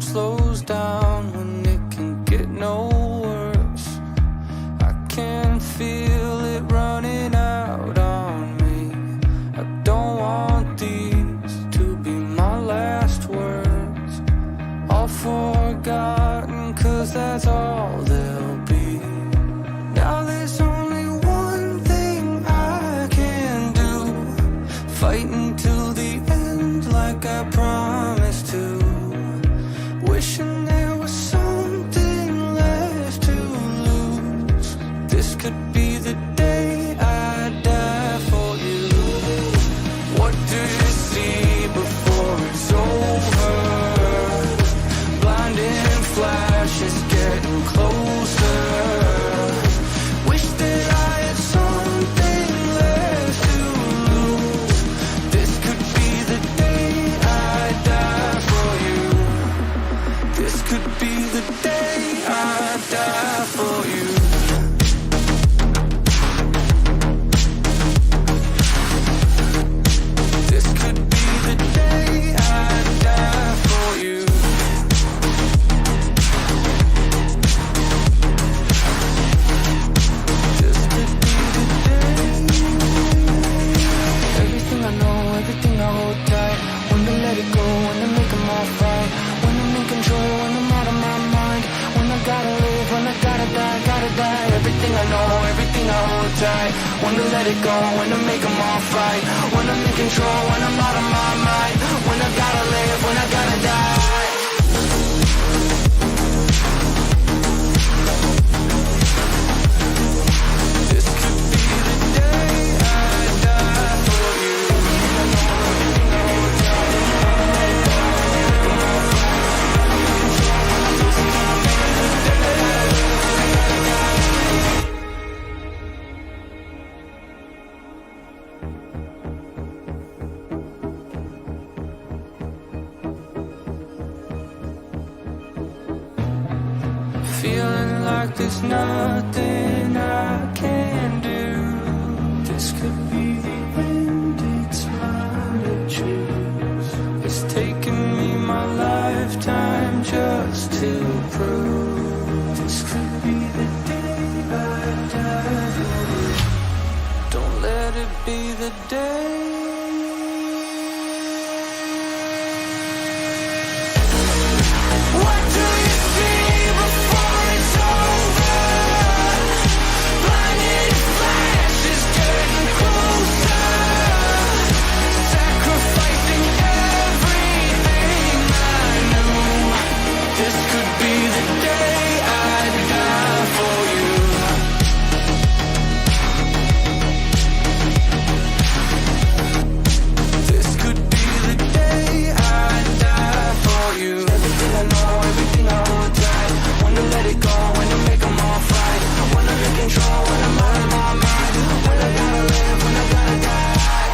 time slows down when it can get no worse. I can feel it running out on me. I don't want these to be my last words. All forgotten, 'cause that's all they'll be. Now there's only one thing I can do, fighting till the end like I promised to. Wishing there was something left to lose. This could be the day I die for you. What do you see before it's over? Blinding flashes getting closer. Wish that I had something left to lose. This could be the day I die for you. This could be the day I die for you. This could be the day I die for you. This could be the day. Everything I know, everything I hold tight. When to let it go, when to make them all right. When I'm in control, when I'm out of my mind. When I gotta live, when I gotta die, gotta die. Everything I know, everything I hold tight. When to let it go, when to make them all right. When I'm in control, when I'm out of my mind. When I gotta live, when I gotta die. This could be the day I die for you. Feeling like there's nothing I can do. This could be the end, it's mine to choose. It's taken me my lifetime just to prove. This could be the day I die for you. Don't let it be the day. What do you see before it's over? Blinded flashes getting closer. Sacrificing everything I knew. This could be the day I die for you. This could be the day I die for you. Everything I know, everything I hold tight. When to let it go, when to make them all right. When I'm in control, when I'm out of my mind. When I gotta live, when I gotta die.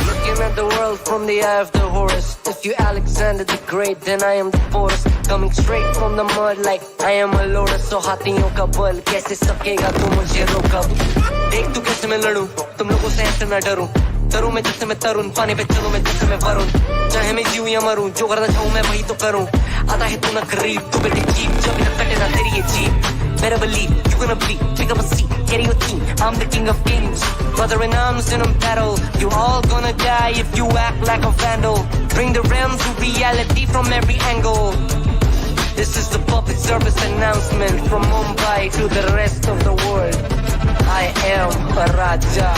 Looking at the world from the eye of the horse. If you Alexander the Great, then I am the force. Coming straight from the mud like I am a lotus. So हाथियों का बल कैसे सकेगा तू मुझे रोका? देख तू कैसे मैं लड़ूं, तुम लोगों से ऐसे ना डरूं. तरूं मैं जिससे मैं तरुण, पानी पे चलूं मैं जिससे मैं वरुण. चाहे मैं जीऊं या मरूं, जो करना चाहूं मैं वही तो करूं. आता है तू ना करीब, तू बेटे चीप, जब तक कटे ना तेरी ये jeep. Better believe you're gonna bleed. Pick up a seat, get your team. I'm the king of kings. Brother in arms in a battle. You all gonna die if you act like a vandal. Bring the realm to reality from every angle. This is the public service announcement from Mumbai to the rest of the world. I am a Raja.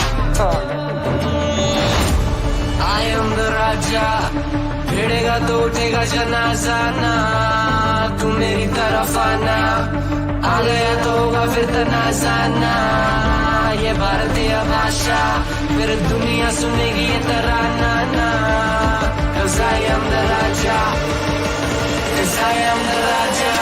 I am the Raja. भिड़ेगा तो उठेगा जनाजा ना. तू मेरी तरफ आना. आ गया तो होगा फिर तनाजा ना. ये भारतीय भाषा फिर दुनिया सुनेगी ये तराना ना. 'Cause I am the Raja. 'Cause I am the Raja.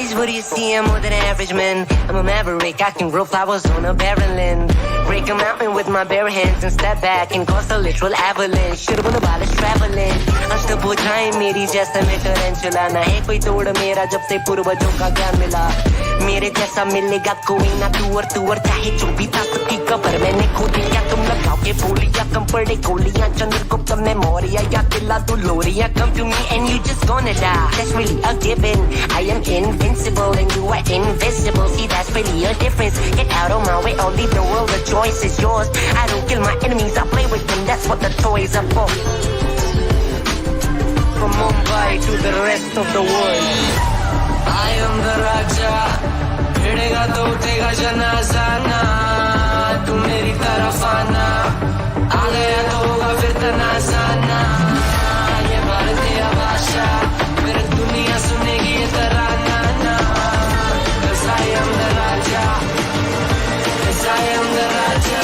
eyes, what do you see? I'm more than an average man. I'm a maverick, I can grow flowers on a barren land. Break a mountain with my bare hands and step back and cause a literal avalanche. Should've won a ball traveling. अष्टभुजाएं मेरी जैसे मैं tarantula ना है कोई तोड़ मेरा जब से पूर्वजों का ज्ञान मिला. मेरे जैसा मिलेगा कोई ना तू और चाहे जो भी था सबकी कबर मैंने खोदी. क्या तुम लगाओगे बोलियां कम पड़े गोलियां चंद्रगुप्त में मौर्य या दिला तू लोरियां. Come to me and you just gonna die. That's really a given. I am invincible and you are invisible. See that's really a difference. Get out of my way or leave the world. The choice is yours. I don't kill my enemies, I play with them. That's what the toys are for. From Mumbai to the rest of the world. I am the Raja. भिड़ेगा तो उठेगा जनाजा ना. तू मेरी तरफ आना. आ गया तो होगा फिर तनाजाना. ये भारतीय भाषा फिर दुनिया सुनेगी ये तराना ना. 'Cause I am the Raja. 'Cause I am the Raja.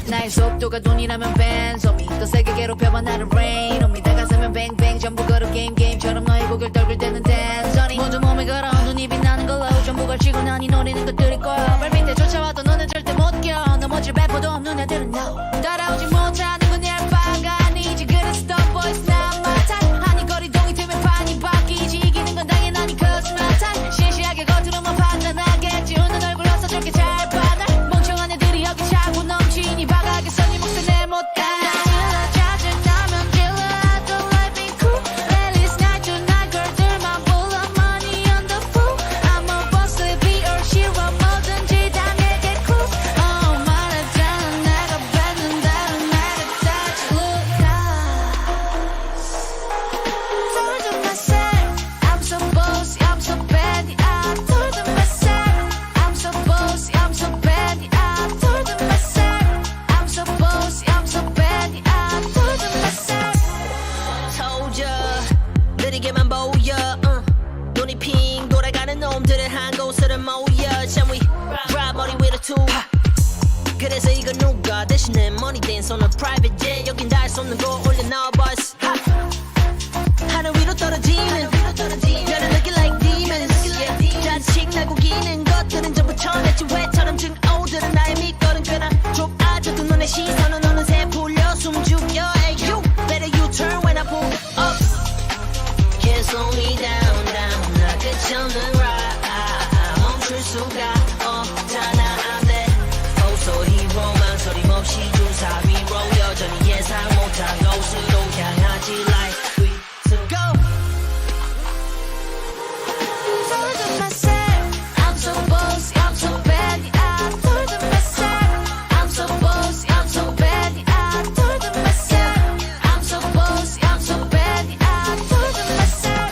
나의 속도가 돈이라면 벤소미 더 세게 괴롭혀봐 나를 rain on me 다가서면 뱅뱅 전부 걸어 게임처럼 너의 고개를 떨굴 때는 댄서니 모두 몸에 걸어 눈이 빛나는 걸로 전부 걸치고 나니 노리는 것들이 꼴 발밑에 쫓아와 too. 그래서 이거 누가 대신에 money dance on a private jet 여긴 닿을 수 없는 거 올려놔 boss. 하늘 위로 떨어지는 별을 looking like demons. 자칭 날 구기는 것들은 전부 쳐냈지 왜처럼 증오들은 나의 밑거름 꽤나 좁아져도 눈의 시선은 어느새 풀려 숨죽여. Hey you better you turn when I pull up. Can't slow me down down 나 끝이 없는 ride 멈출 수가 없잖아. I'm that oh so hero 망설임 없이 주사 위로 여전히 예상 못한 곳으로 향하지 like we to go. Told to myself, I'm so bossy, I'm so bad. I told to myself, I'm so bossy, I'm so bad. I told to myself, I'm so bossy, I'm so bad. I told to myself.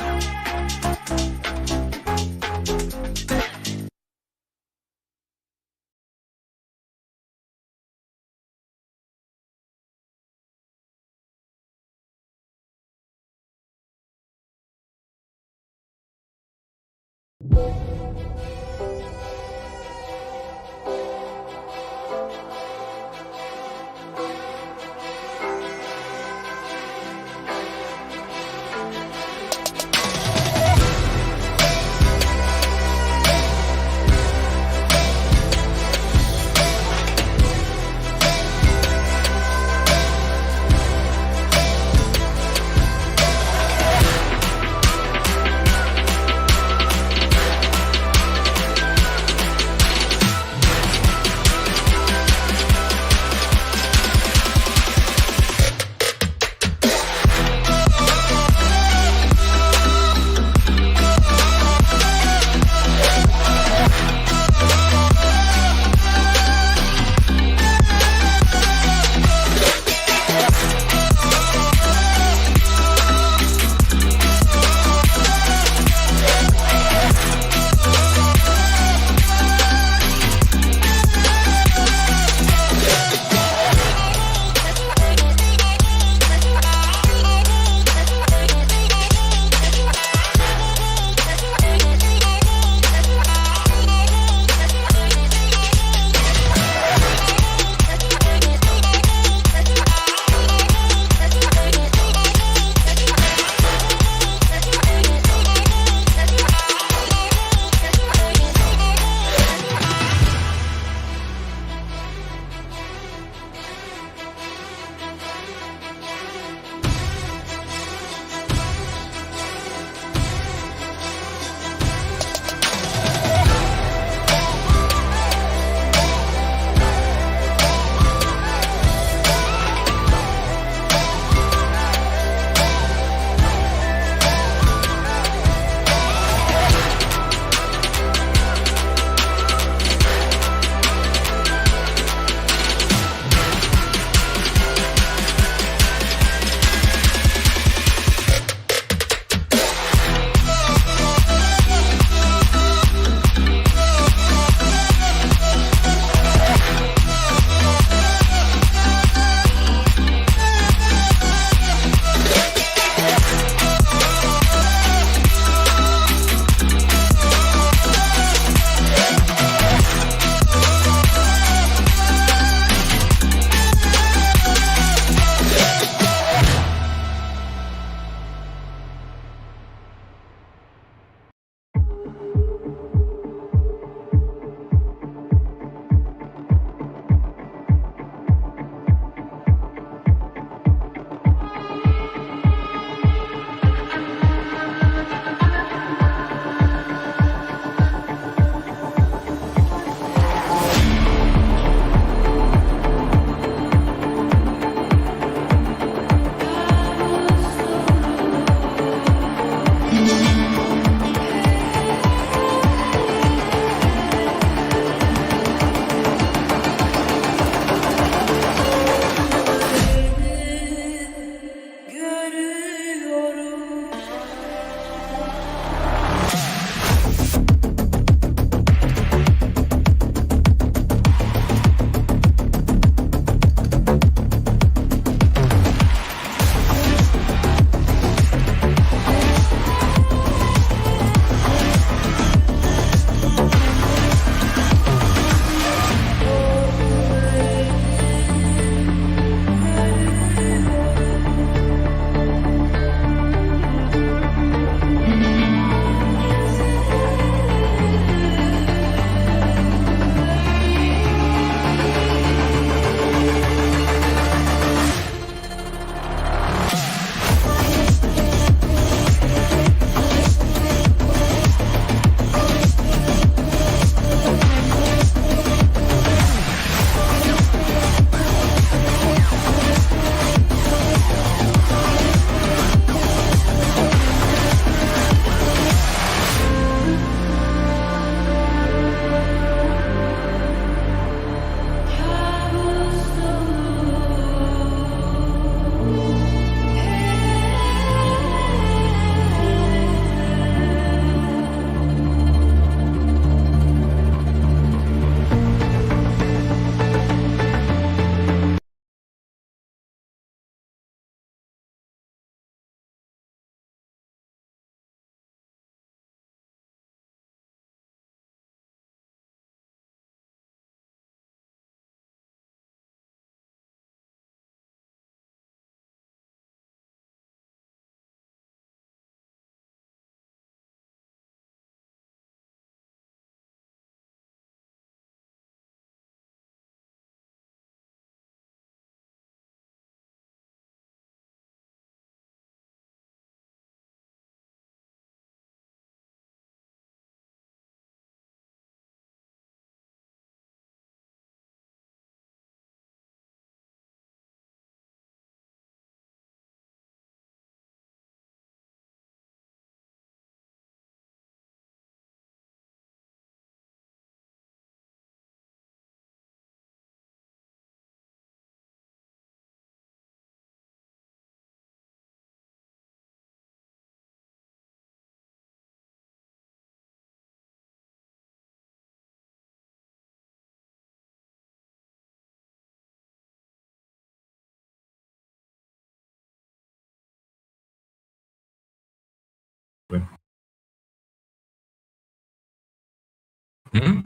Hmm?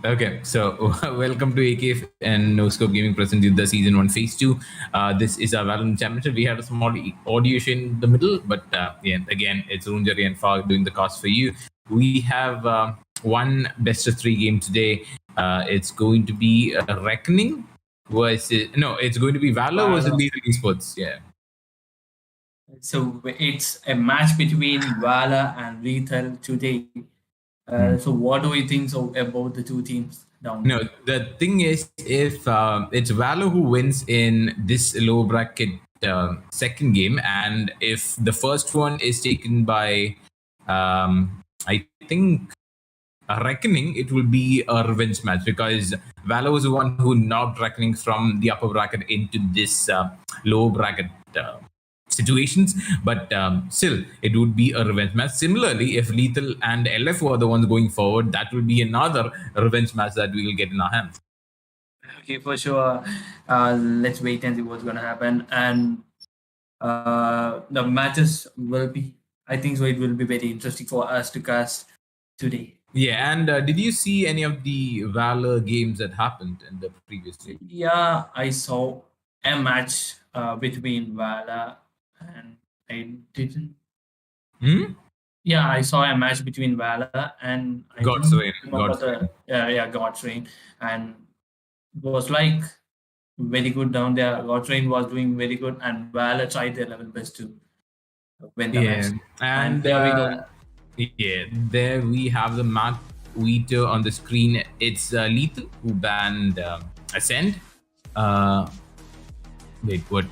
Okay, so welcome to AKF and NoScope Gaming presents you the Season 1 Phase 2. This is our Valorant Championship. We have a small audio issue in the middle, but yeah, again, it's Runjari and Fog doing the cast for you. We have one best of 3 game today. It's going to be a Reckoning versus... No, it's going to be Valor versus Valor. Lethal Esports. Yeah. So it's a match between Valor and Lethal today. So what do we think about the two teams down No, there? the thing is, if it's Valor who wins in this low bracket second game, and if the first one is taken by, I think, a Reckoning, it will be a revenge match because Valor was the one who knocked Reckoning from the upper bracket into this low bracket situations, but still it would be a revenge match. Similarly, if Lethal and LF were the ones going forward, that will be another revenge match that we will get in our hands. Okay, for sure. Let's wait and see what's gonna happen. And the matches will be, I think so. It will be very interesting for us to cast today. Yeah, and did you see any of the Valor games that happened in the previous day? Yeah, I saw a match between Valor and I didn't. Hmm? Yeah, I saw a match between Valor and I God's don't Reign, remember God's the God's Reign, and it was like very good down there. God's Reign was doing very good, and Valor tried their level best to win the match. Yeah, and there we go. yeah, there we have the map Weeder on the screen. It's Lethal who banned Ascend. Wait, what?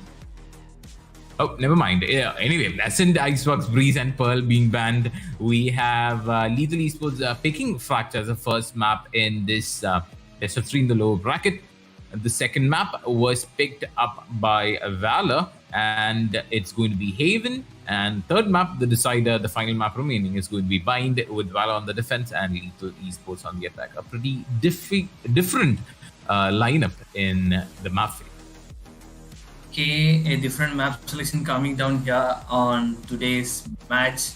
Oh, never mind. Yeah, anyway, Ascend, Icebox, Breeze, and Pearl being banned. We have Lethal Esports picking Fracture as the first map in this best of 3 in the lower bracket. The second map was picked up by Valor, and it's going to be Haven. And third map, the decider, the final map remaining, is going to be Bind with Valor on the defense and Lethal Esports on the attack. A pretty different lineup in the map phase. Okay, a different map selection coming down here on today's match.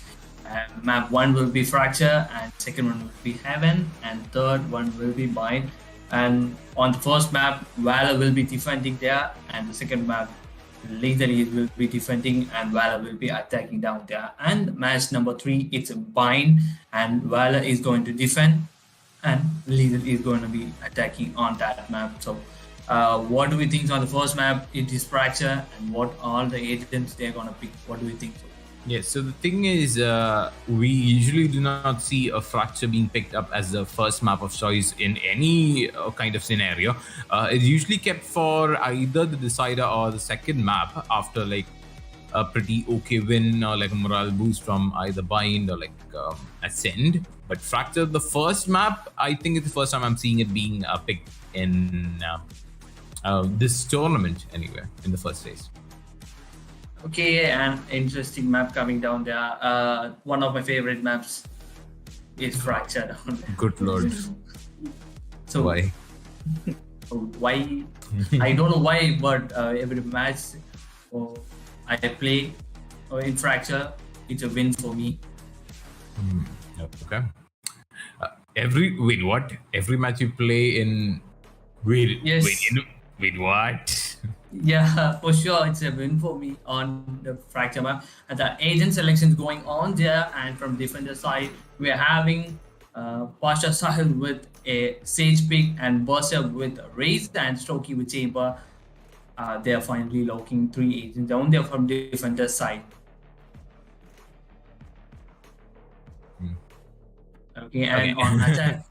Map 1 will be Fracture, and second one will be Heaven, and third one will be Bind. And on the first map, Valor will be defending there, and the second map, Lethal will be defending, and Valor will be attacking down there. And match number 3, it's a Bind, and Valor is going to defend, and Lethal is going to be attacking on that map. So what do we think on the first map? It is Fracture, and what all the agents they're gonna pick? What do we think? Yes, so the thing is, we usually do not see a Fracture being picked up as the first map of choice in any kind of scenario. It's usually kept for either the decider or the second map after like a pretty okay win or like a morale boost from either Bind or like Ascend. But Fracture, the first map, I think it's the first time I'm seeing it being picked in this tournament anyway, in the first phase. Okay, an interesting map coming down there. One of my favorite maps is Fracture down there. Good lord. So Why? Why? I don't know why, but every match I play in Fracture, it's a win for me. Okay. What? Every match you play in... Yes. Wait, what? Yeah, for sure, it's a win for me on the Fracture map. And the agent selections going on there, and from defender side, we are having Pasha Sahil with a Sage pick and Bursa with Raze and Strokey with Chamber. They are finally locking 3 agents down there from defender side. Okay, and on attack.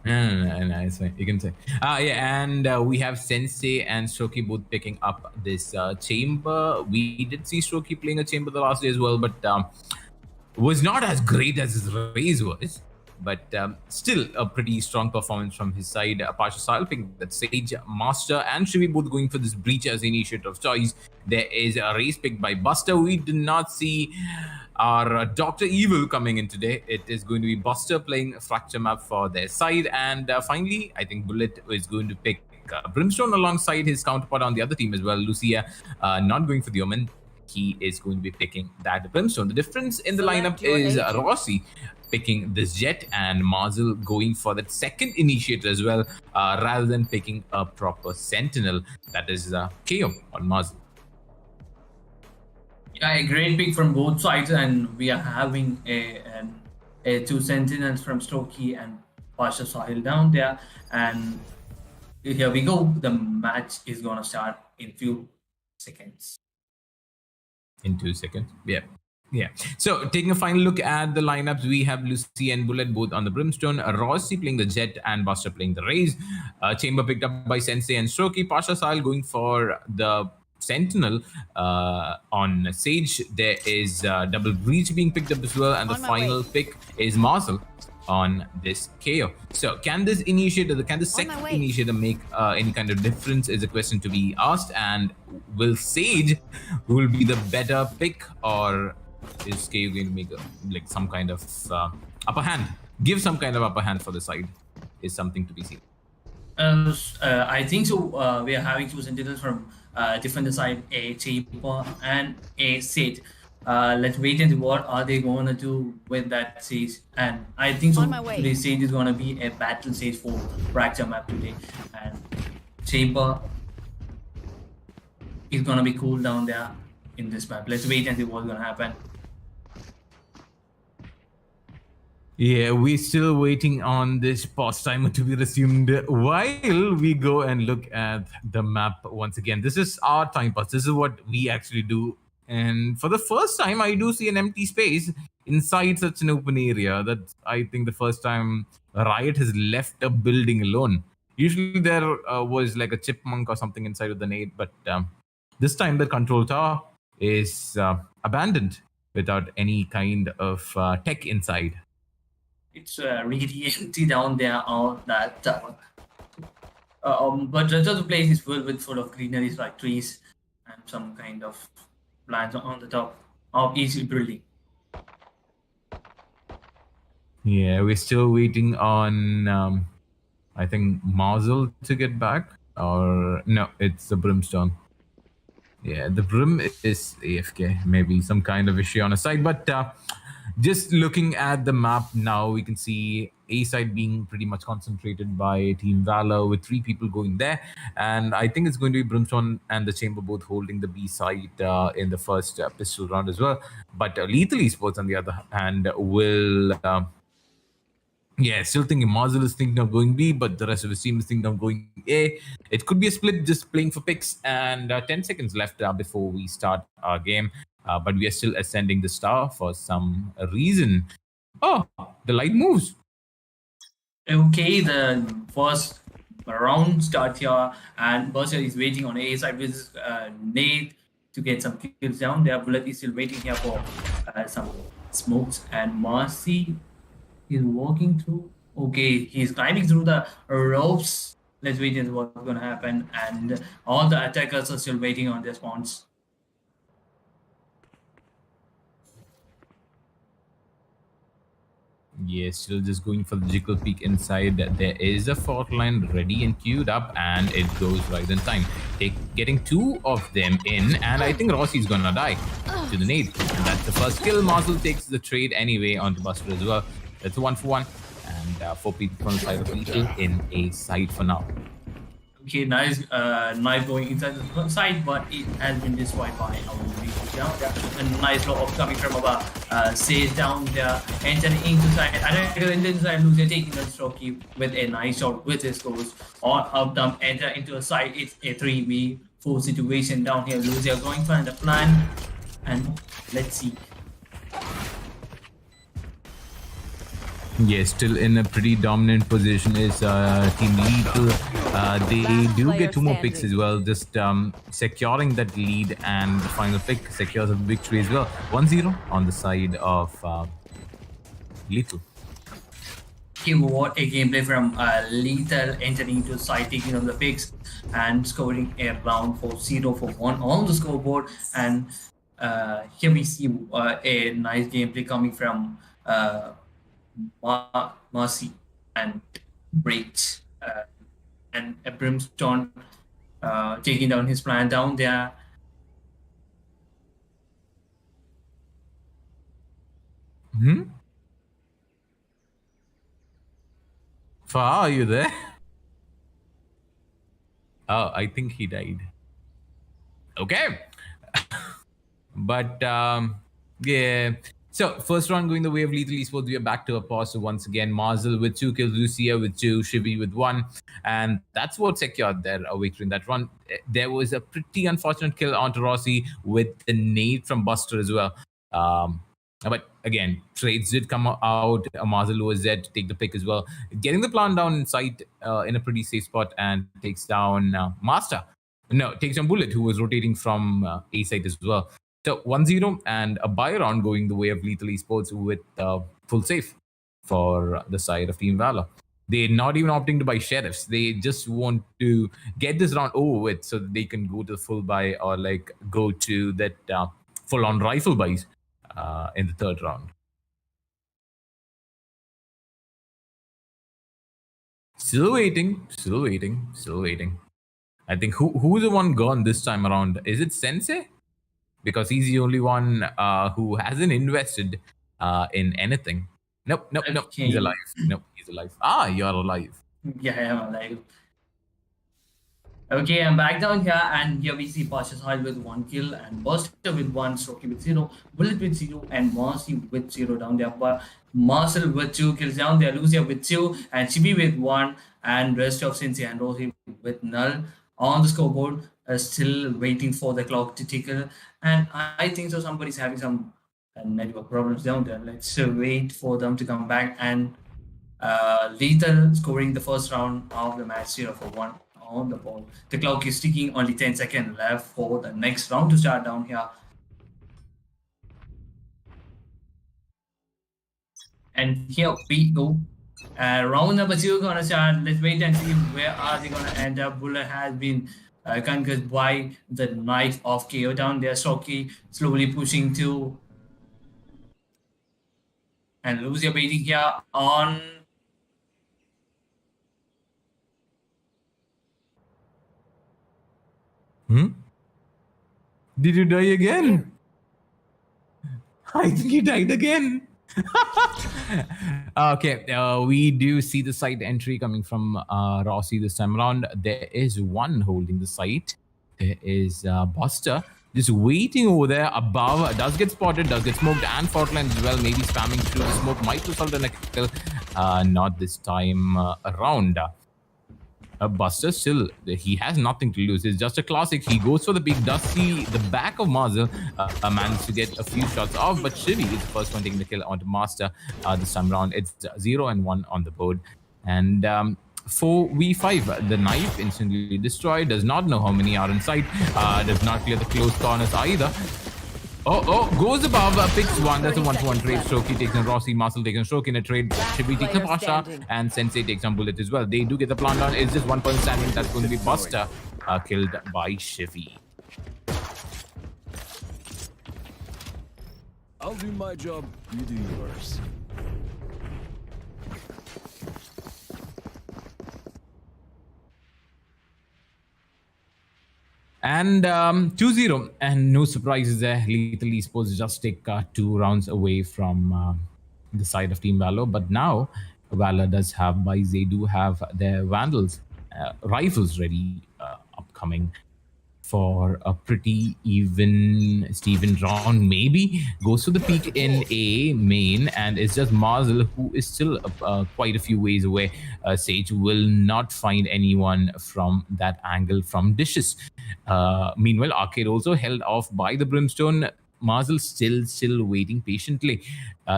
No, it's fine. You can say. Yeah, and we have Sensei and Strokey both picking up this chamber. We did see Strokey playing a chamber the last day as well, but was not as great as his raise was. But still a pretty strong performance from his side. Pasha Salping, that Sage Master and Shivi both going for this breach as the initiator of choice. There is a race picked by Buster. We did not see our Dr. Evil coming in today. It is going to be Buster playing Fracture map for their side. And finally, I think Bullet is going to pick Brimstone alongside his counterpart on the other team as well, Lucia, not going for the Omen. He is going to be picking that Brimstone. The difference in the lineup is Rossi picking this Jet and Marzel going for that second initiator as well, rather than picking a proper Sentinel. That is KO on Marzel. Yeah, a great pick from both sides, and we are having a two Sentinels from Stokey and Pasha Sahil down there. And here we go. The match is gonna start in few seconds. In 2 seconds. Yeah. So taking a final look at the lineups, we have Lucy and Bullet both on the Brimstone, Rossi playing the Jet and Buster playing the Raze. Chamber picked up by Sensei and Strokey. Pasha Sahil going for the Sentinel on Sage. There is double breach being picked up as well, and the final pick is Marcel on this KO. So can this second initiator make any kind of difference is a question to be asked, and will Sage will be the better pick, or is KO going to make some kind of upper hand, give some kind of upper hand for the side, is something to be seen. I think so. We are having two Sentinels from different side, a Chamber and a Sage. Let's wait and see what are they going to do with that Sage. And I think so today Sage is going to be a battle Sage for Fracture map today. And Chamber is going to be cool down there in this map. Let's wait and see what's going to happen. Yeah, we're still waiting on this pause timer to be resumed while we go and look at the map once again. This is our time pass. This is what we actually do. And for the first time, I do see an empty space inside such an open area. That's, I think, the first time Riot has left a building alone. Usually there was like a chipmunk or something inside of the nade, but this time the control tower is abandoned without any kind of tech inside. It's really empty down there on that tower. But the other place is full of greeneries like trees and some kind of plants on the top of each building. Yeah, we're still waiting on, I think, Marzel to get back. Or, no, it's the Brimstone. Yeah, the Brim is AFK. Maybe some kind of issue on a side. But just looking at the map now, we can see A side being pretty much concentrated by Team Valor with 3 people going there. And I think it's going to be Brimstone and the Chamber both holding the B side in the first pistol round as well. But Lethal Esports, on the other hand, will... still thinking Marzel is thinking of going B, but the rest of his team is thinking of going A. It could be a split, just playing for picks, and 10 seconds left before we start our game. But we are still ascending the star for some reason. Oh, the light moves. Okay, the first round start here, and Berser is waiting on A side with Nate to get some kills down. Their Bullet is still waiting here for some smokes, and Marcy is walking through. Okay, he's climbing through the ropes. Let's wait and see what's going to happen. And all the attackers are still waiting on their spawns. Yes, still just going for the jiggle peek inside. There is a fort line ready and queued up, and it goes right in time. Getting 2 of them in, and I think Rossi's gonna die to the nade. And that's the first kill. Marcel takes the trade anyway onto Buster as well. That's a 1-for-1, and 4 people from the side of Lethal in a side for now. Okay, nice knife going inside the side, but it has been destroyed by our Lethal down there. A nice low up coming from above. Sage down there, entering into side. Attacker inside, Lucia taking the strokey with a nice shot with his goals. On up dump, enter into a side. It's a 3v4 situation down here. Lucia going for the plan, and let's see. Yes, still in a pretty dominant position is Team Lethal. They do get 2 more picks as well, just securing that lead, and the final pick secures a victory as well. 1-0 on the side of Lethal. Okay, what a gameplay from Lethal, entering into side, taking on the picks and scoring a round for 0-for-1 on the scoreboard. And here we see a nice gameplay coming from Marcy and Breach. and a Brimstone taking down his plan down there. Fa, are you there? Oh, I think he died. Okay. But yeah. So first round going the way of Lethal Esports. We are back to a pause once again. Marzel with 2 kills, Lucia with 2, Shivi with 1, and that's what secured their victory in that run. There was a pretty unfortunate kill onto Rossi with the nade from Buster as well. But again, trades did come out. Marzel was there to take the pick as well, getting the plant down in sight in a pretty safe spot, and takes down Master. No, takes down Bullet, who was rotating from A side as well. So 1-0 and a buy round going the way of Lethal Esports with full safe for the side of Team Valor. They're not even opting to buy sheriffs. They just want to get this round over with so that they can go to the full buy or like go to that full-on rifle buys in the third round. Still waiting. I think who's the one gone this time around? Is it Sensei? Because he's the only one who hasn't invested in anything. Nope. Okay. He's alive. Nope, he's alive. Ah, you're alive. Yeah, I'm alive. Okay, I'm back down here, and here we see Pasha's Hide with 1 kill, and Buster with 1, Stroky with 0, Bullet with 0, and Marcy with 0 down there. But Marcel with 2 kills down there, Lucia with 2, and Chibi with 1, and rest of Cincy and Rosie with null on the scoreboard. Still waiting for the clock to tickle, and I think so somebody's having some network problems down there. Let's wait for them to come back. And Lethal scoring the first round of the match, 0 for 1 on the ball. The clock is ticking, only 10 seconds left for the next round to start down here. And here we go. Round number 2 gonna start. Let's wait and see where are they gonna end up. Bullet has been conquered by the Knight of KO down there. Stroky slowly pushing to, and Lucia waiting here on. Did you die again? I think you died again. Okay, we do see the site entry coming from Rossi this time around. There is one holding the site. There is Buster just waiting over there above. Does get spotted, does get smoked, and Fortline as well. Maybe spamming through the smoke might result in a kill. Not this time around. Buster still, he has nothing to lose. It's just a classic. He goes for the peak. Does see the back of Marzel, managed to get a few shots off, but Shivi is the first one taking the kill onto Master this time around. It's 0 and 1 on the board. And 4v5, the knife instantly destroyed. Does not know how many are in sight. Does not clear the close corners either. Oh, goes above, picks 1. That's a 1-for-1 trade. Stroky takes on Rossi, Marcel takes on Stroky in a trade. Shibi takes on Pasha, and Sensei takes on Bullet as well. They do get the plant down. It's just one person standing. That's going to be Buster, killed by Shivi. I'll do my job, you do yours. And 2-0, and no surprises there. Lethal Esports just take 2 rounds away from the side of Team Valor. But now Valor does have buys. They do have their Vandals, rifles ready upcoming for a pretty even Steven round. Maybe goes to the peak in A main, and it's just Marzel who is still quite a few ways away. Sage will not find anyone from that angle from dishes. Meanwhile, Arcade also held off by the Brimstone. Marzel still waiting patiently.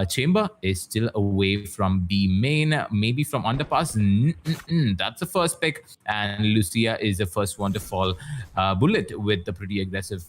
Chamber is still away from B main, maybe from underpass. That's the first pick, and Lucia is the first one to fall. Bullet with the pretty aggressive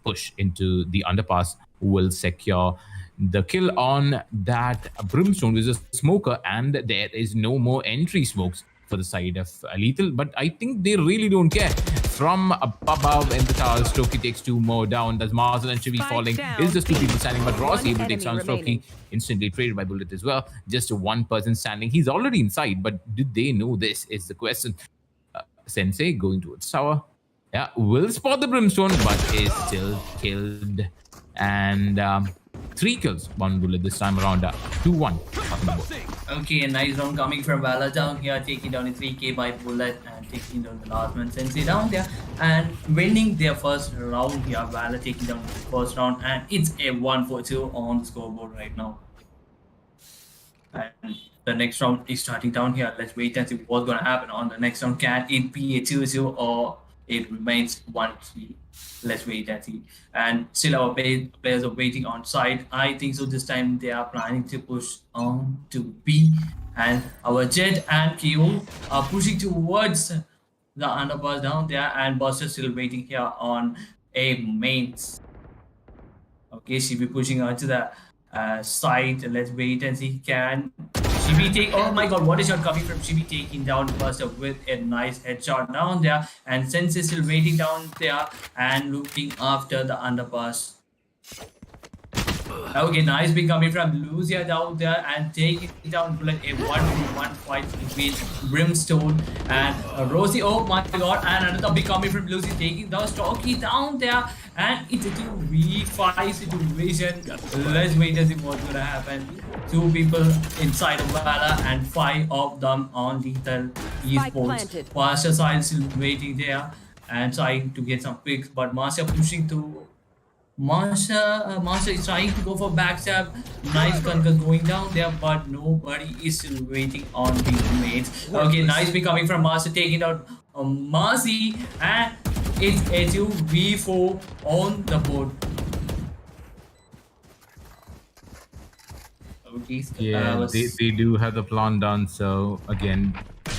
push into the underpass will secure the kill on that Brimstone with a smoker, and there is no more entry smokes for the side of Lethal, but I think they really don't care. From above in the towers, Stroky takes 2 more down. There's Marzel and Chibi falling. It's just 2 people standing, but Ross able to take down Stroky, instantly traded by Bullet as well. Just 1 person standing. He's already inside, but did they know this is the question. Sensei going towards tower. Yeah, will spot the Brimstone, but is still killed. And 3 kills, 1 bullet this time around. 2-1. Okay, a nice round coming from Valor down here, taking down a 3k by bullet and taking down the last man Sensei down there and winning their first round here. Valor taking down the first round, and it's a 1-4-2 on the scoreboard right now. And the next round is starting down here. Let's wait and see what's going to happen on the next round. Can it be a 2-2 or it remains 1-3? Let's wait and see. And still our players are waiting on side. I think so this time they are planning to push on to B. And our Jet and KO are pushing towards the underpass down there. And Buster still waiting here on A mains. Okay, she'll be pushing onto the side. Let's wait and see. Can she be take? Oh my god, what is shot coming from? She be taking down Buster with a nice headshot down there. And Sensei still waiting down there and looking after the underpass. Okay, nice big coming from Lucia down there and taking down bullet. A 1-1 fight between Brimstone and Rosie. Oh my god, and another big coming from Lucy taking down Stocky down there. And it's a 2v5 situation. Let's wait and see what's gonna happen. 2 people inside of Valor and 5 of them on Lethal Esports. Master side still waiting there and trying to get some picks, but Master pushing to Master is trying to go for backstab. Nice conquer going down there, but nobody is still waiting on the mates. Okay, nice pick coming from Master taking out Marcy, and it's a 2v4 on the board. Okay, yeah, they do have the plan done. So again,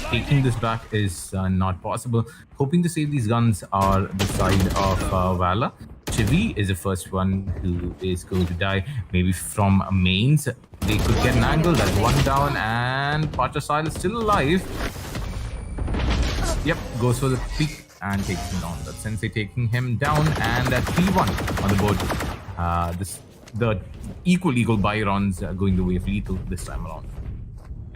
taking this back is not possible. Hoping to save these guns are the side of Valor. Chivi is the first one who is going to die. Maybe from mains, they could get an angle. That's 1 down, and Patrasile is still alive. Yep, goes for the peak and takes him down. That's Sensei taking him down, and 3-1 on the board. The equal buy rounds going the way of Lethal this time around.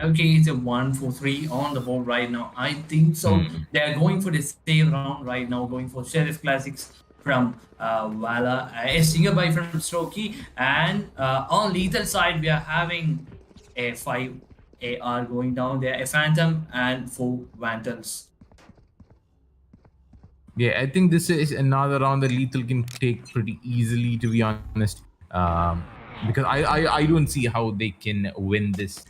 Okay, it's a 1-4-3 on the board right now. I think so. They're going for the same round right now, going for Sheriff Classics from Valor, a single buy from Strokey, and on Lethal side we are having a 5 AR going down there, a Phantom and 4 Vandals. Yeah, I think this is another round that Lethal can take pretty easily, to be honest, because I don't see how they can win this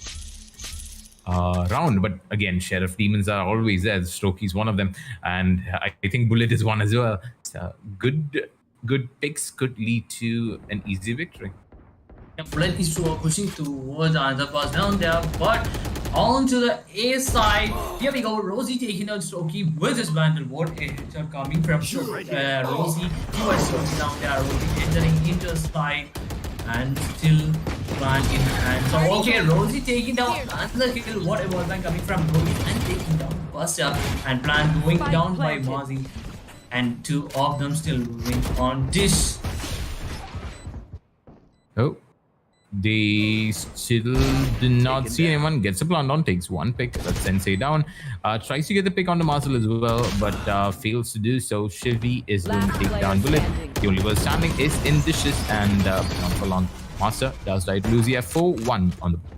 round. But again, Sheriff Demons are always there. Strokey's one of them, and I think Bullet is one as well. So good picks could lead to an easy victory. Yeah, Bullet is pushing towards the underpass down there, but onto the A side, here we go. Rosie taking down Strokey with his Vandal. What a headshot coming from Rosie. He was down there. Rosie entering into the side and still plan in hand. So okay, Rosie taking down another kill. What a wallbang coming from Rosie and taking down Buster, and plan going down by Marzi, and 2 of them still moving on Dish. Oh, they still do not see anyone. Gets a plant on, takes 1 pick. That's Sensei down. Tries to get the pick on the Marcel as well, but fails to do so. Shivy is going to take down Bullet. The only one standing is in Dishes, and not for long. Master does die to Lucia. 4-1 on the board.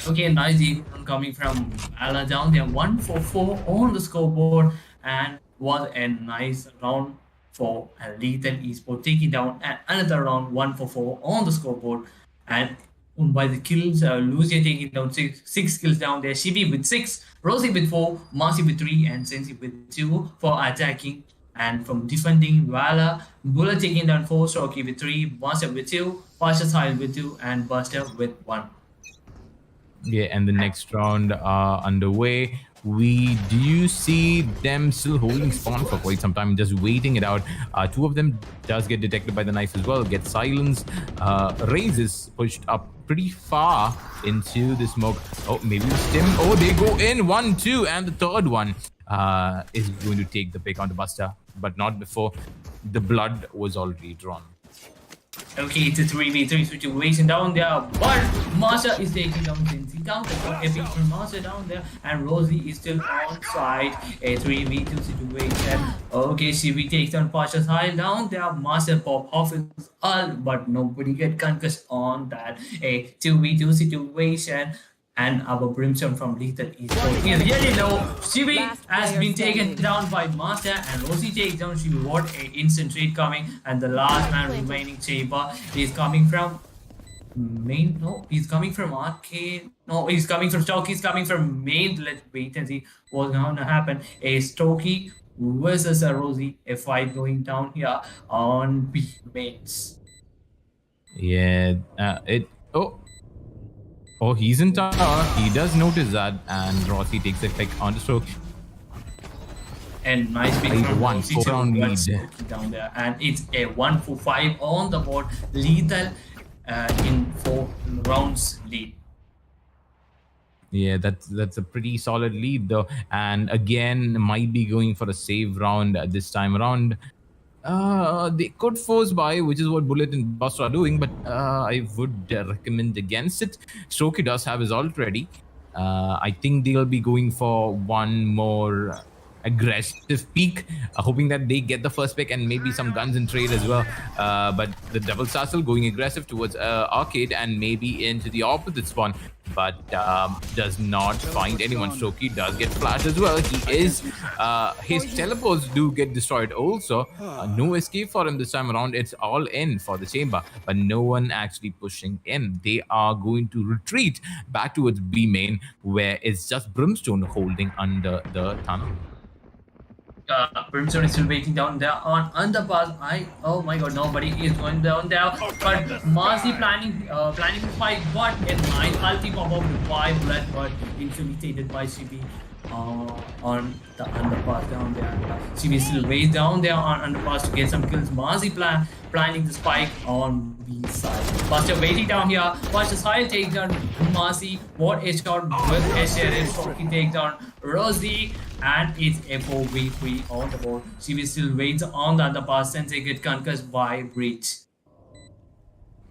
Okay, nice deep coming from Ala down there. 1-4-4 on the scoreboard, and was a nice round for Lethal Esports, taking down another round. 1-4-4 on the scoreboard, and by the kills, Lucia taking down 6 kills down there. Shibi with 6, Rosie with 4, Marcy with 3, and Sensi with 2 for attacking. And from defending, Valor, Bullet taking down 4, Strokey with 3, Master with 2, Pasha Sile with 2, and Buster with 1. Yeah, and the next round underway. We do see them still holding spawn for quite some time, just waiting it out. 2 of them does get detected by the knife as well, get silenced. Raze is pushed up pretty far into the smoke. Oh, maybe Stim. Oh, they go in 1-2, and the third one is going to take the pick on the Buster, but not before the blood was already drawn. Okay, it's a 3v3 situation down there, but Master is taking down Zinzi down there. Epic from Master down there, and Rosie is still on side. A 3v2 situation. Okay, Shivi takes down Pasha's high down there. Master pop off is all, but nobody get concussed on that. A 2v2 situation. And our Brimstone from Lethal Esports is really low. Shivi Last has player been taken standing. down by Master, and Rosie takes down Shivi. What a instant trade coming, and the last man remaining Chamber is coming from main. No, he's coming from arcade. No, he's coming from stock. He's coming from main. Let's wait and see what's going to happen. A Stokey versus a Rosie. A fight going down here on B mains. Yeah, Oh, he's in tower. He does notice that, and Rossi takes a pick on the stroke. And nice pick from One Rosie 4-round to lead. Stokey down there, and it's a 1-for-5 on the board. Lethal in 4 rounds lead. Yeah, that's a pretty solid lead though, and again might be going for a save round this time around. They could force buy, which is what Bullet and Buster are doing, but I would recommend against it. Strokey does have his ult ready. I think they'll be going for one more aggressive peak, hoping that they get the first pick and maybe some guns in trade as well. But the Devil Star still going aggressive towards Arcade and maybe into the opposite spawn, but does not find anyone. Strokey does get flashed as well. He is his teleports do get destroyed also. No escape for him this time around. It's all in for the chamber, but no one actually pushing in. They are going to retreat back towards B main, where it's just Brimstone holding under the tunnel. Brimstone is still waiting down there on underpass. Oh my god, nobody is going down there. But Marcy planning to fight, but a nice ulti pop up with 5 blood, but infiltrated by CB on the underpass down there. CB still way down there on underpass to get some kills. Marcy planning the spike on B side. Buster waiting down here. Buster's high takedown. Marcy, what a shot with a sheriff. He takes down Rosie, and it's a 4v3 on the board. CB still waits on the underpass since they get concussed by Breach.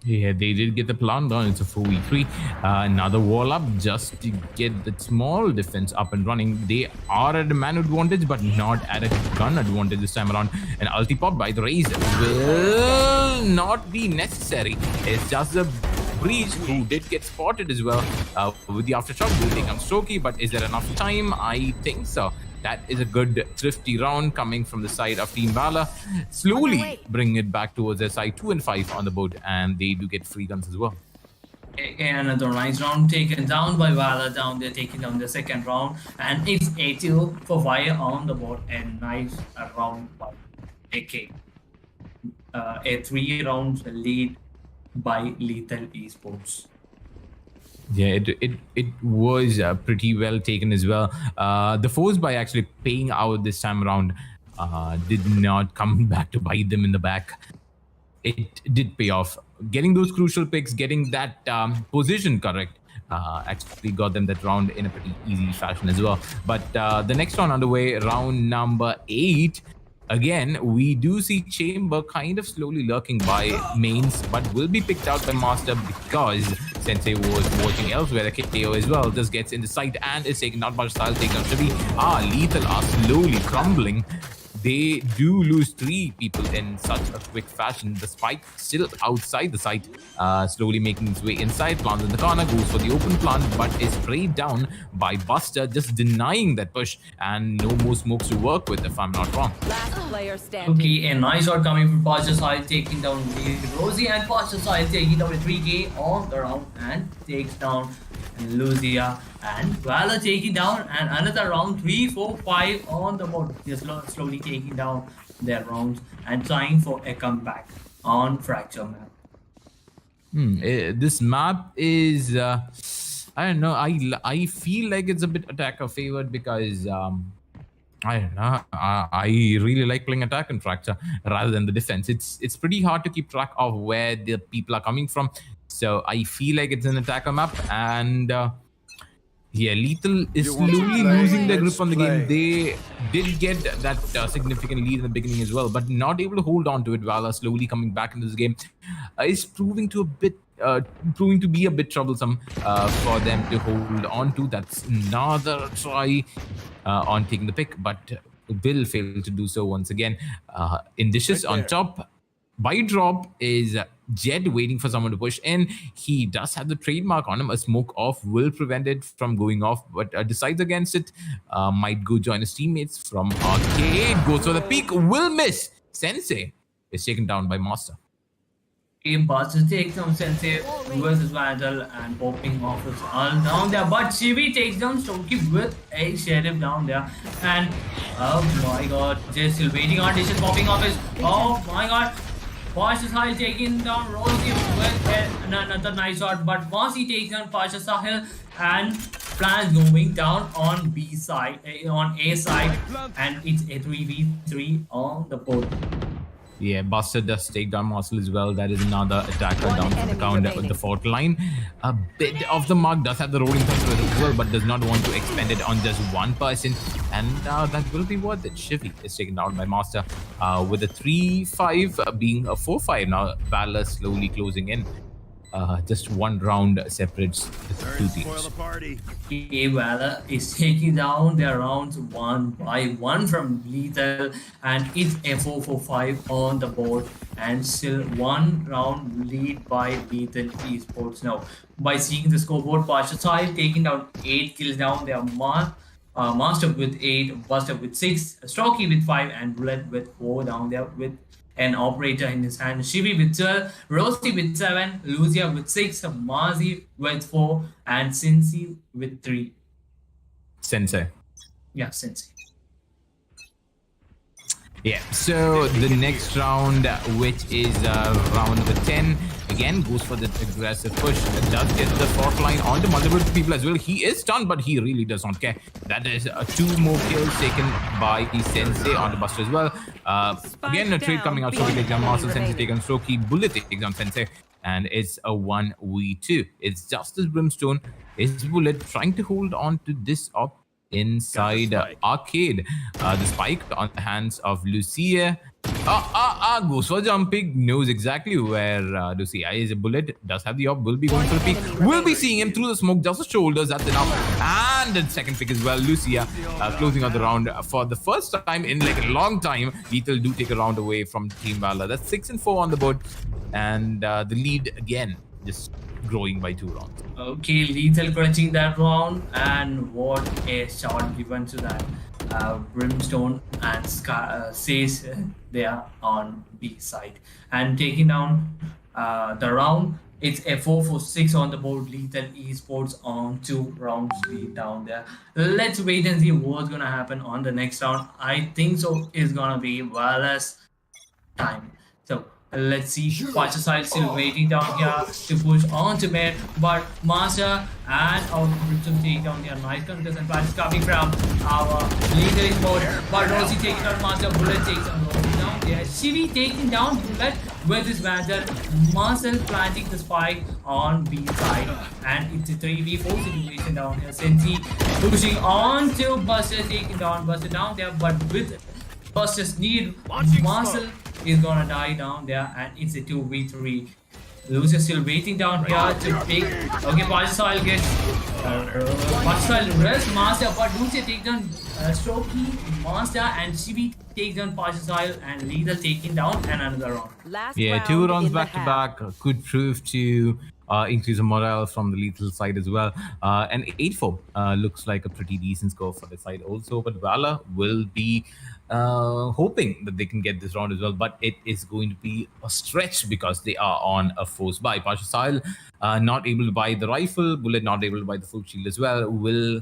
Yeah, they did get the plan done. It's a 4v3. Another wall up just to get the small defense up and running. They are at a man advantage, but not at a gun advantage this time around. An ulti pop by the Raze will not be necessary. It's just the Breach who did get spotted as well with the aftershock. Will take on Strokey, but is there enough time? I think so. That is a good thrifty round coming from the side of Team Valor. Slowly bring it back towards their side. 2 and 5 on the board, and they do get free guns as well. Another nice round taken down by Valor down there, taking down the second round, and it's a 2 for Fire on the board, and nice round by AK. A 3 rounds lead by Lethal Esports. Yeah, it was pretty well taken as well. The force by actually paying out this time around did not come back to bite them in the back. It did pay off. Getting those crucial picks, getting that position correct, actually got them that round in a pretty easy fashion as well. But the next round underway, round number 8. Again, we do see Chamber kind of slowly lurking by mains, but will be picked out by Master because Sensei was watching elsewhere. The KO as well just gets in the sight and is taken out by style takedown. Lethal are slowly crumbling. They do lose 3 people in such a quick fashion. The spike still outside the site, slowly making its way inside. Plants in the corner, goes for the open plant, but is sprayed down by Buster, just denying that push, and no more smokes to work with, if I'm not wrong. Last player standing. Okay, a nice shot coming from Pasha side, taking down Rosie, and Pasha side taking down a 3K on the round and takes down Lucia, and Valor taking down, and another round 3, 4, 5 on the board. They're slowly taking down their rounds and trying for a comeback on Fracture map. This map is I don't know. I feel like it's a bit attacker favored because I don't know. I really like playing attack in Fracture rather than the defense. It's pretty hard to keep track of where the people are coming from. So I feel like it's an attacker map, and Yeah, Lethal is You want to slowly play? losing their Let's grip on the game. play. They did get that significant lead in the beginning as well, but not able to hold on to it. Valor slowly coming back into this game is proving to be a bit troublesome for them to hold on to. That's another try on taking the pick, but will fail to do so once again. In dishes Right on there. top. By drop is Jed waiting for someone to push in. He does have the trademark on him. A smoke off will prevent it from going off, but decides against it. Might go join his teammates from Arcade. Goes for the peak. Will miss. Sensei is taken down by Master. Game Buster takes down Sensei versus Vandal and popping off is all down there. But Chibi takes down Stokey with a sheriff down there. And oh my god, just still waiting on dishes popping off is oh my god. Pasha Sahil taking down Rosie with another nice shot, but Mossy takes down Pasha Sahil and plans going down on B side, on A side, and it's a 3v3 on the board. Yeah, Buster does take down Marcel as well. That is another attacker down from the counter with the fourth line. A bit of the mark does have the rolling thunder as well, but does not want to expend it on just one person. And that will be worth it. Shivy is taken down by Master with a 3-5 being a 4-5. Now Valor slowly closing in. Just one round separates the two Spoil teams. the party. Valor is taking down their rounds 1 by 1 from Lethal, and it's a 4-4-5 on the board, and still 1 round lead by Lethal Esports now. By seeing the scoreboard, Pasha Sahil taking down 8 kills down their Master with 8, Buster with 6, Strokey with 5, and Bullet with 4 down there with an operator in his hand. Shivi with 12, Rosti with 7, Lucia with 6, Mazi with 4, and Cincy with 3. Sensei. Yeah, Cincy. Yeah, so the next round, which is round number 10, again goes for the aggressive push. It does get the fourth line onto multiple people as well. He is stunned, but he really does not care. That is 2 more kills taken by the Sensei on the Buster as well. Again, a trade coming out. Strokey takes down Marcel, Sensei takes down Strokey, Bullet takes down Sensei, and it's a 1v2. It's Justice Brimstone. Is Bullet trying to hold on to this op inside Arcade. The spike on the hands of Lucia. Goes for jumping. Knows exactly where Lucia is. A Bullet does have the op. Will be going for the peak. Will be seeing him through the smoke. Just the shoulders. That's enough. And the second pick as well. Lucia closing out the round for the first time in like a long time. Lethal do take a round away from Team Valor. That's 6 and 4 on the board. And the lead again just growing by 2 rounds. Okay, Lethal clutching that round, and what a shot given to that Brimstone and Says there on B side, and taking down the round. It's a 4-4-6 on the board. Lethal Esports on 2 rounds lead down there. Let's wait and see what's gonna happen on the next round. I think so it's gonna be Valor's time. So let's see. Pasha Sahil still waiting down here to push on to mid, but Master and our Brimstone take down their nice contest, and Pasha coming from our leader mode. But Rosie taking down Master, Bullet takes down Rosie down there. Shivi taking down Bullet with his Vandal. Marcel planting the spike on B side, and it's a 3v4 situation down here. Sensi pushing on to Buster, taking down Buster down there, but with Buster's need, Marcel is gonna die down there, and it's a 2v3. Lucia still waiting down here to pick. Okay, Pasha Sahil gets Pasha Sahil rests Master, but Lucia takes down Strokey, Master, and Shivi takes down Pasha Sahil, and Lethal taking down another round. Yeah, 2 rounds back to back could prove to increase the morale from the Lethal side as well. And 8-4 looks like a pretty decent score for the side also. But Valor will be hoping that they can get this round as well. But it is going to be a stretch because they are on a forced buy. Pasha Sahil not able to buy the rifle. Bullet not able to buy the full shield as well. Will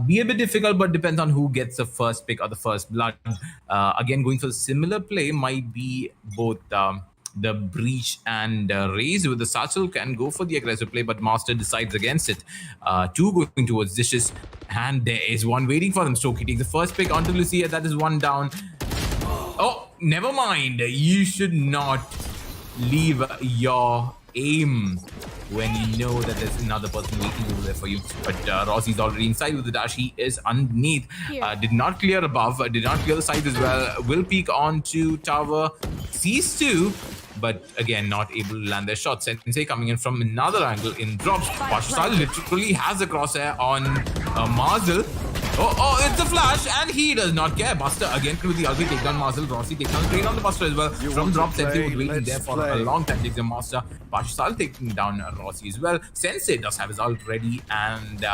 be a bit difficult, but depends on who gets the first pick or the first blood. Again, going for a similar play might be both the Breach and Raze with the Satchel can go for the aggressive play, but Master decides against it. 2 going towards Dishes, and there is 1 waiting for them. Strokey takes the first pick onto Lucia. That is 1 down. Oh, never mind. You should not leave your aim when you know that there's another person waiting over there for you. But Rossi's already inside with the dash. He is underneath. Did not clear above. Did not clear the side as well. Will peek onto tower. Sees two. But again, not able to land their shot. Sensei coming in from another angle in drops. Pashasal literally has a crosshair on Marzel. Oh, it's a flash, and he does not care. Buster again with the ugly takedown. Marzel, Rossi takes down straight on the Buster as well. From drop, Sensei was waiting there for a long time. Takes the master. Pashasal taking down Rossi as well. Sensei does have his ult ready and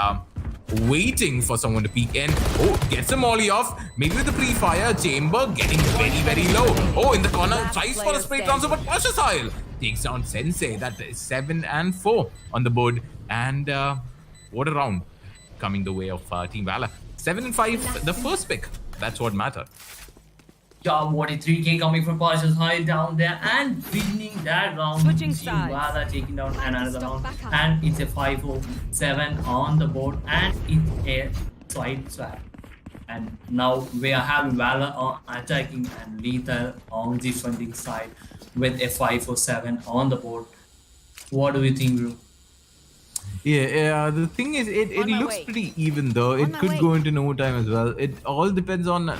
waiting for someone to peek in. Oh, gets a molly off. Maybe with the pre-fire. Chamber getting very, very low. Oh, in the corner, tries for a spray transfer, but Pashasal takes down Sensei. That is 7 and 4 on the board. And what a round coming the way of Team Valor. 7 and 5, the first pick. That's what mattered. Yeah, what a 3K coming from Pasha's high down there and winning that round. Switching Team sides. Valor taking down another round. Back up. And it's a 5-0-7 on the board. And it's a side swap. And now we are having Valor on attacking and Lethal on the defending side with a 5-4-7 on the board. What do you think, bro? Yeah, the thing is, it On my looks way. pretty even though. It my could way. go into no time as well. It all depends on...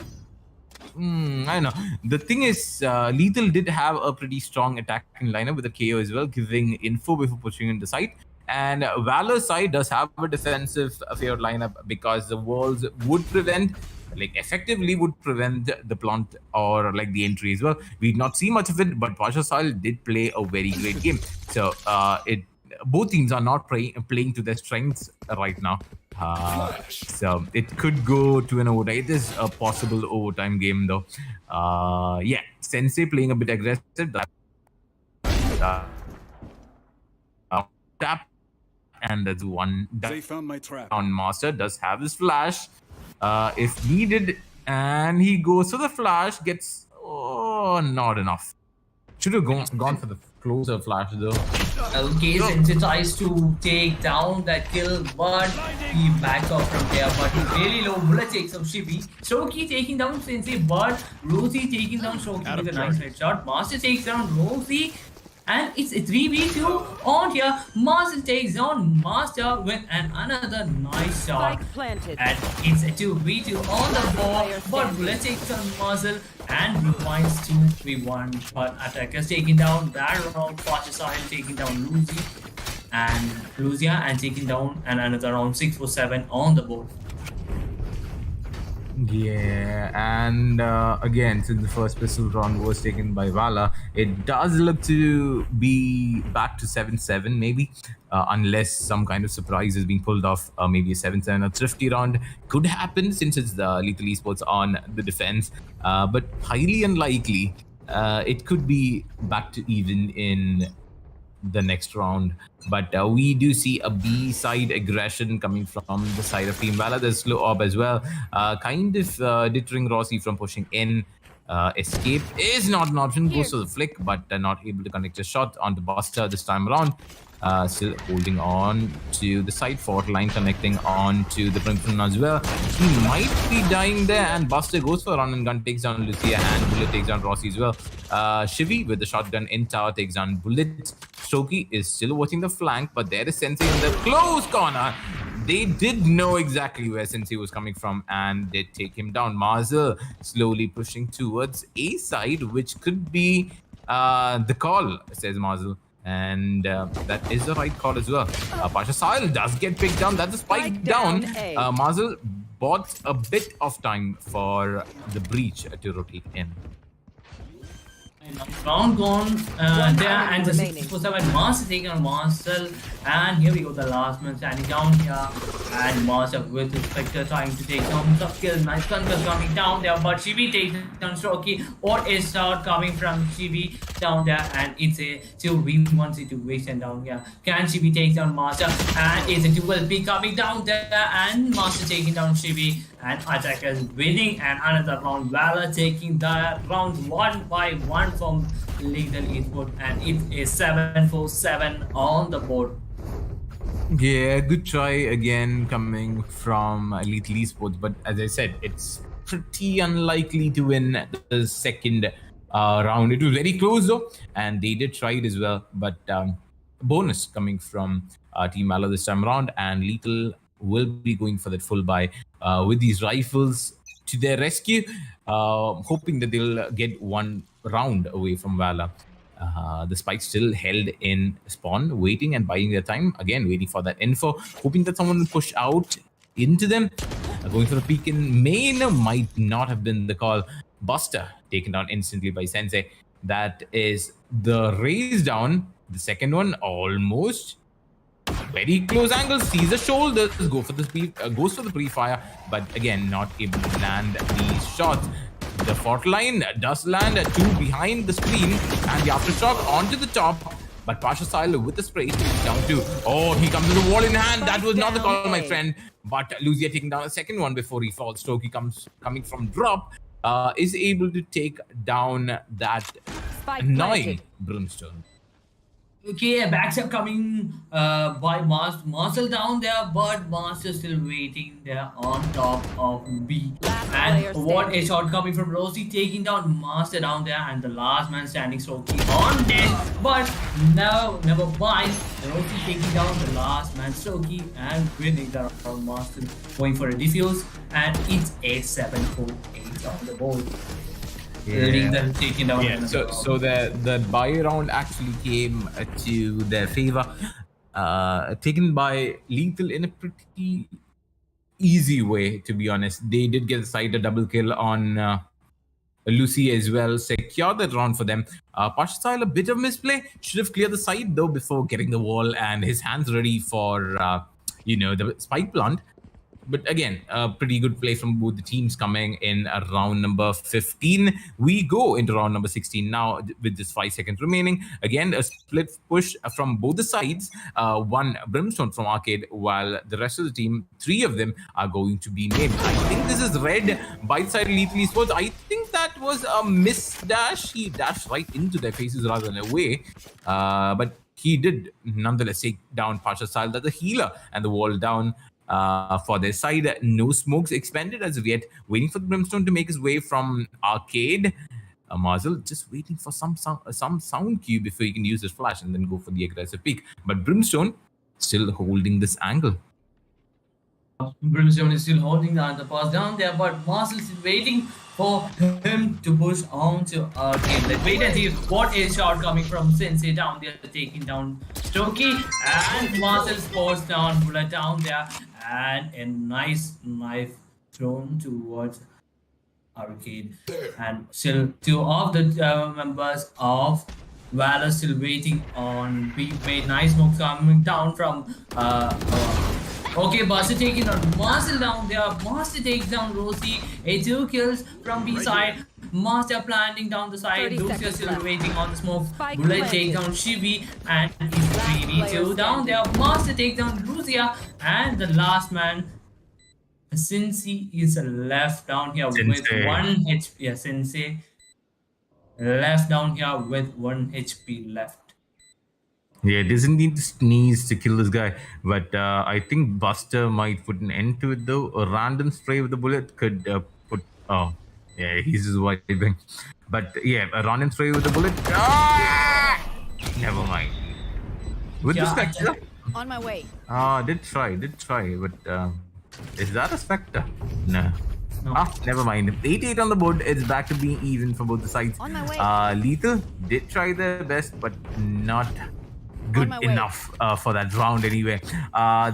I know. The thing is, Lethal did have a pretty strong attacking lineup with a KO as well, giving info before pushing in the site. And Valor's side does have a defensive fair lineup because the walls would prevent, like effectively would prevent the plant or like the entry as well. We did not see much of it, but Pashasal did play a very great game. So both teams are not playing to their strengths right now. So it could go to an overtime. It is a possible overtime game though. Yeah, Sensei playing a bit aggressive. Tap, and that's one They found my trap. down. Master does have his flash if needed, and he goes for the flash. Gets not enough. Should have gone for the closer flash though. Okay, Sensei tries to take down that kill, but he backs off from there. But he's really low. Bullet takes up Shibi. Shoki taking down Sensei, but Rosie taking down Shoki with a nice headshot. Master takes down Rosie. And it's a 3v2 on here. Master takes down Master with another nice shot. Spike planted. And it's a 2v2 on the board. But Bullet takes down Muzzle and rewinds 2v1. But attackers taking down that round. Pachasai taking down Lucia and taking down another round 6-4-7 on the board. Yeah, and again, since the first pistol round was taken by Valor, it does look to be back to 7-7 maybe, unless some kind of surprise is being pulled off. Maybe a 7-7 or thrifty round could happen since it's the Lethal Esports on the defense, but highly unlikely. It could be back to even in the next round, but we do see a B side aggression coming from the side of Team Valor. There's slow orb as well, kind of deterring Rossi from pushing in. Escape is not an option, goes to the flick, but not able to connect a shot onto Buster this time around. Still holding on to the side fort line, connecting on to the Crimson as well. He might be dying there, and Buster goes for a run and gun, takes down Lucia, and Bullet takes down Rossi as well. Shivi with the shotgun in tower takes down Bullet. Shoki is still watching the flank, but there is Sensei in the close corner. They did know exactly where Sensei was coming from, and they take him down. Marzel slowly pushing towards A side, which could be the call, says Marzel. And that is the right call as well. Pashasal does get picked down. That's a spike down. Marzel bought a bit of time for the breach to rotate in. Round gone there, and the remaining. 6-4-7 Master taking on Marcel, and here we go, the last man standing down here, and Master with the Spectre trying to take down some kills. Nice conquest coming down there, but Shibi takes down Shoki, or a start coming from Shibi down there, and it's a 2v1 situation down here. Can Shibi take down Master, and it's a dual pick coming down there, and Master taking down Shibi, and attackers winning, and another round. Valor taking the round 1 by 1 from Lethal Esports, and it's a 7-4-7 on the board. Yeah, good try again coming from Lethal Esports, but as I said, it's pretty unlikely to win the second round. It was very close though, and they did try it as well, but bonus coming from Team Valor this time around, and Lethal will be going for that full buy with these rifles to their rescue, hoping that they'll get one round away from Valor. The spike still held in spawn, waiting and buying their time. Again, waiting for that info, hoping that someone will push out into them. Going for a peek in main might not have been the call. Buster taken down instantly by Sensei. That is the raise down. The second one almost very close angle, sees the shoulders, goes for the pre-fire, but again not able to land these shots. The fort line does land two behind the screen, and the aftershock onto the top. But Pasha Sile with the spray down to, oh, he comes with the wall in hand. That was not the call, my friend. But Lucia taking down the second one before he falls. Stokey coming from drop, is able to take down that annoying Brimstone. Okay, backs are coming by Marcel down there, but Master still waiting there on top of B. And what a shot coming from Rosie, taking down Master down there, and the last man standing Stokey on dead, but no, never mind. Rosie taking down the last man Stokey and winning the round. Master going for a defuse, and it's a 7-4-8 on the board. Yeah. Taking down. Yeah. So the buy round actually came to their favor, taken by Lethal in a pretty easy way, to be honest. They did get a double kill on Lucy as well, secure that round for them. Pasha Style, a bit of misplay, should have cleared the side though before getting the wall, and his hands ready for the spike plant. But again, a pretty good play from both the teams coming in round number 15. We go into round number 16 now with just 5 seconds remaining. Again, a split push from both the sides. One Brimstone from Arcade, while the rest of the team, 3 of them, are going to be mid. I think this is red by the side of Lethal Esports. I think that was a miss dash. He dashed right into their faces rather than away. But he did nonetheless take down Pasha Style. That's a healer, and the wall down. For their side, no smokes expended as of yet, waiting for the Brimstone to make his way from Arcade. Marzel just waiting for some sound cue before he can use his flash and then go for the aggressive peek. But Brimstone still holding this angle. Brimstone is still holding the pass down there, but Marcel is waiting for him to push on to Arcade. Let's wait and see what a shot coming from Sensei down there, taking down Stokey, and Marcel's force down, bullet down there, and a nice knife thrown towards Arcade. And still 2 of the members of Valor still waiting on B. Made nice smoke coming down from okay, Buster taking on Master down there. Master takes down Rosie. 2 kills from B side. Master planting down the side. Lucia still waiting on the smoke. Bullet take down Shivi, and it's 3v2 down there. Master take down Lucia, and the last man, Sensei, is left down here with 1 HP. Yeah, Sensei left down here with 1 HP left. Yeah, doesn't need to sneeze to kill this guy, but I think Buster might put an end to it though. A random spray with the bullet could put. Oh, yeah, he's just wiping. But yeah, a random spray with the bullet. Ah! Never mind. With the Spectre. On my way. Did try, but is that a Spectre? No. Never mind. 8-8 on the board. It's back to being even for both the sides. On my way. Lethal did try their best, but not good enough for that round anyway.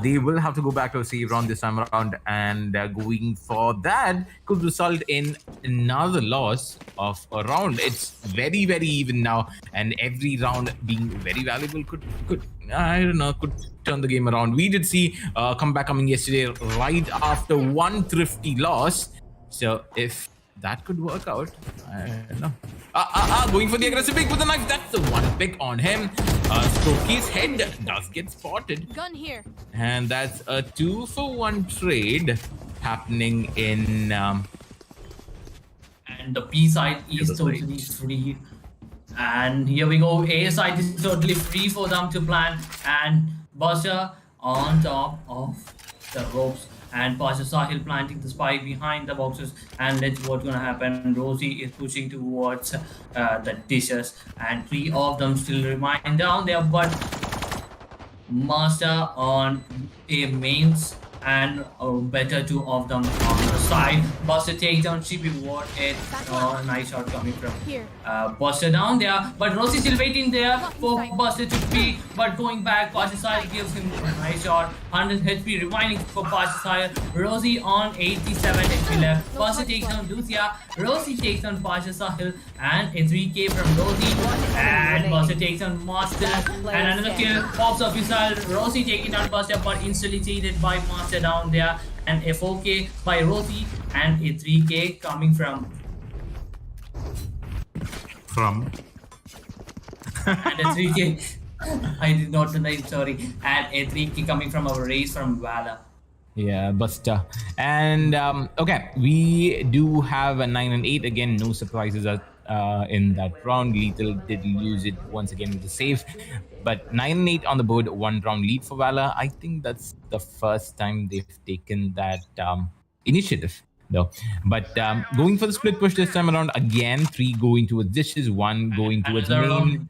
They will have to go back to a save round this time around, and going for that could result in another loss of a round. It's very, very even now, and every round being very valuable could turn the game around. We did see a comeback coming yesterday right after one thrifty loss. So if that could work out, I don't know. Going for the aggressive pick with the knife. That's the one pick on him. Stokey's head does get spotted. Gun here. And that's a 2-for-1 trade happening in... and the B side is totally free. And here we go. A side is totally free for them to plan. And Buster on top of the ropes. And Pasha Sahil planting the spike behind the boxes, and let's see what's gonna happen. Rosie is pushing towards the dishes, and 3 of them still remain down there, but Master on a mains and better two of them on the side. Buster takes down CP Ward. It nice shot coming from Here. Buster down there, but Rosie still waiting there for Buster to be, but going back, Pashisai gives him a nice shot. 100 HP remaining for Pashisai. Rosie on 87 HP left. Buster takes down Lucia. Rosie takes down Pashisai and a 3k from Rosie. And Buster takes down Master. And another kill pops up missile. Rosie taking down Buster, but instantly cheated by Master down there. And a 4k by Rosie and a 3k coming from and a 3k. I did not know, sorry. And a 3k coming from our race from Valor. Yeah, Buster. And okay, we do have a 9 and 8 again. No surprises in that round. Lethal did lose it once again with the save, but 9 and 8 on the board. 1 round lead for Valor. I think that's the first time they've taken that initiative, though. But going for the split push this time around again. 3 going towards dishes, 1 going towards main.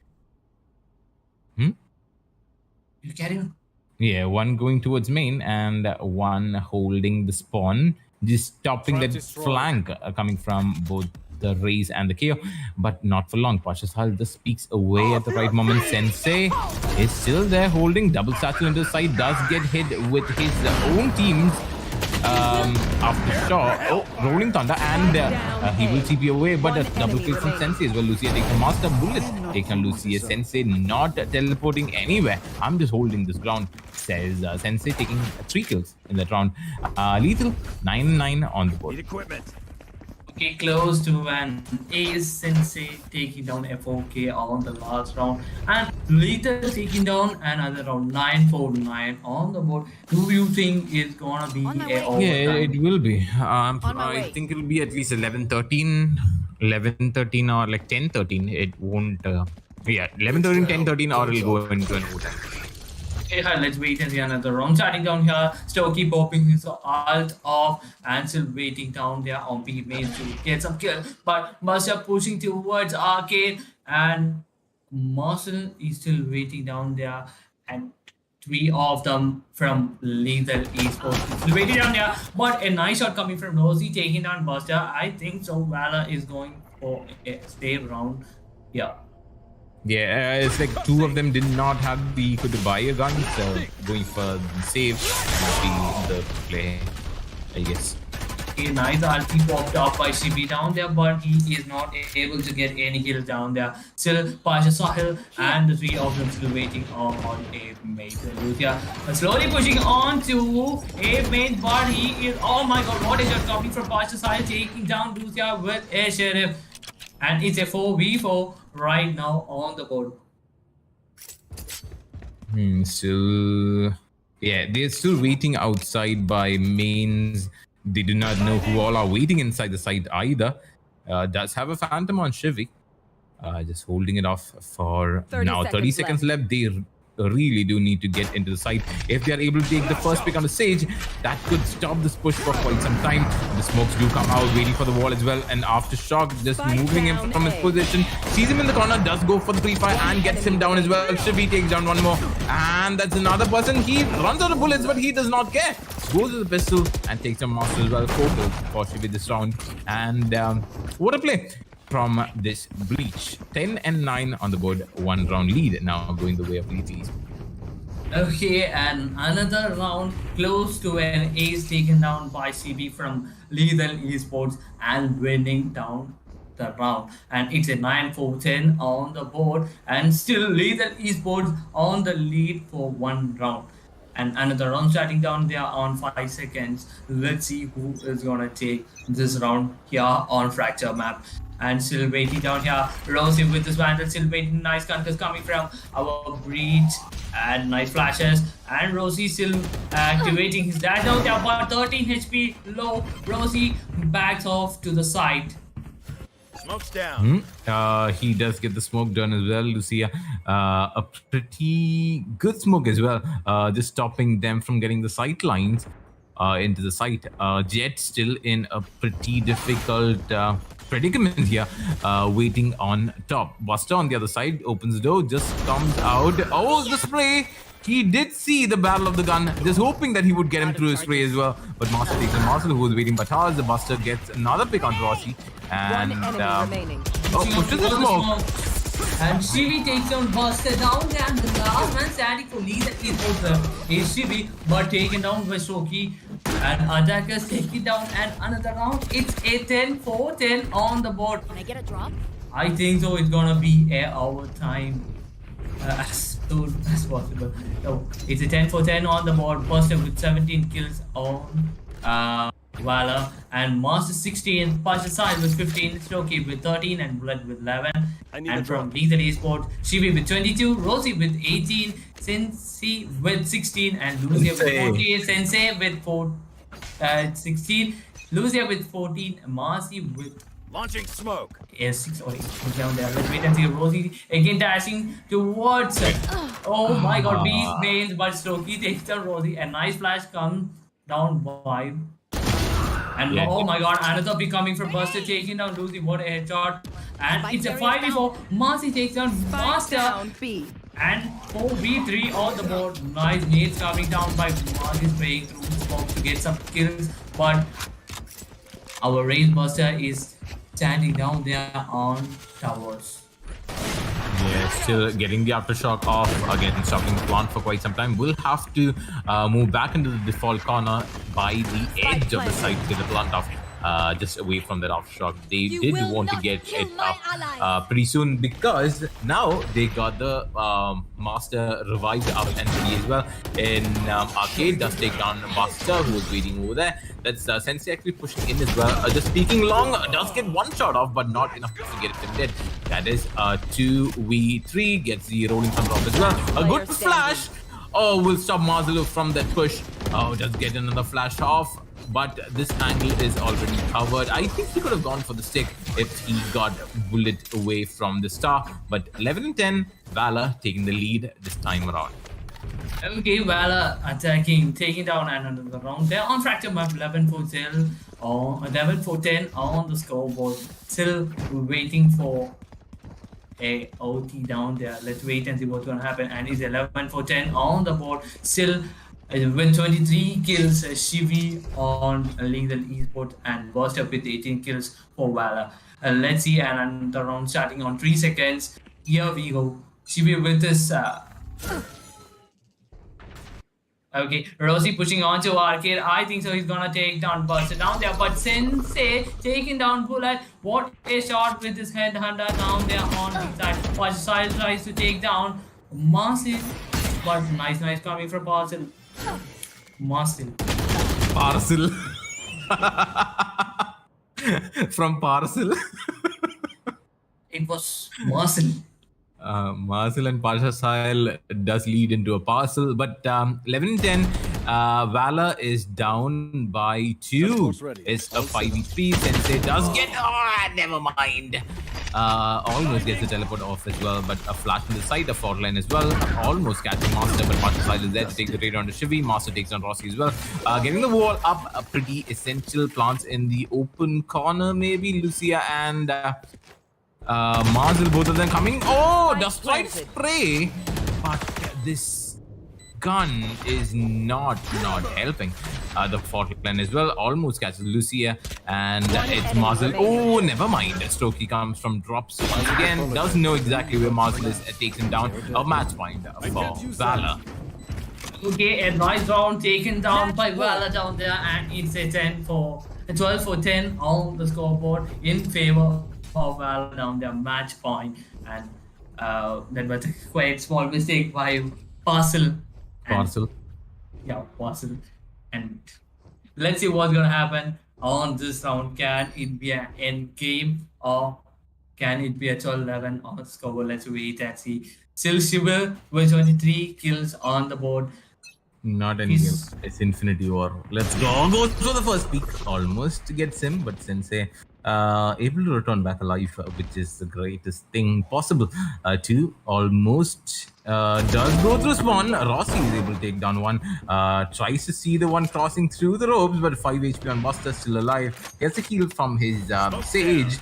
You carry on. Yeah, 1 going towards main and 1 holding the spawn, just stopping that flank coming from both the Raze and the KO, but not for long. Pashasal just speaks away at the right moment. Sensei is still there holding double satchel into the side, does get hit with his own team's after shot. Oh, rolling thunder, and he will TP away, but a double kill from Sensei as well. Lucia takes a master bullet, takes on Lucia. Sensei not teleporting anywhere. I'm just holding this ground, says Sensei, taking 3 kills in that round. Lethal 9-9 on the board. Need equipment. Okay, close to an Ace Sensei taking down F4K on the last round, and Lethal taking down another round. 9-4-9 on the board. Do you think it's gonna be a overtime? Yeah, it will be. I way. think it'll be at least 11-13, 11-13 or like 10-13. It won't. Yeah, 11-13, 10-13, or it'll go into an overtime. Okay, let's wait and see another round. Starting down here, Stokey popping his alt off and still waiting down there on B main to get some kill. But Master pushing towards Arcade, and Marcel is still waiting down there, and 3 of them from Lethal Esports still waiting down there. But a nice shot coming from Rosie taking down Buster. I think so. Valor is going for a save round. Yeah. Yeah, it's like 2 of them did not have the eco to buy a gun, so going for the save would be the play, I guess. A nice RP popped up by CB down there, but he is not able to get any kill down there. Still, Pasha Sahil and the 3 of them still waiting on a mate. Lucia slowly pushing on to a main, but he is, oh my god, what is that coming from Pasha Sahil, taking down Lucia with a sheriff. And it's a 4v4 right now on the board. So, yeah, they're still waiting outside by mains. They do not know who all are waiting inside the site either. Does have a Phantom on Shivy. Just holding it off for 30 seconds left. They really do need to get into the site. If they are able to take the first pick on the stage, that could stop this push for quite some time. The smokes do come out, waiting for the wall as well, and Aftershock just moving him from his position, sees him in the corner, does go for the pre-fire and gets him down as well. Shivi takes down 1 more, and that's another person. He runs out of bullets, but he does not care. Goes to the pistol and takes a master as well. 4 kills for Shivi this round, and what a play from this Breach. 10-9 on the board, 1 round lead now going the way of Lethal. Okay, and another round close to an ace taken down by CB from Lethal Esports and winning down the round. And it's a 9-4-10 on the board, and still Lethal Esports on the lead for 1 round. And another round starting down there on 5 seconds. Let's see who is gonna take this round here on Fracture map. And still waiting down here, Rosie with this bandit, still waiting. Nice contest coming from our Breach, and nice flashes. And Rosie still activating his dash down there, but 13 HP low. Rosie backs off to the side. Smoke's down. He does get the smoke done as well, Lucia. A pretty good smoke as well, just stopping them from getting the sight lines into the site. Jet still in a pretty difficult predicament here, waiting on top. Buster on the other side opens the door, just comes out. Oh, the spray He did see the battle of the gun, just hoping that he would get him through his spray as well. But Master takes on Marcel, who was waiting. But as the Buster gets another pick on Rossi. And pushes the smoke. And Shivi takes on Buster down there, and the last man standing for lead at Esports is Shivi, but taken down by Shoki. And attackers take it down, and another round. It's a 10-4-10 on the board. Can I get a drop? I think so. It's gonna be a overtime as soon as possible. So it's a 10-4-10 on the board. Buster with 17 kills on Valor, and Master 16, Pasha Side with 15, Stoky with 13, and Blood with 11. And from Lethal Esports, Shivi with 22, Rosie with 18, Sensei with 16, and Lucia with 14, Sensei with 16, Lucia with 14, Marcy with Launching smoke. 6 or 8 down there. Let's wait and see. Rosie again dashing towards it. Oh my god, Beast Banes, but Stoky takes down Rosie. A nice flash comes down by. And oh my god, another pick coming from Buster, taking down Lucy. What a headshot. And it's a 5v4. Marcy takes down Master. And 4v3 on the board. Nice nades coming down by Marcy, spraying through smoke to get some kills. But our Race Buster is standing down there on towers. Yeah, still getting the aftershock off. Again, stopping the plant for quite some time. We'll have to move back into the default corner by the edge of the site to get the plant off. Just away from that aftershock. They did want to get it up pretty soon, because now they got the Master revived up entity as well. In Arcade does take down Buster, who is waiting over there. That's Sensei actually pushing in as well. Just peeking long, does get one shot off, but not enough to get him dead. That is 2v3, gets the rolling thunder off as well. A good flash. Oh, will stop Marzalo from that push. Oh, just get another flash off. But this angle is already covered. I think he could have gone for the stick if he got bullet away from the star. But 11-10, Valor taking the lead this time around. Okay, Valor attacking, taking down another round. They're on fracture map 11-4-10 or 11-4-10 on the scoreboard. Still waiting for a OT down there. Let's wait and see what's gonna happen. And it's 11-4-10 on the board. Still with 23 kills, Shivi on Lethal Esports, and Buster with 18 kills for Valor. Let's see another round starting on 3 seconds. Here we go. Shivi with this. Okay, Rosie pushing on to Arcade. I think so. He's gonna take down Buster down there. But Sensei taking down Bullet. What a shot with his headhunter down there on the side. Parcel tries to take down Marcel. But nice coming from Parcel. Marcel. Parcel. From Parcel. It was Marcel. Marcel and Pasha Sahil does lead into a parcel, but 11-10, Valor is down by 2. It's a 5v3. Sensei does get, never mind. Almost gets the teleport off as well, but a flash on the side of Fort line as well. Almost catching Master, but Pasha Sahil is there to take the raid on to Shivi. Master takes on Rossi as well. Getting the wall up, a pretty essential plants in the open corner, maybe Lucia and Marzel, both of them coming. Oh, the strike spray, but this gun is not helping. The Fort line as well almost catches Lucia, and it's Marzel. Oh, never mind. Stokey comes from drops once again. Doesn't know exactly where Marzel is. Takes him down. A match point for Valor. Okay, a nice round taken down by Valor down there, and it's a 12-10 on the scoreboard in favor of Valor down there. Match point, and that was a quite small mistake by Parcel. Yeah, Parcel. And let's see what's gonna happen on this round. Can it be an end game, or can it be a 12-11 on the scoreboard? Let's wait and see. Still Shiver with 23 kills on the board. Not any game. It's Infinity War. Let's go. Goes for the first peak. Almost gets him, but Sensei able to return back alive, which is the greatest thing possible. Two almost does go through spawn. Rossi is able to take down one. Tries to see the one crossing through the ropes, but 5 HP on Buster, still alive. Gets a heal from his Sage.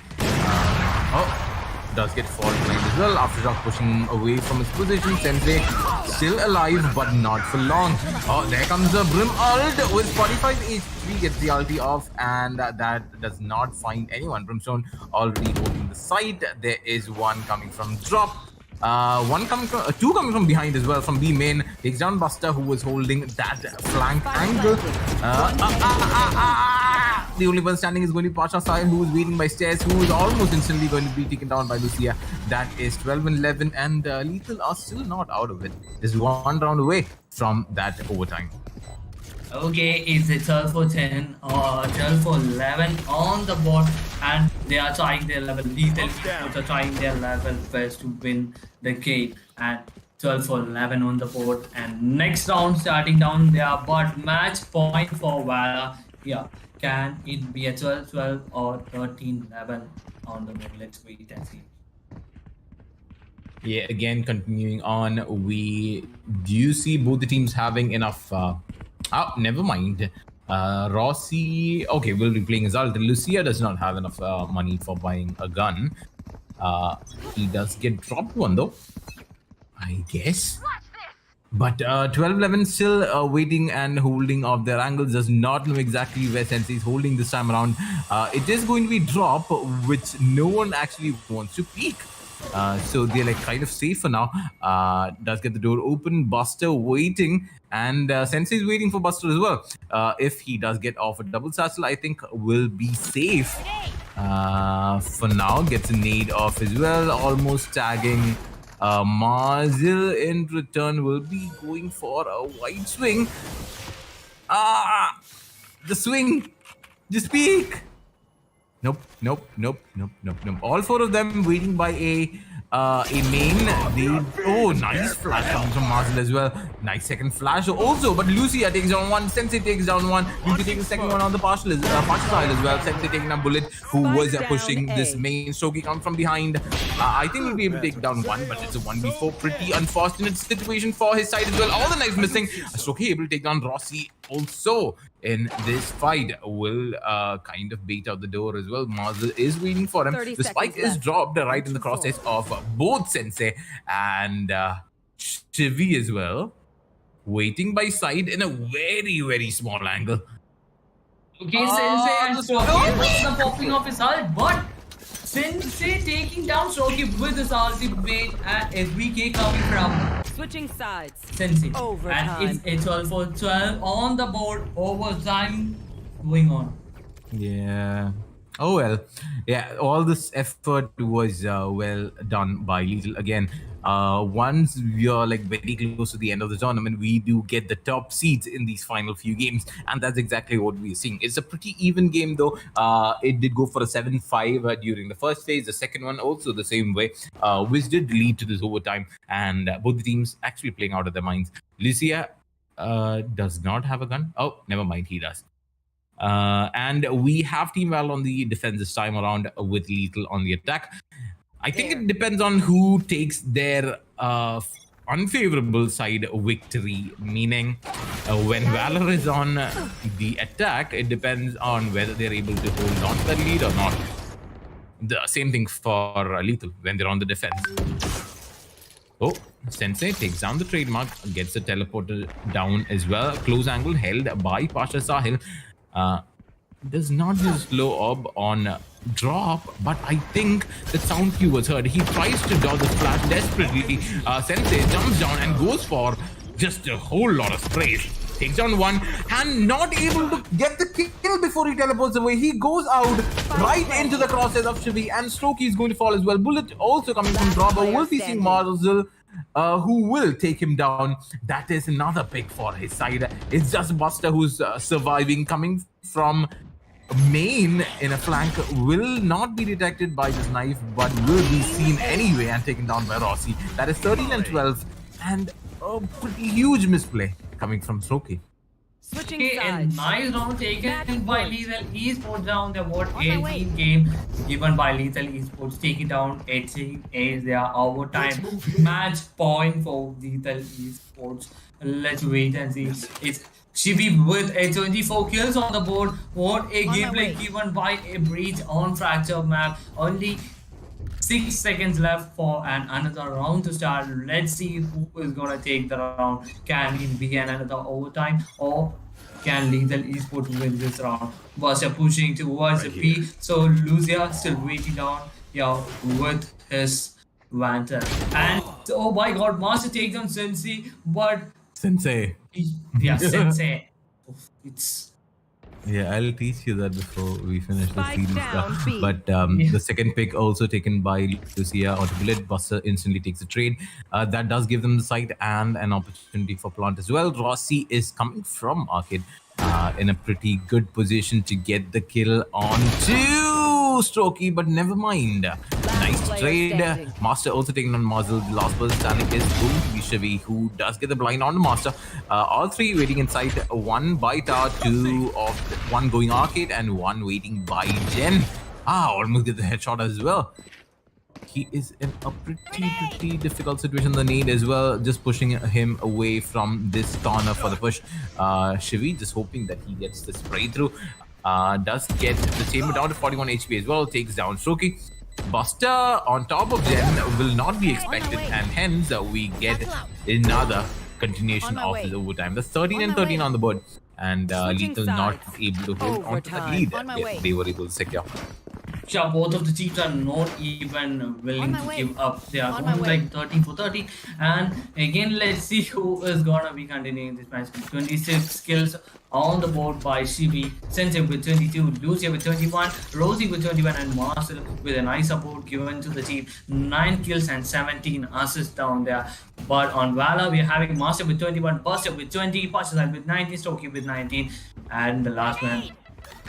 does get fall behind as well. Aftershock pushing away from his position. Sensei still alive, but not for long. Oh, there comes a Brim ult with 45 HP, gets the ulti off, and that does not find anyone. Brimstone already holding the site. There is one coming from drop. Two coming from behind as well from B main. Takes down Buster, who was holding that flank angle. The only one standing is going to be Pasha Sahil, who is waiting by stairs, who is almost instantly going to be taken down by Lucia. That is 12-11, and Lethal are still not out of it. Just one round away from that overtime. Okay, it's a 12 for 10 or 12 for 11 on the board, and they are trying their level. Lethal Esports are trying their level best to win the game, and 12 for 11 on the board. And next round starting down there, but match point for Valor. Yeah, can it be a 12-12 or 13-11 on the board? Let's wait and see. Yeah, again, continuing on, we do see both the teams having enough. Never mind. Rossi, okay, will be playing his ult. Lucia does not have enough money for buying a gun. He does get dropped one though, I guess. But 12-11 still waiting and holding off their angles. Does not know exactly where Sensei is holding this time around. It is going to be drop, which no one actually wants to peek. So they're like kind of safe for now. Does get the door open. Buster waiting, and Sensei is waiting for Buster as well. If he does get off a double satchel, I think will be safe. For now, gets a nade off as well, almost tagging. Marzil in return will be going for a wide swing. The swing. Just peek. Nope. All four of them waiting by a main. Nice flash comes from Marzil as well. Nice second flash also, but Lucia takes down one. Sensei takes down one. Lucia takes the second one on the partial side as well. Sensei taking a bullet, who was pushing this main. Shogi comes from behind. I think we'll be able to take down one, but it's a 1v4. Pretty unfortunate situation for his side as well. All the knives missing. Shogi able to take down Rossi also in this fight. Will kind of bait out the door as well. Marzil is waiting for him. The spike is dropped right in the crosshairs of both Sensei and Chivi as well. Waiting by side in a very, very small angle. Okay, Sensei and Shoki with the popping of his ult, but Sensei taking down Shoki with his ultimate and SBK coming from Switching sides. Sensei. Overtime. And it's a 12 for 12 on the board. Overtime going on. Yeah. Oh well. Yeah, all this effort was well done by Lethal. Again, once we are like very close to the end of the tournament, we do get the top seeds in these final few games, and that's exactly what we're seeing. It's a pretty even game though. It did go for a 7-5 during the first phase. The second one also the same way, which did lead to this overtime, and both the teams actually playing out of their minds. Lucia does not have a gun. Oh, never mind, he does. And we have Team Valor on the defense this time around with Lethal on the attack. I think it depends on who takes their unfavorable side victory, meaning when Valor is on the attack, it depends on whether they're able to hold on to that lead or not. The same thing for Lethal when they're on the defense. Oh, Sensei takes down the trademark, gets the teleporter down as well. Close angle held by Pasha Sahil. Does not use slow orb on drop, but I think the sound cue was heard. He tries to dodge the flash desperately. Sensei jumps down and goes for just a whole lot of sprays. Takes down one and not able to get the kill before he teleports away. He goes out right into the crosshairs of Shivi, and Strokey is going to fall as well. Bullet also coming from Dropper. Will be seeing Marzil, who will take him down. That is another pick for his side. It's just Buster who's surviving, coming from main in a flank. Will not be detected by this knife, but will be seen anyway and taken down by Rossi. That is 13 and 12, and a pretty huge misplay coming from Strokey. Switching Okay, and sides. nice round taken by Lethal Esports down the board. 18 game given by Lethal Esports. Take it down 18 is their overtime match point for Lethal Esports. Let's wait and see. It's Shivi with a 24 kills on the board. What a gameplay given by a breach on fracture map. Only 6 seconds left for another round to start. Let's see who is gonna take the round. Can it be another overtime, or can Lethal Esports win this round? Buster pushing towards the B. So Lucia still waiting down here with his Vanta. And oh my god, Master takes on Sensei, but Sensei. yeah, Sensei. It's Yeah, I'll teach you that before we finish the Spike series. down, B. But the second pick also taken by Lucia onto Bullet. Buster instantly takes the trade. That does give them the site and an opportunity for plant as well. Rossi is coming from Arcade in a pretty good position to get the kill onto Strokey, but never mind. Nice player trade. standing. Master also taking on Muzzle. The last person standing is going to be Shivi, who does get the blind on the Master. All three waiting inside. One by Tower, one going Arcade, and one waiting by Jen. Almost get the headshot as well. He is in a pretty difficult situation. The nade as well, just pushing him away from this corner for the push. Shivi just hoping that he gets the spray through. Does get the chamber down to 41 HP as well. Takes down Strokey. Buster on top of Jen will not be expected, and hence we get another continuation of the overtime. The 13 and 13 on the board, and Lethal not able to hold on to that lead. Yes, they were able to secure. yeah, both of the teams are not even willing to give up. They are going like 13 for 30. And again, let's see who is gonna be continuing this match. 26 kills on the board by Shivi, Sensei with 22, Lucia with 21, Rosie with 21, and Marcel with a nice support given to the team. 9 kills and 17 assists down there. But on Valor, we are having Master with 21, Buster with 20, Pasha with 19, Stokey with 19, and the last man,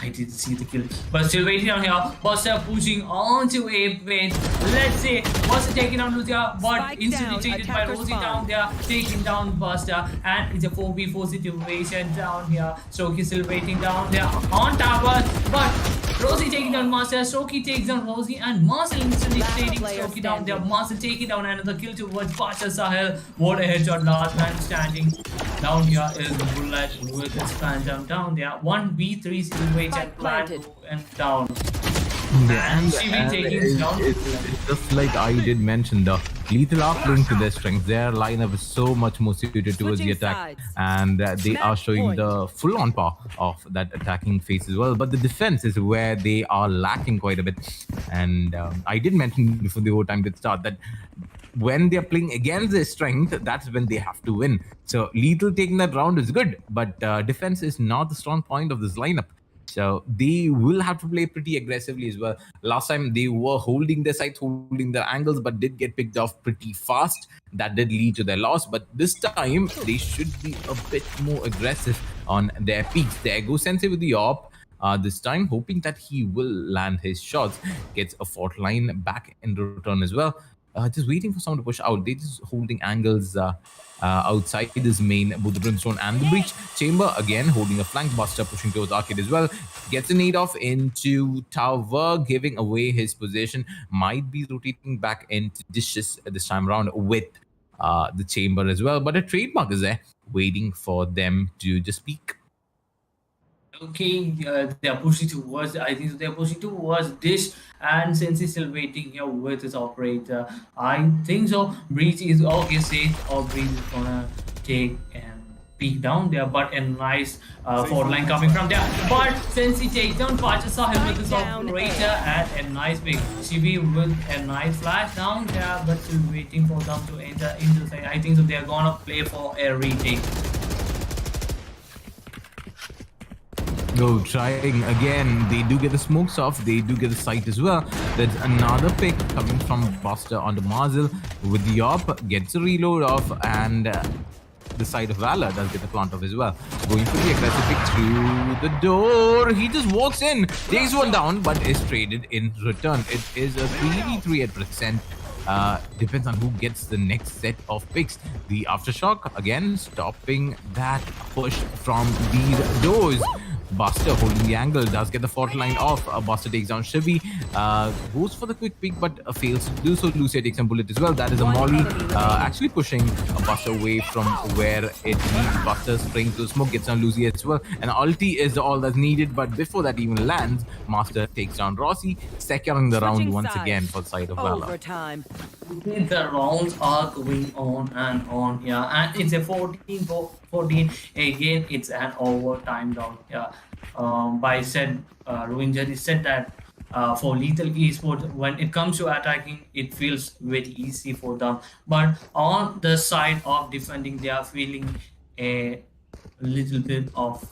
I didn't see the kill, but still waiting on here. Buster pushing onto A paint. Let's see, Buster taking down Lucia, but Spike instantly down, taken by attacker Rosie spawn. down there, taking down Buster, and it's a 4v4 situation down here. Strokey still waiting down there on tower, but Rosie taking down Master, Strokey takes down Rosie, and Marcel instantly taking player Strokey down there. standing. Marcel taking down another kill towards Pasha Sahel. What a headshot, last man standing. Down here is Bullet with his phantom down there. 1v3 still waits and planted. and down. Yeah, And Shivi taking down. it's just like I did mention, the Lethal are playing to their strengths. Their lineup is so much more suited towards the Switching attack, sides. and they are Match showing point. the full-on power of that attacking phase as well. But the defense is where they are lacking quite a bit. And I did mention before the overtime did start that when they're playing against their strength, that's when they have to win. So Lethal taking that round is good, but defense is not the strong point of this lineup. So they will have to play pretty aggressively as well. Last time they were holding their sights, holding their angles, but did get picked off pretty fast. That did lead to their loss. But this time they should be a bit more aggressive on their peaks. There goes Sensei with the AWP. This time, hoping that he will land his shots. Gets a fort line back in return as well. Just waiting for someone to push out. They're just holding angles outside his main, both the Brimstone and the Breach. Chamber again holding a flank. Buster pushing towards Arcade as well. Gets a nade off into Tower, giving away his position. Might be rotating back into Dishes this time around with the Chamber as well. But a trademark is there waiting for them to just peek. Okay, they are pushing towards. I think they are pushing towards Dish, and Sensei still waiting here with his operator. I think so. Breach is okay, safe, or Breach is gonna take and peek down there, but a nice forward line coming from there. But Sensei takes down Pacha Sahib with his Down operator and a nice pick. Shivi with a nice flash down there, but still waiting for them to enter into the side. I think so. They are gonna play for a retake. Go trying again. They do get the smokes off. They do get the sight as well. There's another pick coming from Buster onto Marzel with the AWP. Gets a reload off, and the side of Valor does get the plant off as well. Going for the aggressive pick through the door. He just walks in, takes one down, but is traded in return. It is a 3v3 at present. Depends on who gets the next set of picks. The Aftershock again stopping that push from these doors. Buster holding the angle, does get the fault line off. Buster takes down Shivi, goes for the quick peek but fails to do so. Lucia takes a bullet as well. That is a molly, actually pushing Buster away from where it needs. Buster spraying to smoke, gets down Lucia as well. And ulti is all that's needed, but before that even lands, Master takes down Rossi, securing the round once again for the side of Valor. Overtime. The rounds are going on and on, yeah, and it's a 14-14. Again, it's an overtime round, yeah. By said Ruinjari said that for Lethal Esports, when it comes to attacking, it feels very easy for them. But on the side of defending, they are feeling a little bit of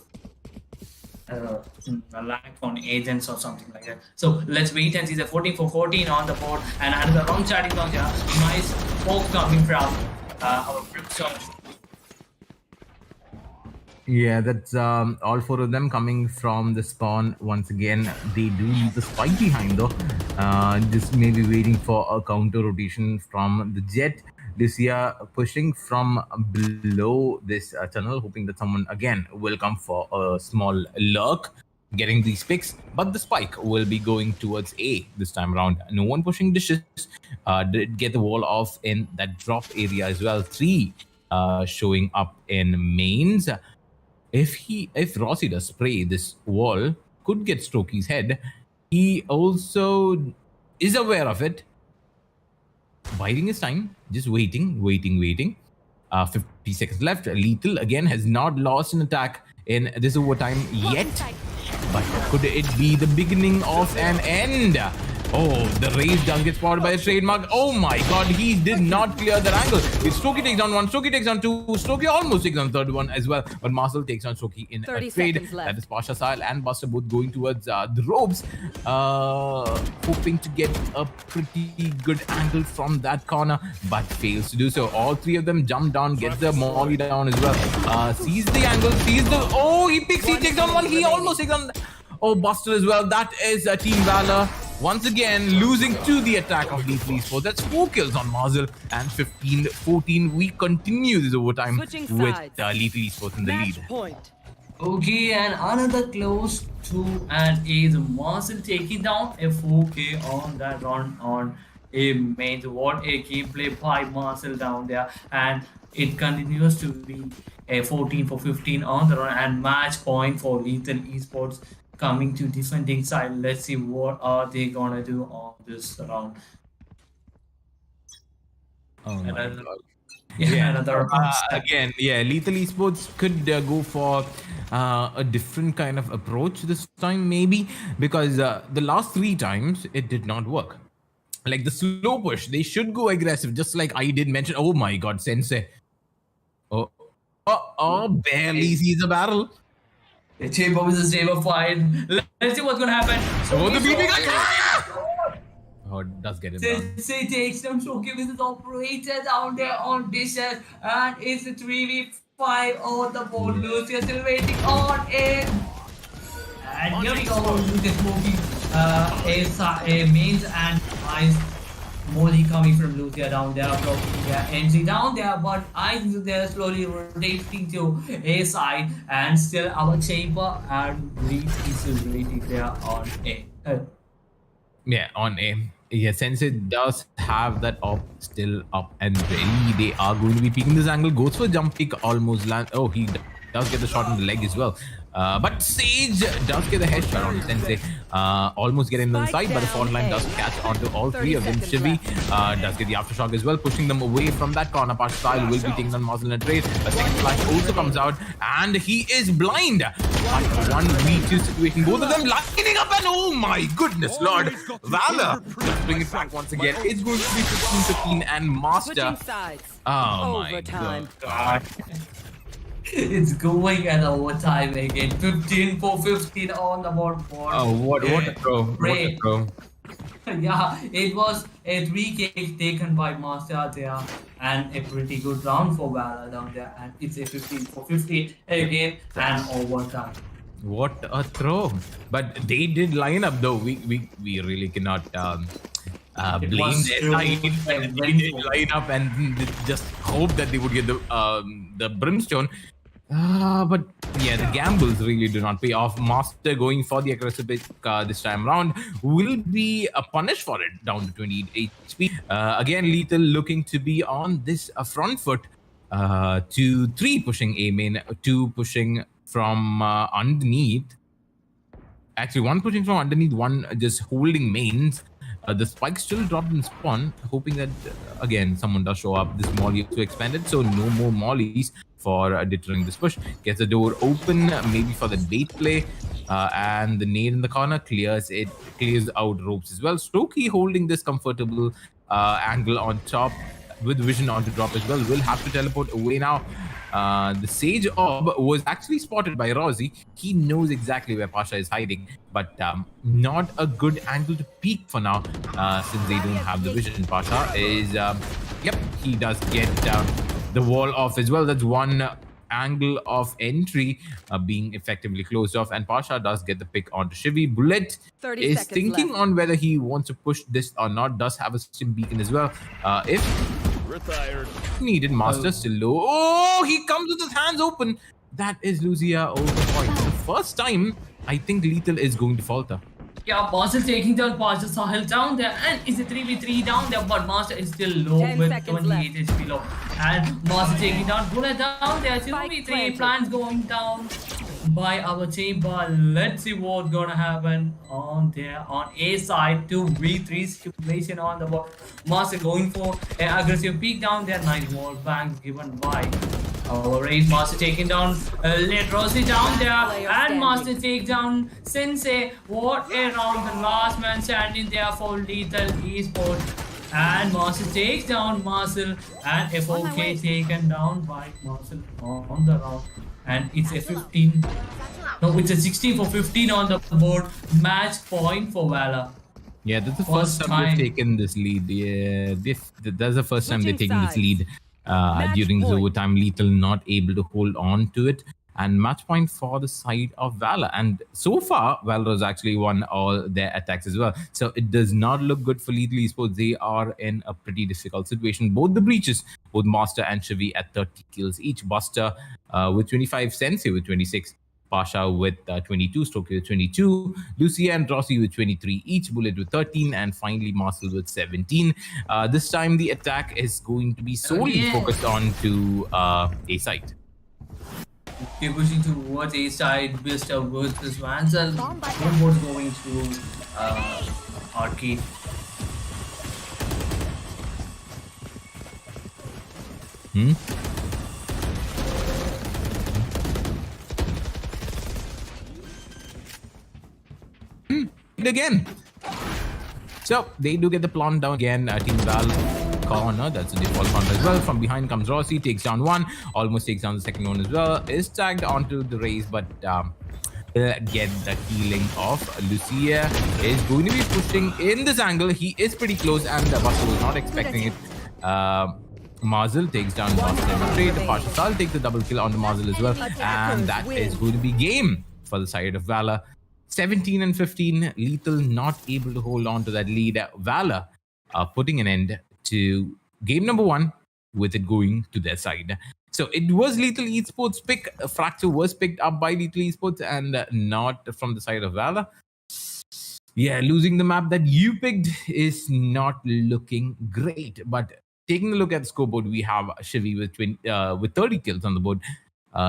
a lack on agents or something like that. So let's wait and see. The 14-14 on the board, and another round starting down here. Nice poke coming from our Brimstone. Yeah, that's all four of them coming from the spawn once again. They do leave the spike behind though. Just maybe waiting for a counter rotation from the Jet. Lucia pushing from below this tunnel, hoping that someone again will come for a small lurk, getting these picks. But the spike will be going towards A this time around. No one pushing dishes. Did get the wall off in that drop area as well. 3 showing up in mains. If Rossi does spray this wall, could get Strokey's head. He also is aware of it. Biding his time, just waiting. 50 seconds left. Lethal again has not lost an attack in this overtime yet. But could it be the beginning of an end? Oh, the raise does get spotted by a trademark. Oh my god, he did not clear that angle. Strokey takes down 1, Strokey takes down 2, Strokey almost takes down third one as well. But Marcel takes down Strokey in a trade. That is Pasha Sahil and Buster both going towards the ropes. Hoping to get a pretty good angle from that corner, but fails to do so. All 3 of them jump down, gets the molly down as well. Sees the angle, sees the... Oh, he takes down 1, he almost takes down... Oh, Buster as well. That is Team Valor. Once again, losing to the attack of Lethal Esports. That's 4 kills on Marzel, and 15-14. We continue this overtime with Lethal Esports in the lead. Point. Okay, and another close to and is Marcel taking down a 4K on that run on a main. What a gameplay by Marcel down there, and it continues to be a 14-15 on the run, and match point for Lethal Esports coming to defending side. Let's see what are they gonna do on this round. Oh my god. Yeah, another again, yeah, Lethal Esports could go for a different kind of approach this time, maybe, because the last 3 times it did not work. Like the slow push, they should go aggressive, just like I did mention. Oh my god, Sensei. Oh, barely sees a barrel. The chamber with the chamber fight. Let's see what's gonna happen. So the BB Oh, it does get it done. Sensei takes them. Shoki with his operator down there on dishes, and it's a 3v5 on the board. Lucia still waiting on it. And here we go. Lucas smoking a mains and eyes. Molly coming from Lucia down there, blocking their entry down there, but I think they're slowly rotating to A side, and still our chamber and Reed is waiting there on A. Yeah, on A. Yeah, Sensei does have that op still up and ready. They are going to be peeking this angle. Goes for jump pick, almost land. Oh, he does get the shot in the leg as well. But Sage does get the headshot on Sensei. Almost get him inside, but the fault line does catch onto all 3 of them. Shivi does get the aftershock as well, pushing them away from that corner. Pasha Sahil will be taking on Marcel in a trade. A second flash also comes out, and he is blind. But 1v2 situation. Both of them lining up, and oh my goodness, Lord. Valor, let's bring it back once again. It's going to be 15-15, and Master. Oh my god. It's going at overtime again. 15-15 on the board for. Oh, what a throw! What a throw! Yeah, it was a 3K taken by Master there, and a pretty good round for Valor down there. And it's a 15-15 again and overtime. What a throw! But they did line up though. We really cannot blame their side. They did line up and just hope that they would get the brimstone. But yeah, the gambles really do not pay off. Master going for the aggressive pick this time around will be punished for it, down to 28 HP. Again, Lethal looking to be on this front foot. 2-3 pushing A main, 2 pushing from underneath. Actually, 1 pushing from underneath, 1 just holding mains. The spike still dropped in spawn, hoping that again someone does show up. This molly also expanded, so no more mollies for deterring this push. Gets the door open, maybe for the bait play, and the nade in the corner clears it, clears out ropes as well. Stokey holding this comfortable angle on top with vision on to drop as well. Will have to teleport away now. The Sage Orb was actually spotted by Rosie. He knows exactly where Pasha is hiding, but not a good angle to peek for now, since they don't have the vision. Pasha is, yep, he does get the wall off as well. That's one angle of entry being effectively closed off, and Pasha does get the pick onto Shivi. Bullet is thinking on whether he wants to push this or not. Does have a stim beacon as well. If Retired. needed, Master still low. Oh, he comes with his hands open. That is Lucia over the point. The first time, I think Lethal is going to falter. Yeah, Master taking down Pasha Sahil down there, and it's a 3v3 down there, but Master is still low with 28 HP low. And Master taking down Bullet down there, 2v3 plans going down by our team, but let's see what's gonna happen on there on A side. 2v3 situation on the board. Master going for an aggressive peek down there. Nice wall bangs given by our raid. Master taking down Let Rosie down there, and Master take down Sensei. What a round, the last man standing there for Lethal Esports. And Marcel takes down Marcel, and FOK taken down by Marcel on the round. And it's a 15. No, it's a 16 for 15 on the board. Match point for Valor. Yeah, that's the first time they've taken this lead. Yeah, that's the first time they've taken this lead during the overtime. Lethal not able to hold on to it. And match point for the side of Valor. And so far, Valor has actually won all their attacks as well. So it does not look good for Lethal Esports. They are in a pretty difficult situation. Both the breaches, both Master and Shivi at 30 kills each. Buster with 25, Sensei with 26. Pasha with 22, Stokey with 22, Lucia and Rossi with 23 each, Bullet with 13, and finally Marcel with 17. This time the attack is going to be solely focused on to A side. We're pushing towards A side, Buster versus Vansel. Both going to Arcade. Again. So they do get the plant down again. Team Val corner, that's a default counter as well. From behind comes Rossi, takes down one, almost takes down the second one as well. Is tagged onto the race, but get the healing of Lucia. Is going to be pushing in this angle. He is pretty close, and Buster was not expecting it. Marzel takes down Buster in a trade. Pasha Sal takes the double kill on the Marzel as well, and that is going to be game for the side of Valor. 17 and 15, Lethal not able to hold on to that lead. Valor putting an end to game number 1 with it going to their side. So it was Lethal Esports pick. Fracture was picked up by Lethal Esports and not from the side of Valor. Yeah, losing the map that you picked is not looking great. But taking a look at the scoreboard, we have Shivi with 30 kills on the board.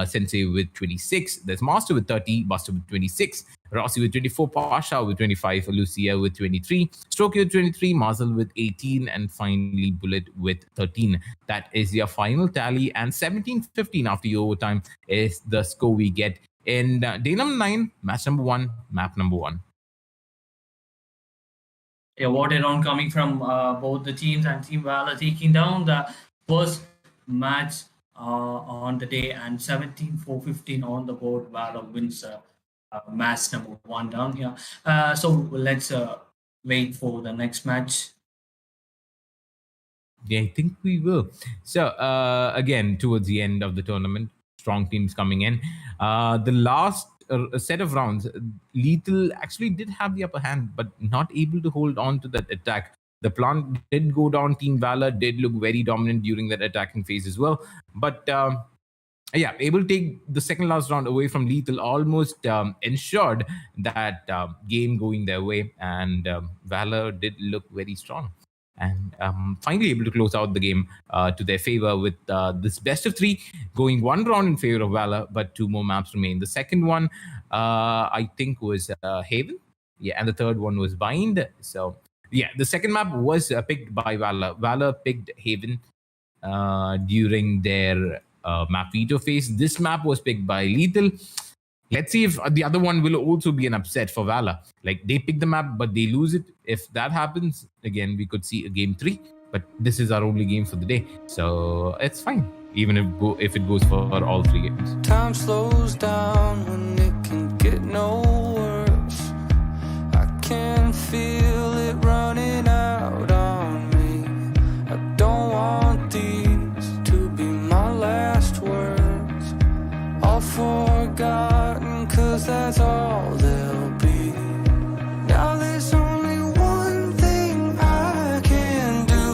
Sensei with 26. There's Master with 30, Buster with 26, Rossi with 24, Pasha with 25, Lucia with 23, Strokey with 23, Marzel with 18, and finally Bullet with 13. That is your final tally, and 17-15 after your overtime is the score we get in day number 9, match number 1, map number 1. Yeah, what a round coming from both the teams, and Team Valor taking down the first match on the day, and 17-15 on the board. Valor wins match number 1 down here. So let's wait for the next match. Yeah, I think we will. So again, towards the end of the tournament, strong teams coming in. The last set of rounds, Lethal actually did have the upper hand, but not able to hold on to that attack. The plant did go down. Team Valor did look very dominant during that attacking phase as well. But able to take the second last round away from Lethal almost ensured that game going their way. And Valor did look very strong. And finally able to close out the game to their favor with this best of 3 going 1 round in favor of Valor, but 2 more maps remain. The second one, I think, was Haven. Yeah, and the third one was Bind. So, yeah, the second map was picked by Valor. Valor picked Haven during their map veto phase. This map was picked by Lethal. Let's see if the other one will also be an upset for Valor. Like, they pick the map, but they lose it. If that happens, again, we could see a game 3. But this is our only game for the day. So it's fine, even if it goes for all 3 games. Time slows down when it can get no worse. I can feel it running out on me. I don't want these to be my last words. All forgotten, 'cause that's all they'll be. Now there's only one thing I can do.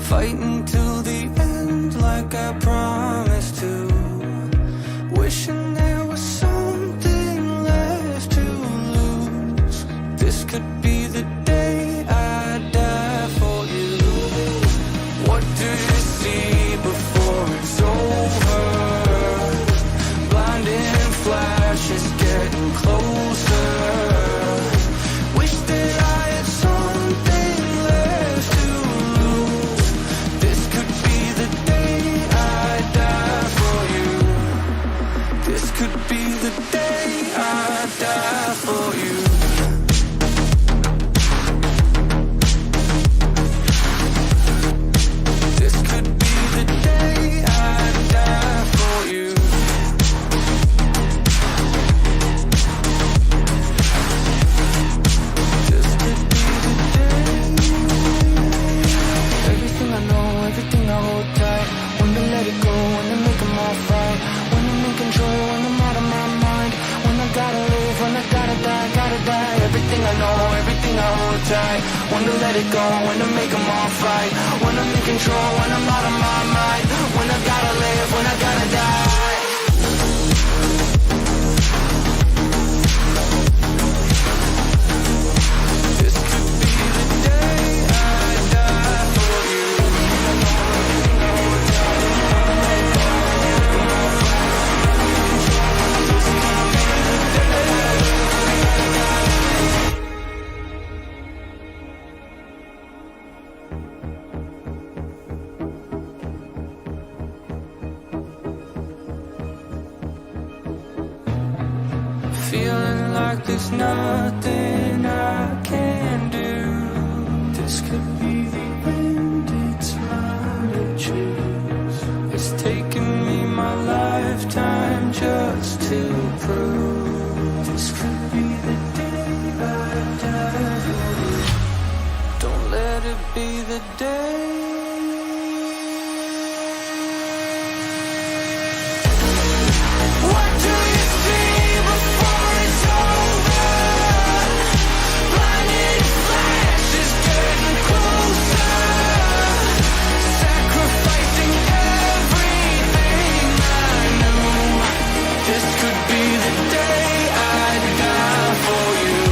Fight until the end like I promised to. Wishing there was something left to lose. This could be the day I die for you. What do you see before it's over? Blinding flashes getting closer. Wish that I had something left to lose. This could be the day I die for you. This could be the day I die for you. This could be the day I die for you. This could be the day. Everything I know, everything I hold tight. When to let it go, when to make them all right. When I'm in control, when I'm out of my mind. When I gotta live, when I gotta die, gotta die. Everything I know, everything I hold tight. When to let it go, when to make them all right. When I'm in control, when I'm out of my mind. When I gotta live, when I gotta die. This could be the day I die for you. Feeling like there's nothing I can do. This could be the end, it's mine to choose. It's taken me my lifetime just to prove. This could be the day I die. Don't let it be the day. What do you see before it's over? Blinding flashes getting closer. Sacrificing everything I knew. This could be the day I die for you.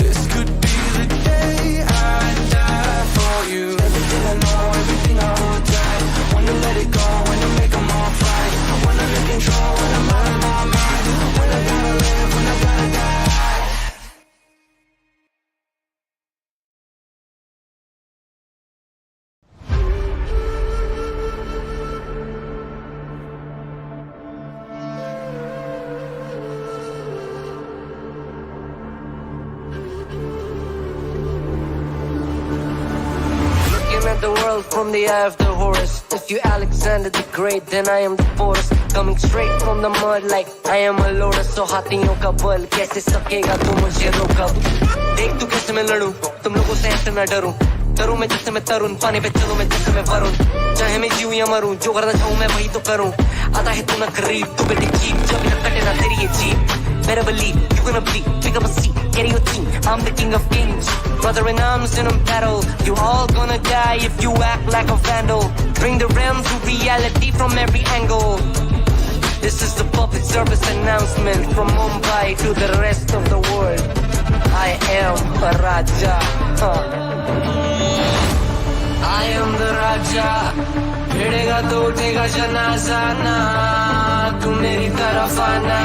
This could be the day I die for you. Everything I know, everything I hold tight. When to let it go, when to make them all right. When I'm in control, when I'm out of my mind. When I gotta live, when I gotta die. Looking at the world from the eye of the horse. If you Alexander the Great, then I am the force. Coming straight from the mud like I am a lotus. So हाथियों का बल कैसे सकेगा तू मुझे रोका? देख तू कैसे मैं लड़ूं, तुम लोगों से ऐसे ना डरूं. करूं मैं जिससे मैं तरुण, पानी पे चलूं मैं जिससे मैं वरुण. चाहे मैं जीऊं या मरूं, जो करना चाहूं मैं वही तो करूं. आता है तू ना गरीब, तू बेटी चीप, जब ना कटे ना तेरी ये jeep. Better believe you're gonna bleed. Pick up a seat, get in your team. I'm the king of kings. Brother in arms in a battle. You all gonna die if you act like a vandal. Bring the realm to reality from every angle. This is the public service announcement from Mumbai to the rest of the world. I am a Raja. I am the Raja. भिड़ेगा तो उठेगा जनाजा ना, तू मेरी तरफ आना.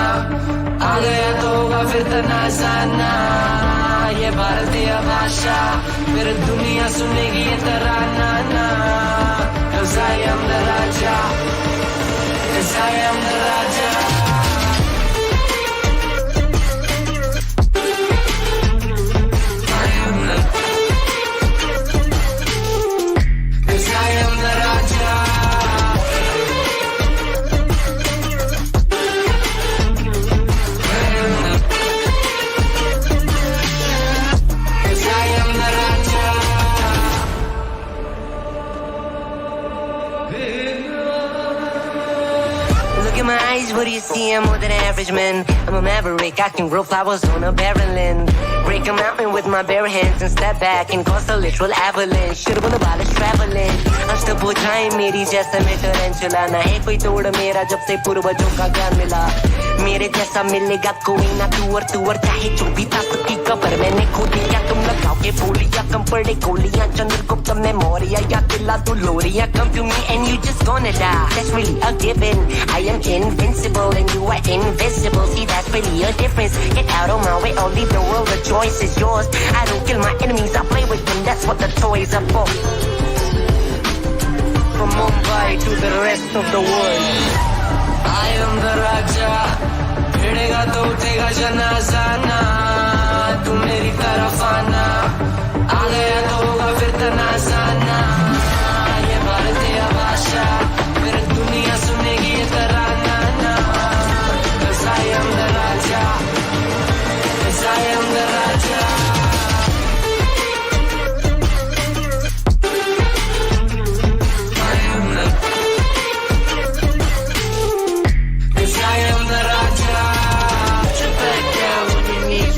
आ गया तो होगा फिर तनाजा ना. ये भारतीय भाषा फिर दुनिया सुनेगी ये तराना ना. 'Cause I am the Raja. 'Cause I am the Raja. What do you see? I'm more than average, man. I'm a maverick. I can grow flowers on a barren land. Break a mountain with my bare hands and step back and cause a literal avalanche. Should've been about us traveling. अष्टभुजाएं मेरी जैसा मैं tarantula ना है कोई तोड़ मेरा जब से पूर्वजों का ज्ञान मिला. मेरे जैसा मिलेगा कोई ना तू और चाहे जो भी था सबकी कबर मैंने खो दिया. तुम लगाओ के बोलिया कम पड़े गोलियां चंद्रगुप्त मेमोरिया या किला तू लोरिया. Come to me and you just gonna die. That's really a given. I am invincible and you are invisible. See, that's really a difference. Get out of my way or leave the world. The choice is yours. I don't kill my enemies, I play with them. That's what the toys are for. From Mumbai to the rest of the world, I am the Raja. भिड़ेगा तो उठेगा जनाजा ना, तू मेरी तरफ आना. आ गया तो होगा फिर तनाजा ना. ये भारतीय भाषा फिर दुनिया सुनेगी ये तराना ना. 'Cause I am the Raja. 'Cause I am the Raja. Put your back down on your knees.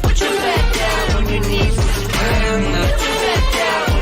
Put your back down on your knees. Put your back down.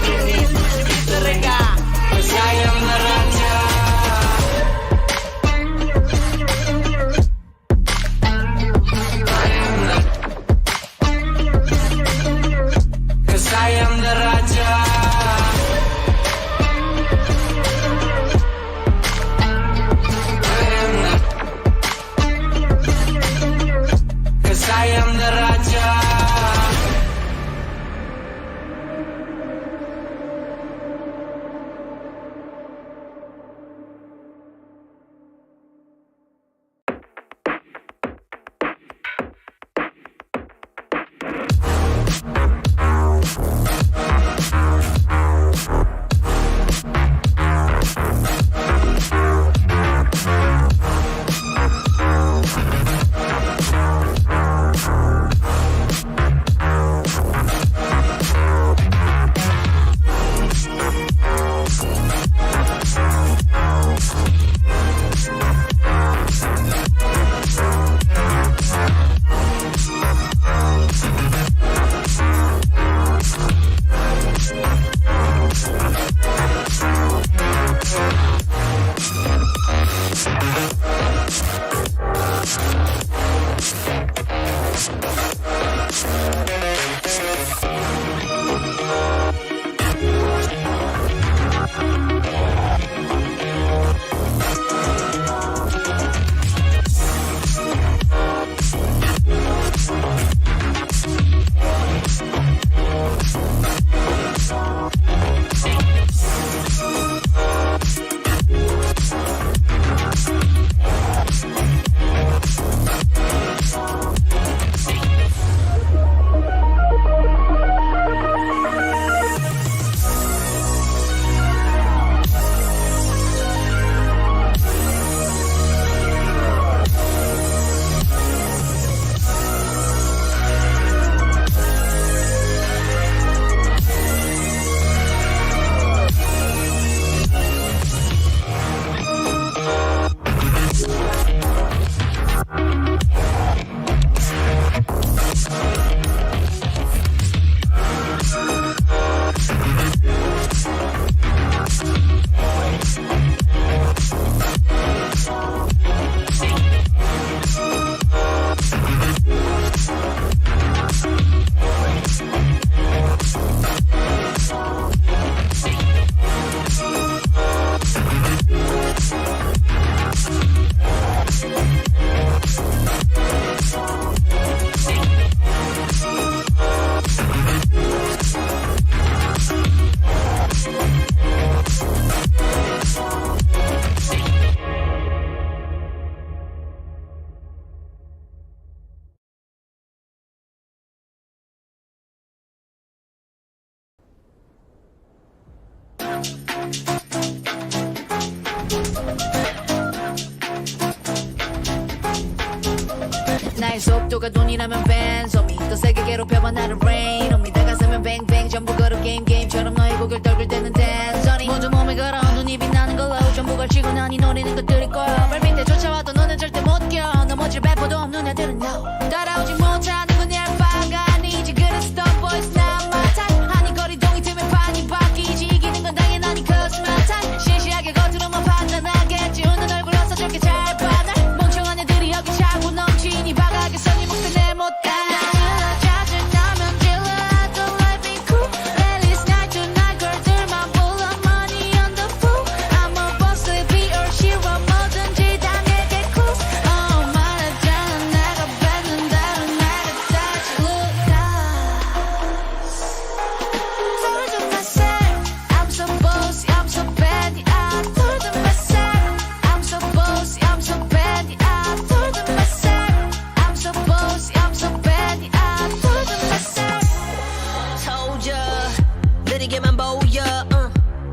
나의 속도가 돈이라면 벤 미 더 세게 괴롭혀봐 나를 rain on me 다가서면 뱅뱅 전부 걸어 게임처럼 너의 고개를 떨굴 때는 댄서니 모두 몸에 걸어 눈이 빛나는 걸로 전부 걸치고 나니 노리는 것들일 거야 발밑에 쫓아와도 너는 절대 못껴 넘어질 배포도 없는 애들은 no 따라오지 못하는 건 내 알바가 아니지 그래서 the boys not my type 아니 거리동이 트면 판이 바뀌지 이기는 건 당연하니 cause my type 시시하게 겉으로만 판단하겠지 웃는 얼굴로서 저렇게 잘 받아 멍청한 애들이 여기 차고 넘치니 바가게 선이 목대 내 못가 짜증나면 질러 I don't like being cool Ladies night to night girl들만 불러 money on the fool I'm a boss be or shiro 뭐든지 다 내게 close 말하잖아 내가 뱉는 대로 내가 다시 look Told you myself I'm so bossy I'm so bad I told you myself I'm so bossy I'm so bad I told you myself I'm so bossy I'm so bad I told you myself told ya 느리게만 보여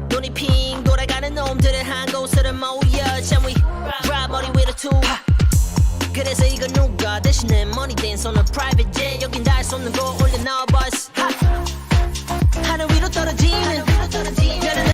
눈이 핑 돌아가는 놈들을 한 곳으로 모여 잠위 ride 머리 위로 투 그래서 이거 누가 대신에 money dance on a private jet 여긴 닿을 수 없는 거 올려 now boss 하늘 위로 떨어지는 별은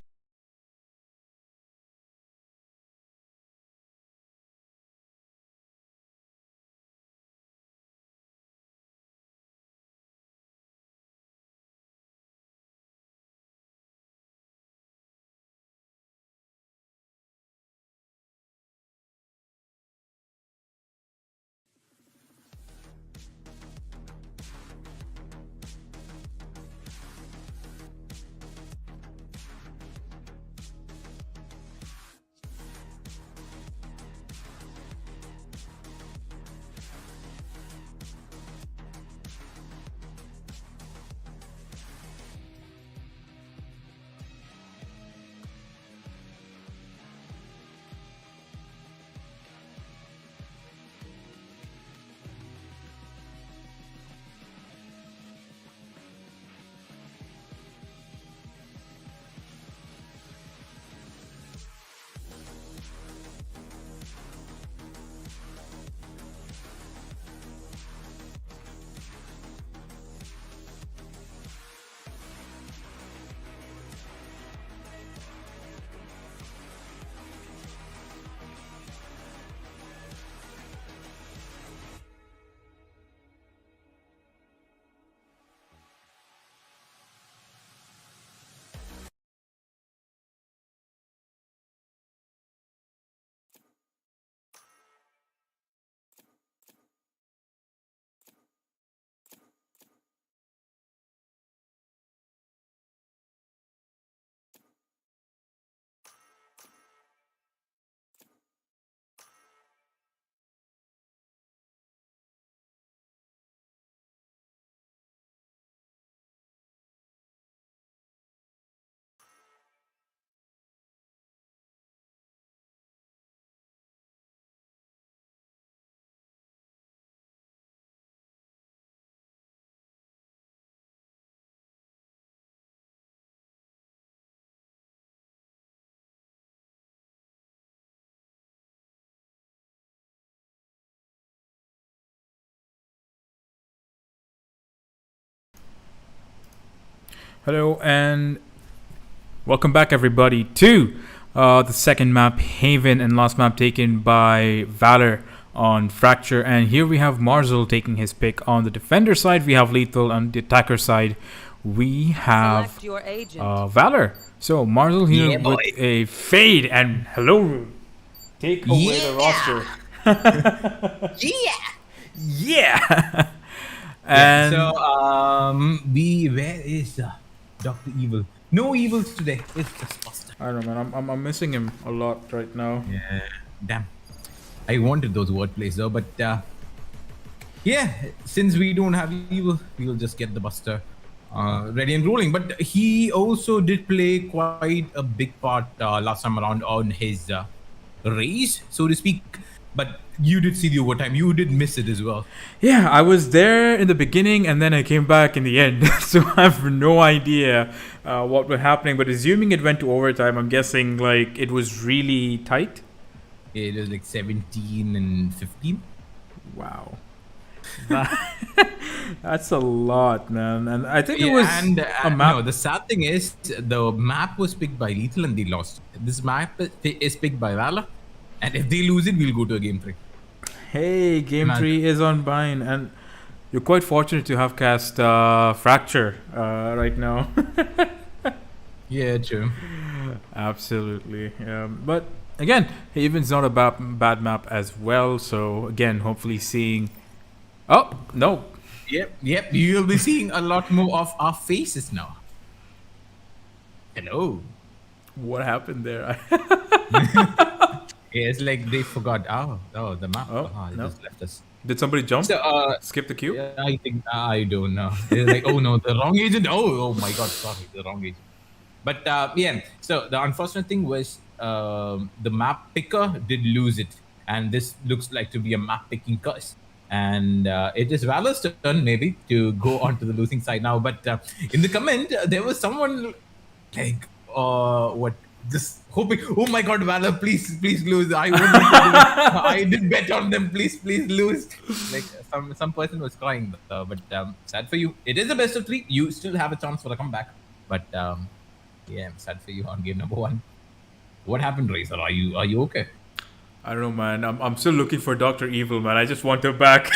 Hello and welcome back everybody to the second map, Haven, and last map taken by Valor on Fracture. And here we have Marzel taking his pick. On the defender side we have Lethal, on the attacker side we have Valor. So Marzel here with a fade, and hello Rune, take away the roster. yeah. And so where is Dr. Evil? No evils today. It's just Buster. I don't know, man. I'm missing him a lot right now. Yeah, damn. I wanted those wordplays though, but yeah, since we don't have evil, we'll just get the Buster ready and rolling. But he also did play quite a big part last time around on his race, so to speak. But you did see the overtime. You did miss it as well. Yeah, I was there in the beginning and then I came back in the end. So I have no idea what was happening. But assuming it went to overtime, I'm guessing like it was really tight. It was like 17 and 15. Wow. That's a lot, man. And I think it Yeah, was and a map. no, the sad thing is the map was picked by Lethal and they lost. This map is picked by Valor, and if they lose it, we'll go to a game 3. Hey, game Imagine. 3 is on Vine, and you're quite fortunate to have cast Fracture right now. Yeah, true. Absolutely. But again, Haven's not a bad map as well. So again, hopefully seeing. Oh no! Yep. You'll be seeing a lot more of our faces now. Hello. What happened there? Yeah, it's like they forgot. Oh, the map. Oh, They no. just left us. Did somebody jump? So, Skip the queue? yeah, I think I don't know. It's like, oh no, the wrong agent. Oh my God, sorry, the wrong agent. But yeah, so the unfortunate thing was the map picker did lose it, and this looks like to be a map picking curse. And it is Valor's turn maybe to go onto the losing side now. But in the comment, there was someone like what just hoping. Oh my God, Valor, please lose. I won't. I did bet on them. Please lose. Like some person was crying, but sad for you. It is a best of 3. You still have a chance for a comeback, but yeah, sad for you on game number 1. What happened, Razor? Are you okay? I don't know, man. I'm still looking for Doctor Evil, man. I just want her back.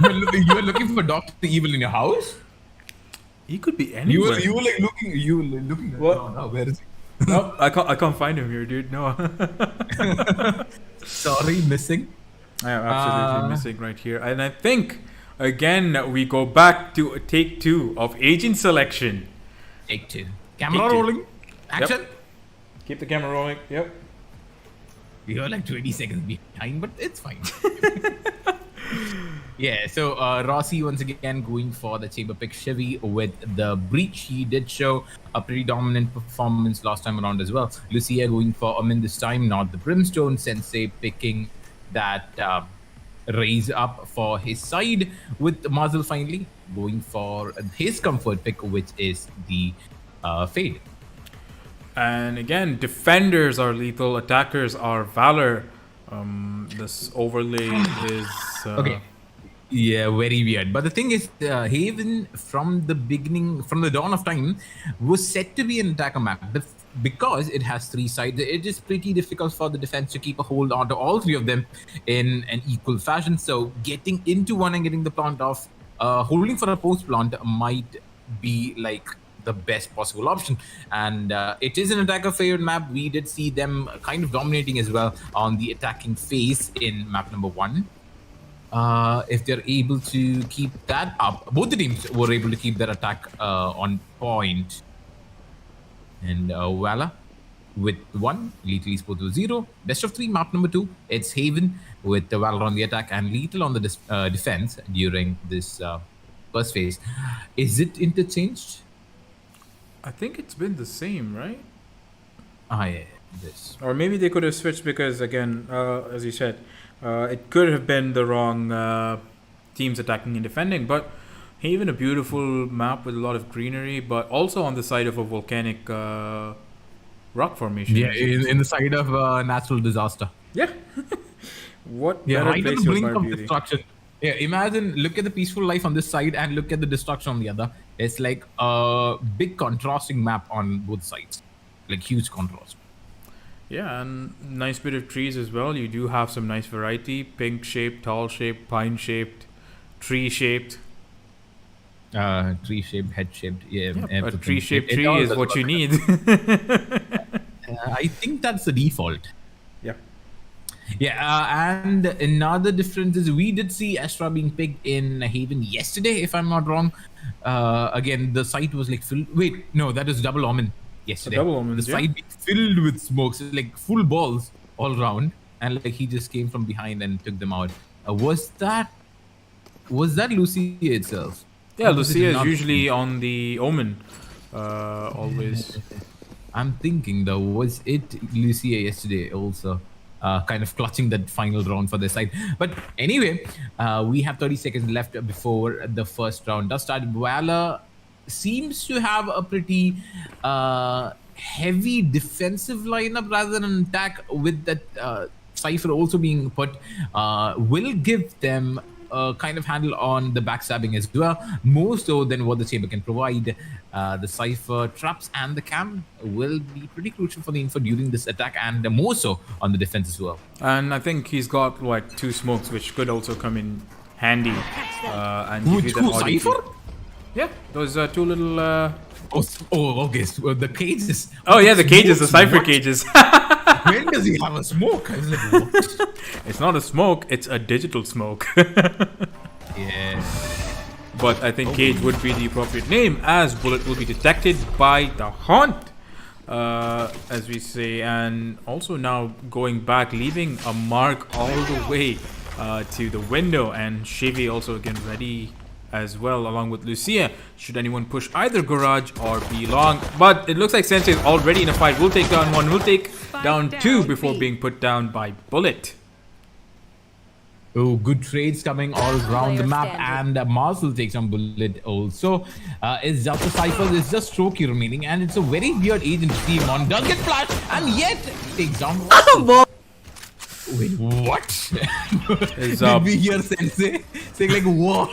You're looking for Doctor Evil in your house. He could be You anywhere. were like looking. What? No, where is he? No, I can't find him here, dude. No. Sorry, missing. I am absolutely missing right here. And I think again we go back to take 2 of agent selection. Take 2. Camera Take 2. rolling. Action. Keep the camera rolling. Yep. You're like 20 seconds behind, but it's fine. Yeah, so Rossi once again going for the chamber pick Chevy with the breach. He did show a pretty dominant performance last time around as well. Lucia going for Amin this time, not the Brimstone. Sensei picking that raise up for his side, with Muzzle finally going for his comfort pick, which is the Fade. And again, defenders are lethal, attackers are Valor. This overlay is Okay. Yeah, very weird. But the thing is, Haven from the beginning, from the dawn of time, was set to be an attacker map. Because it has 3 sides, it is pretty difficult for the defense to keep a hold on to all 3 of them in an equal fashion. So getting into one and getting the plant off, holding for a post plant might be like the best possible option. And it is an attacker favored map. We did see them kind of dominating as well on the attacking phase in map number 1. If they're able to keep that up, both the teams were able to keep their attack on point. And Valor with 1, Lethal Esports with 0. Best of 3, map number 2. It's Haven with the Valor on the attack and Lethal on the defense during this first phase. Is it interchanged? I think it's been the same, right? Yeah, this. Or maybe they could have switched because again, as you said, it could have been the wrong teams attacking and defending. But Haven, a beautiful map with a lot of greenery, but also on the side of a volcanic rock formation. Yeah, in the side of natural disaster. Yeah. What Yeah, better right on place the to blink admire of beauty? destruction. Yeah, imagine, look at the peaceful life on this side and look at the destruction on the other. It's like a big contrasting map on both sides. Like huge contrast. Yeah, and nice bit of trees as well. You do have some nice variety. Pink shaped, tall shaped, pine shaped, tree shaped. Tree shaped, head shaped. Yeah, A everything. tree shaped It tree all is does what you work. need. I think that's the default. Yeah. Yeah, and another difference is we did see Astra being picked in Haven yesterday, if I'm not wrong. Again, the site was like filled. Wait, no, that is double omen yesterday. Double omens, the yeah. site being filled with smokes, like full balls all around, and like he just came from behind and took them out. Was that Lucia itself? Yeah, Or was it Lucia is not? usually on the omen. Always. I'm thinking though, was it Lucia yesterday also? Kind of clutching that final round for their side. But anyway, we have 30 seconds left before the first round does start. Valor seems to have a pretty heavy defensive lineup rather than an attack, with that Cypher also being put, will give them kind of handle on the backstabbing as well, more so than what the Chamber can provide. The Cypher traps and the cam will be pretty crucial for the info during this attack, and more so on the defense as well. And I think he's got like 2 smokes, which could also come in handy. And give you that oddity. Cypher? Yeah, those 2 little. Okay. So the cages. Oh yeah, the cages, the Cypher What? cages. When does he have a smoke? I was like, what? It's not a smoke; it's a digital smoke. Yeah. But I think cage would be the appropriate name, as bullet will be detected by the hunt, as we say, and also now going back, leaving a mark all the way to the window, and Chevy also again ready as well, along with Lucia, should anyone push either garage or be long. But it looks like Sensei is already in a fight. We'll take down 1, we'll take down 2 before being put down by Bullet. Oh, good trades coming all around the map, and Marcel takes on Bullet also. It's just a Cypher, it's just Strokey remaining, and it's a very weird agent to see him on. Does get flashed, and yet takes down. Wait, what? Did we hear Sensei saying like, whoa?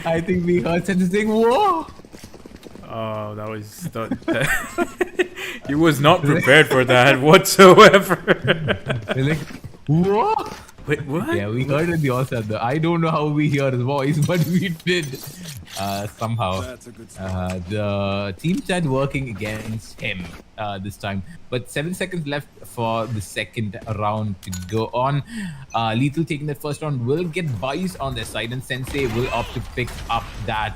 I think we heard Sensei saying, whoa. Oh, that was... he was not prepared for that whatsoever. Like, whoa. Wait, what? Yeah, we heard it the also. I don't know how we hear his voice, but we did somehow. The team chat working against him this time. But 7 seconds left for the second round to go on. Lethal taking the first round will get buys on their side, and Sensei will opt to pick up that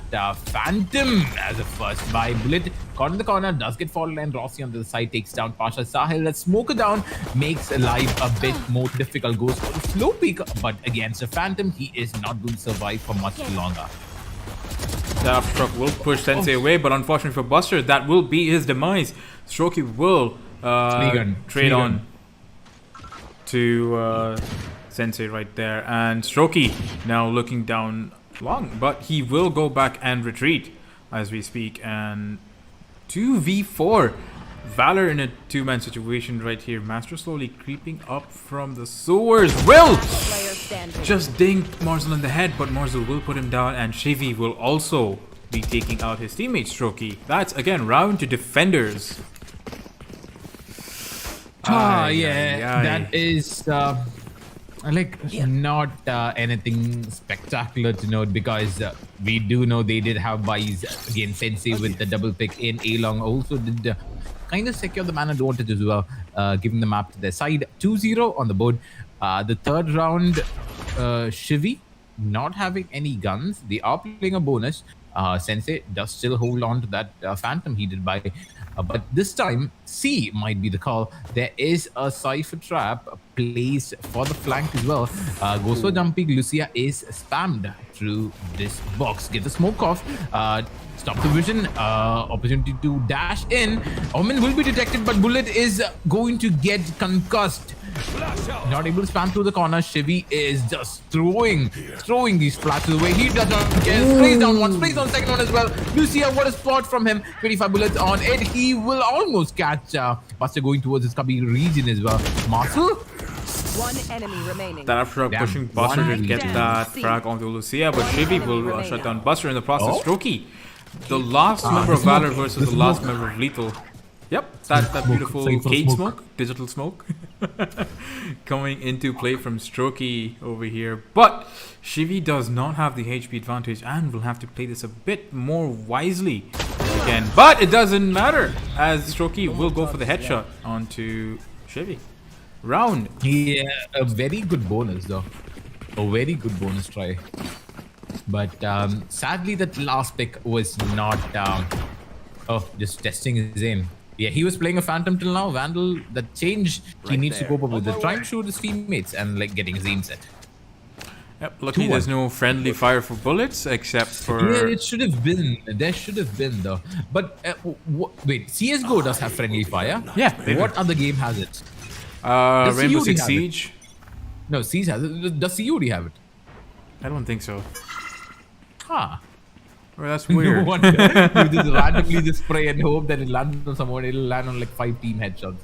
Phantom as a first buy. Bullet caught in the corner, does get followed, and Rossi on the other side takes down Pasha Sahil. That Smoker down makes life a bit more difficult. Goes for the slow peak, but against a Phantom, he is not going to survive for much longer. The aftershock will push Sensei away, but unfortunately for Buster, that will be his demise. Strokey will trade on to Sensei right there, and Strokey now looking down long, but he will go back and retreat as we speak. And 2v4 Valor in a 2-man situation right here. Master slowly creeping up from the sewers. Will just ding Marzel in the head, but Marzel will put him down, and Chevy will also be taking out his teammate Strokey. That's again round to defenders. That is not anything spectacular to note, because we do know they did have buys against Sensei with the double pick in A-Long. Also did kind of secure the man advantage as well, giving the map to their side. 2-0 on the board. The third round, Chevy not having any guns. They are playing a bonus. Sensei does still hold on to that Phantom he did buy. But this time, C might be the call. There is a Cypher trap placed for the flank as well. Goes for jumping. Lucia is spammed through this box. Get the smoke off. Stop the vision. Opportunity to dash in. Omen will be detected, but Bullet is going to get concussed. Not able to spam through the corner. Chevy is just throwing these flashes away. He does not care. Sprays down one, sprays on second one as well. Lucia, what a spot from him. 25 bullets on it. He will almost catch Buster going towards his cubby region as well. Marcel? One enemy remaining. That after pushing Buster to get that frag onto Lucia, but Chevy will shut down Buster in the process. Strokey, the last member of Valor versus the last member of Lethal. Yep, that beautiful cage smoke, digital smoke, coming into play from Strokey over here. But Chevy does not have the HP advantage and will have to play this a bit more wisely again. But it doesn't matter, as Strokey will go for the headshot onto Chevy. Round. Yeah, a very good bonus though. A very good bonus try. But sadly, that last pick was not... just testing his aim. Yeah, he was playing a Phantom till now. Vandal, that change he needs to cope up with. Trying to shoot his teammates and like getting his aim set. Yep, luckily there's no friendly fire for bullets except for... Yeah, it should have been. There should have been though. But wait, CSGO does have friendly fire? Yeah. What other game has it? Rainbow Six Siege? No, Siege has it. Does COD have it? I don't think so. Huh. Well, that's weird. No wonder. You just randomly just spray and hope that it lands on someone. It'll land on like 5 team headshots.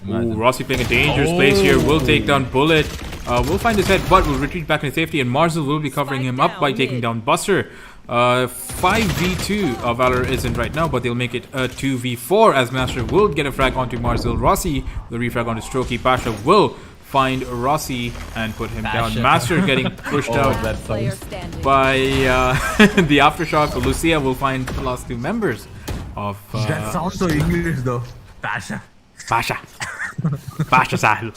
Ooh, Rossi playing a dangerous place here. Will take down Bullet. Will find his head, but will retreat back into safety. And Marzel will be covering him up by taking down Buster. 5v2 Valor isn't right now, but they'll make it a 2v4 as Master will get a frag onto Marzel. Rossi will refrag onto Strokey. Pasha will find Rossi and put him down. Master getting pushed out by the Aftershock. Lucia will find the last two members of... that sounds so English though. Pasha. Pasha Sahil.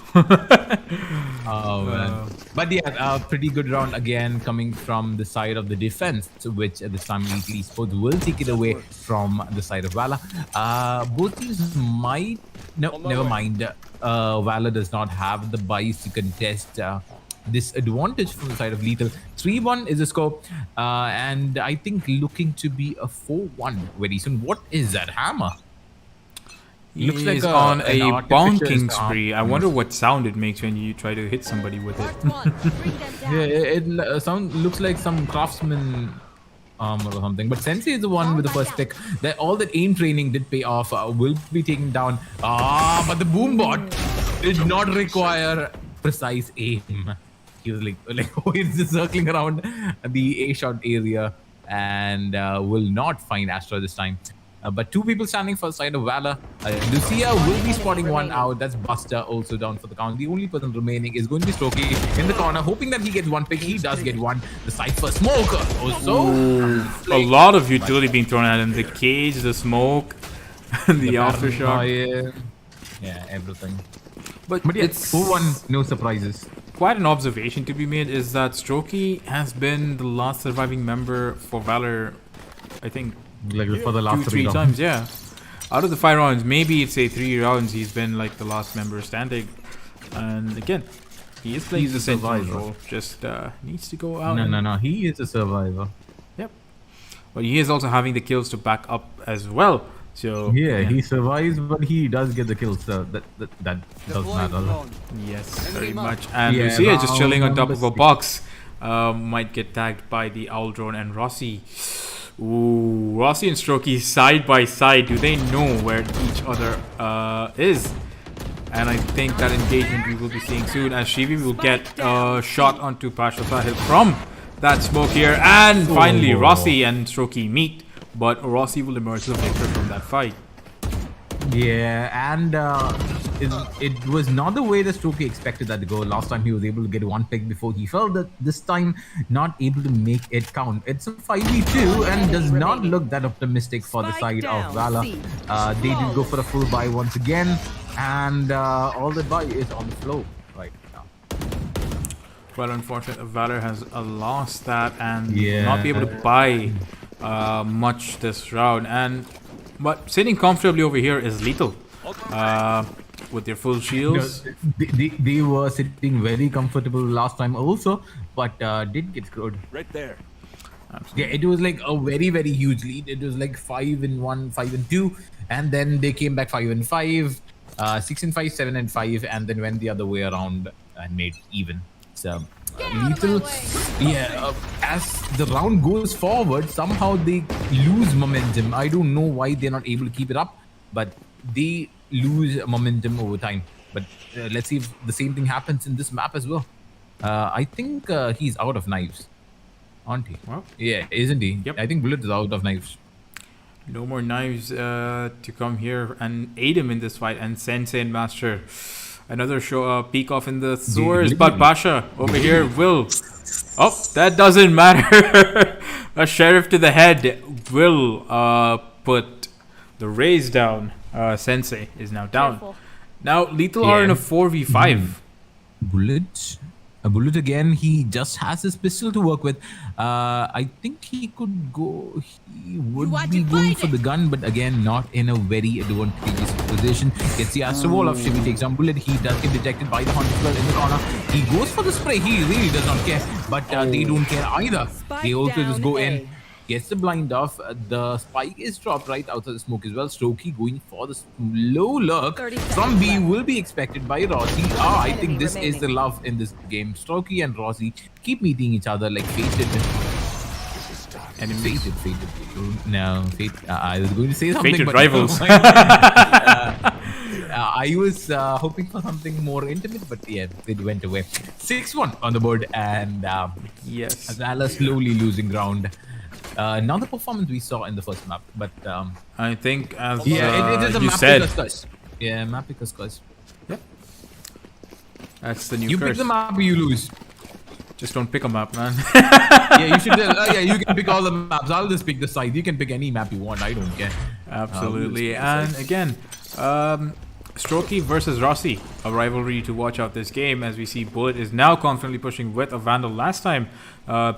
Oh man. But yeah, pretty good round again coming from the side of the defense, which at this time Esports will take it away from the side of Valor. Both teams might... No, never mind. Valor does not have the buys to contest this advantage from the side of Lethal. 3-1 is the score. And I think looking to be a 4-1 very soon. What is that hammer? Looks like on a bonking spree. I wonder what sound it makes when you try to hit somebody with it. Yeah, it looks like some craftsman armor or something. But Sensei is the one with the first pick. That all that aim training did pay off. Will be taken down. But the boom bot did not require precise aim. He was like he's just circling around the A shot area and will not find Astra this time. But two people standing for the side of Valor. Lucia will be spotting one out. That's Buster also down for the count. The only person remaining is going to be Strokey in the corner, hoping that he gets one pick. He does get one. The Cypher Smoker also. A lot of utility being thrown at him. The cage, the smoke, the aftershock. Yeah, everything. But yeah, it's 4-1, no surprises. Quite an observation to be made is that Strokey has been the last surviving member for Valor, I think, like for the last 3 times, yeah. Out of the 5 rounds, maybe it's 3 rounds, he's been like the last member standing. And again, he is playing the survivor role. Just needs to go out. No. He is a survivor. Yep. But he is also having the kills to back up as well. So yeah, he survives, but he does get the kills. So that does matter. Yes, very much. And Lucia just chilling on top of a box. Might get tagged by the Owl Drone and Rossi. Ooh, Rossi and Strokey side by side. Do they know where each other is? And I think that engagement we will be seeing soon as Shivi will get a shot onto Pasha Sahil from that smoke here. And finally, Rossi and Strokey meet. But Rossi will emerge the victor from that fight. Yeah, and it was not the way that Strokey expected that to go. Last time he was able to get one pick before he fell. That this time not able to make it count. It's a 5v2 and does not look that optimistic for the side of Valor. They did go for a full buy once again, and all the buy is on the floor right now. Well, unfortunately, Valor has lost that and not be able to buy much this round. But sitting comfortably over here is Lethal with their full shields. They were sitting very comfortable last time also, but did get screwed. Right there. Absolutely. Yeah, it was like a very, very huge lead. It was like 5-1, 5-2, and then they came back 5-5, 6-5, 7-5, and then went the other way around and made even. So Lethal, as the round goes forward, somehow they lose momentum. I don't know why they're not able to keep it up, but they lose momentum over time. But let's see if the same thing happens in this map as well. I think he's out of knives, aren't he? Well, yeah, isn't he? Yep. I think Bullet is out of knives. No more knives to come here and aid him in this fight. And Sensei and Master, another peek off in the sewers. But Pasha over here will... Oh, that doesn't matter. A sheriff to the head will put the raise down. Sensei is now down. Careful. Now Lethal are in a 4v5. Bullet again. He just has his pistol to work with. I think he could go. He would be going for the gun, but again, not in a very advantageous position. Gets the Astro Wall off. Shivi takes down Bullet. He does get detected by the Hunter in the corner. He goes for the spray. He really does not care, but they don't care either. They also just go in. Gets the blind off. The spike is dropped right outside the smoke as well. Strokey going for the low lurk from B will be expected by Rossi. I think this is the love in this game. Strokey and Rossi keep meeting each other like fated. And fated. No, fate. I was going to say something. Fated but rivals. I I was hoping for something more intimate, but yeah, it went away. 6-1 on the board, and Yes. Valor slowly losing ground. Not the performance we saw in the first map, but I think as it is a you map said, pick curse. Yeah, map pick curse. that's the new You curse. pick the map, you lose. Just don't pick a map, man. Yeah, you should. Yeah, you can pick all the maps. I'll just pick the side. You can pick any map you want. I don't care. Absolutely. And again, Strokey versus Rossi, a rivalry to watch out this game, as we see Bullet is now confidently pushing with a Vandal. Last time,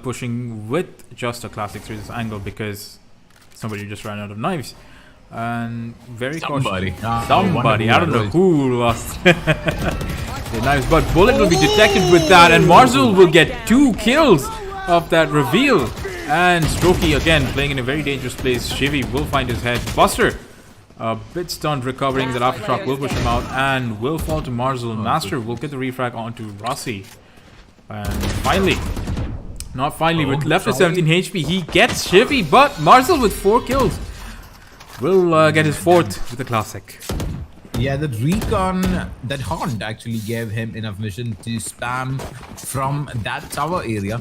pushing with just a Classic through this angle because somebody just ran out of knives. And very Somebody. cautious. Somebody. I don't know who lost the knives, but Bullet will be detected with that, and Marzul will get 2 kills of that reveal. And Strokey again playing in a very dangerous place. Shivy will find his head. Buster a bit stunned, recovering. That aftershock will push him out and will fall to Marzul. Master will get the refrag onto Rossi. And finally, not finally, with left with 17 HP, he gets Shivy, but Marzul with 4 kills will get his 4th with the Classic. Yeah, that recon, that haunt actually gave him enough vision to spam from that tower area.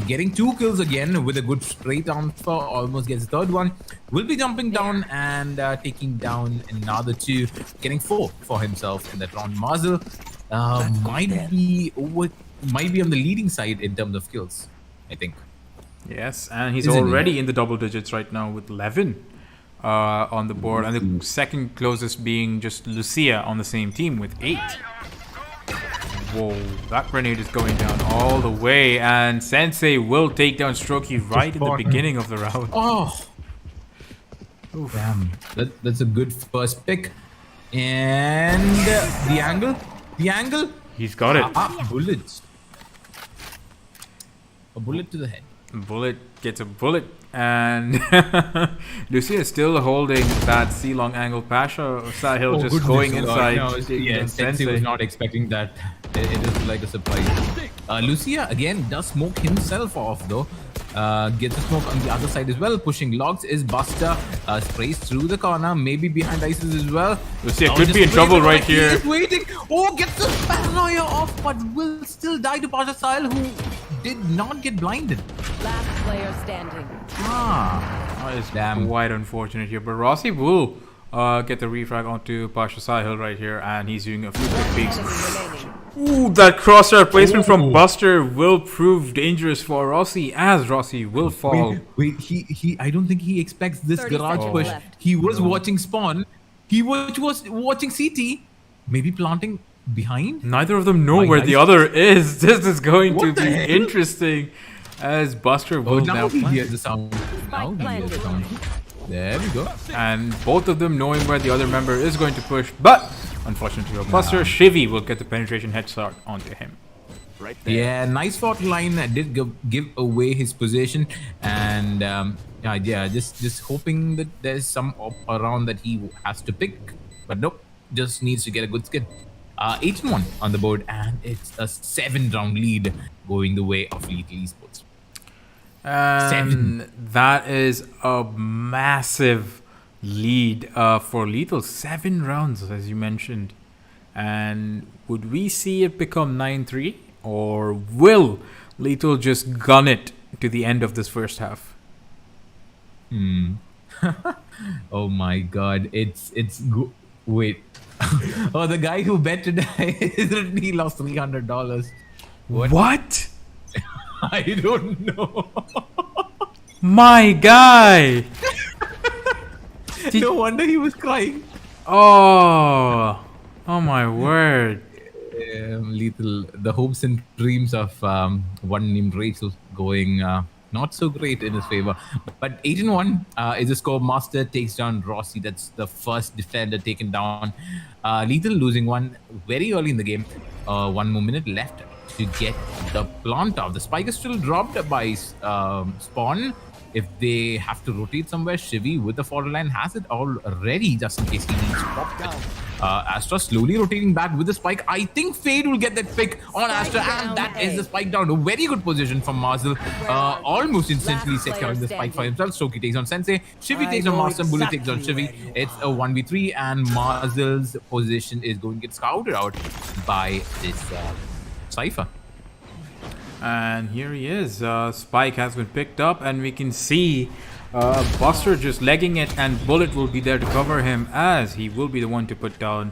Getting 2 kills again with a good straight transfer, almost gets the 3rd one. Will be jumping down and taking down another 2, getting 4 for himself in that round. Marzul might be on the leading side in terms of kills, I think. Yes, and he's Isn't already in the double digits right now with 11 on the board, and the second closest being just Lucia on the same team with 8. Whoa, that grenade is going down all the way, and Sensei will take down Strokey right in the beginning of the round. Oh, damn! That's a good first pick, and the angle. He's got it. Bullets. A bullet to the head. Bullet gets a bullet, and Lucia is still holding that C-long angle. Pasha Sahil just going inside. Yeah, Sensei was not expecting that. It is like a surprise. Lucia again does smoke himself off though. Gets a smoke on the other side as well. Pushing logs is Buster. Sprays through the corner, maybe behind ISIS as well. Lucia could be in trouble right here. He's waiting. Oh, gets the paranoia off, but will still die to Pasha Sahil, who did not get blinded. Last player standing. That is quite unfortunate here, but Rossi will get the refrag onto Pasha Sahil right here, and he's doing a few quick peeks. Ooh, that crosshair placement from Buster will prove dangerous for Rossi, as Rossi will fall. Wait, he I don't think he expects this 30 garage seconds push. left. He was watching spawn. He was watching CT. Maybe planting behind? Neither of them know My where guys- the other is. This is going to What the be hell? interesting, as Buster will Now now he plant. hears the sound. Now he hears the sound. There we go. And both of them knowing where the other member is going to push, but unfortunately for Buster, Shivy will get the penetration headshot onto him. Right there. Yeah, nice fort line did give away his position, and yeah, just hoping that there's some op around that he has to pick, but nope, just needs to get a good skin. 8-1 on the board, and it's a 7-round lead going the way of Lethal Esports. And that is a massive lead for Lethal. 7 rounds, as you mentioned. And would we see it become 9-3? Or will Lethal just gun it to the end of this first half? Oh my god, wait. Oh, the guy who bet today, he lost $300. What? I don't know. My guy! No wonder he was crying. Oh my word. Lethal, the hopes and dreams of one named Rachel going not so great in his favor. But 8-1 is a score. Master takes down Rossi. That's the first defender taken down. Lethal losing one very early in the game. 1 more minute left to get the plant off. The spike is still dropped by Spawn. if they have to rotate somewhere, Shivi with the forward line has it all ready just in case he needs to pop it. Astra slowly rotating back with the spike. I think Fade will get that pick on Astra, and that is the spike down. A very good position from Marzel. Almost instantly securing the spike for himself. Shoki takes on Sensei. Shivi takes on Master. Bullet takes on Shivi. It's a 1v3, and Marzel's position is going to get scouted out by this Cypher. And here he is. Spike has been picked up, and we can see Buster just legging it, and Bullet will be there to cover him as he will be the one to put down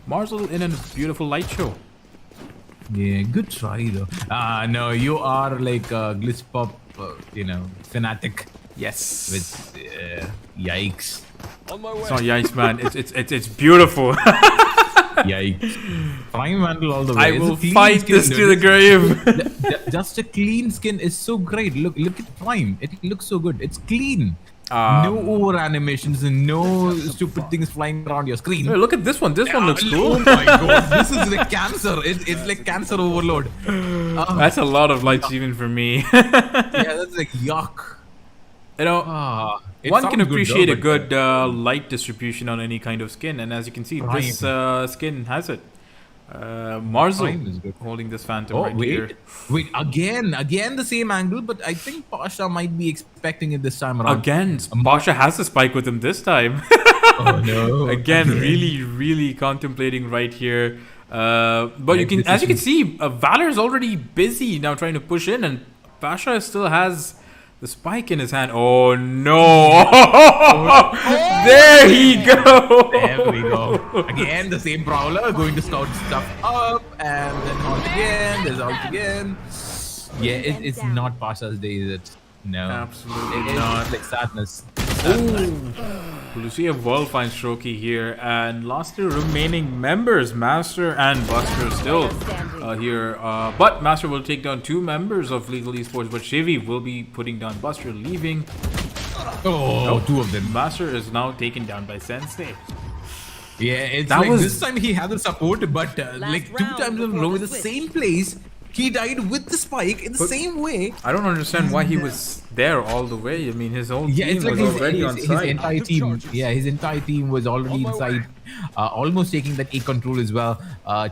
Marzel in a beautiful light show. Yeah, good try though. No, you are like a glitch pop, fanatic. Yes. With yikes. It's not yikes, man. It's beautiful. Yikes. Prime Vandal all the way. I will fight this to the grave. Just a clean skin is so great. Look at Prime. It looks so good. It's clean. No over animations and no stupid things flying around your screen. Hey, look at this one. This one looks cool. Oh my god. This is like cancer. It's like cancer overload. That's a lot of lights even for me. Yeah, that's like yuck. One can appreciate a good light distribution on any kind of skin, and as you can see, this skin has it. Marzel holding this Phantom here. Wait, again the same angle, but I think Pasha might be expecting it this time around. Again, Pasha has the spike with him this time. Oh no! Again, really contemplating right here. But as you can see, Valor is already busy now trying to push in, and Pasha still has the spike in his hand. Oh no! There he goes! There we go. Again, the same Prowler going to scout stuff up, and then out again. There's out again. Yeah, it's not Pasha's day, is it? No. Absolutely not. It's like sadness. We'll see a World finds Shoki here, and last two remaining members, Master and Buster, still here. But Master will take down two members of Lethal Esports, but Shivi will be putting down Buster, leaving. Two of them. Master is now taken down by Sensei. Yeah, it's like this time he had the support, but like 2 times in a row in the same place. He died with the spike in the same way. I don't understand why he was there all the way. I mean, his whole team it's like was already on site. His entire team, his entire team was already inside, almost taking that A control as well.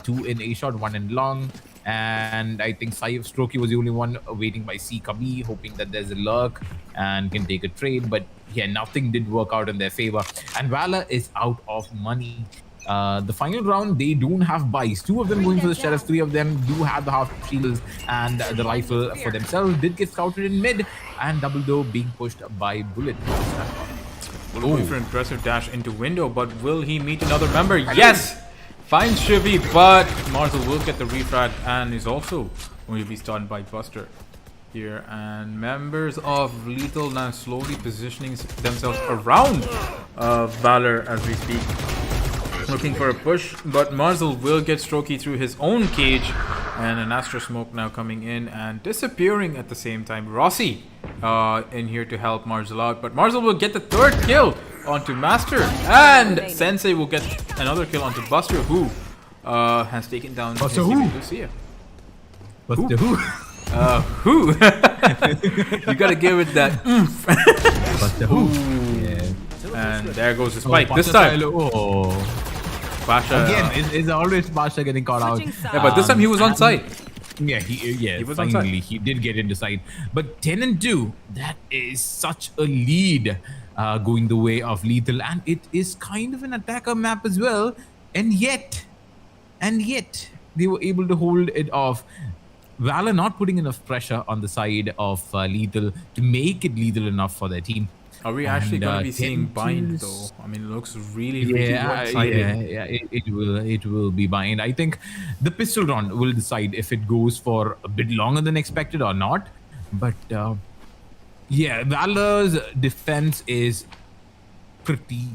2 in A short, 1 in long, and I think Strokey was the only one waiting by C Kabi, hoping that there's a lurk and can take a trade. But yeah, nothing did work out in their favor, and Valor is out of money. The final round, they don't have buys. 2 of them going for the Sheriff, 3 of them do have the half shields and the rifle for themselves. Did get scouted in mid, and Double Doe being pushed by Bullet. Going for impressive dash into window, but will he meet another member? Yes! Finds Shivi, but Marzel will get the refrag and is also going to be stunned by Buster here. And members of Lethal now slowly positioning themselves around Valor as we speak. Looking for a push, but Marzel will get Strokey through his own cage, and an Astra Smoke now coming in and disappearing at the same time. Rossi in here to help Marzel out, but Marzel will get the 3rd kill onto Master, and Sensei will get another kill onto Buster, who has taken down Buster Lucia. Buster who? Who? You gotta give it that oomph. Buster who? Yeah. And there goes the spike. This time. Pasha, again, it's always Pasha getting caught out. Yeah, but this time he was on site. Yeah, he was finally on site. He did get into site. But 10-2, that is such a lead going the way of Lethal, and it is kind of an attacker map as well. And yet, they were able to hold it off. Valor not putting enough pressure on the side of Lethal to make it lethal enough for their team. Are we actually going to be seeing bind though? I mean, it looks really one-sided. Yeah, it will be bind. I think the pistol round will decide if it goes for a bit longer than expected or not. But yeah, Valor's defense is pretty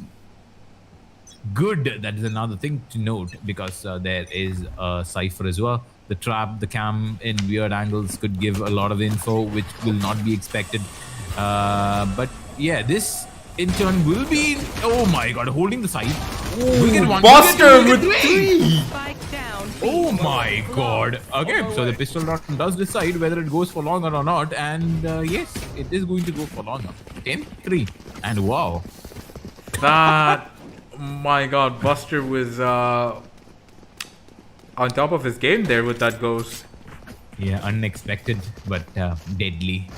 good. That is another thing to note, because there is a Cypher as well. The trap, the cam in weird angles could give a lot of info which will not be expected. But yeah, this in turn will be, oh my god, holding the side. We'll get one. Buster we'll get with three. 3! Spike down. Oh my god. Okay, so the pistol round does decide whether it goes for longer or not. And yes, it is going to go for longer. 10-3. And wow. That, my god, Buster was on top of his game there with that ghost. Yeah, unexpected, but deadly.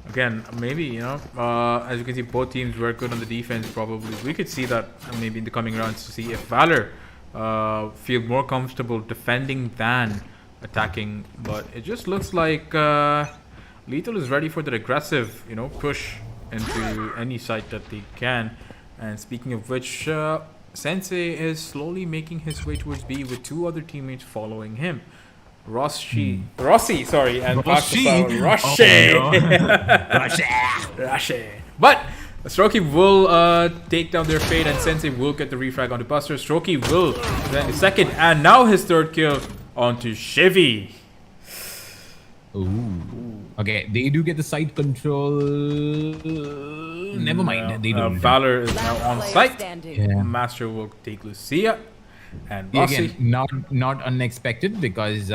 Again, maybe, you know, as you can see, both teams were good on the defense probably. We could see that maybe in the coming rounds to see if Valor feel more comfortable defending than attacking. But it just looks like Lethal is ready for the aggressive, you know, push into any site that they can. And speaking of which, Sensei is slowly making his way towards B with 2 other teammates following him. Rossi, and Rossi. Rossi. But Strokey will take down their fate, and Sensei will get the refrag onto Buster. Strokey will then the second, and now his third kill onto Chevy. Ooh. Okay, they do get the side control. Never mind, they don't. Valor is now on site. Standing. Yeah. Master will take Lucia. And Rossi. Again, not unexpected because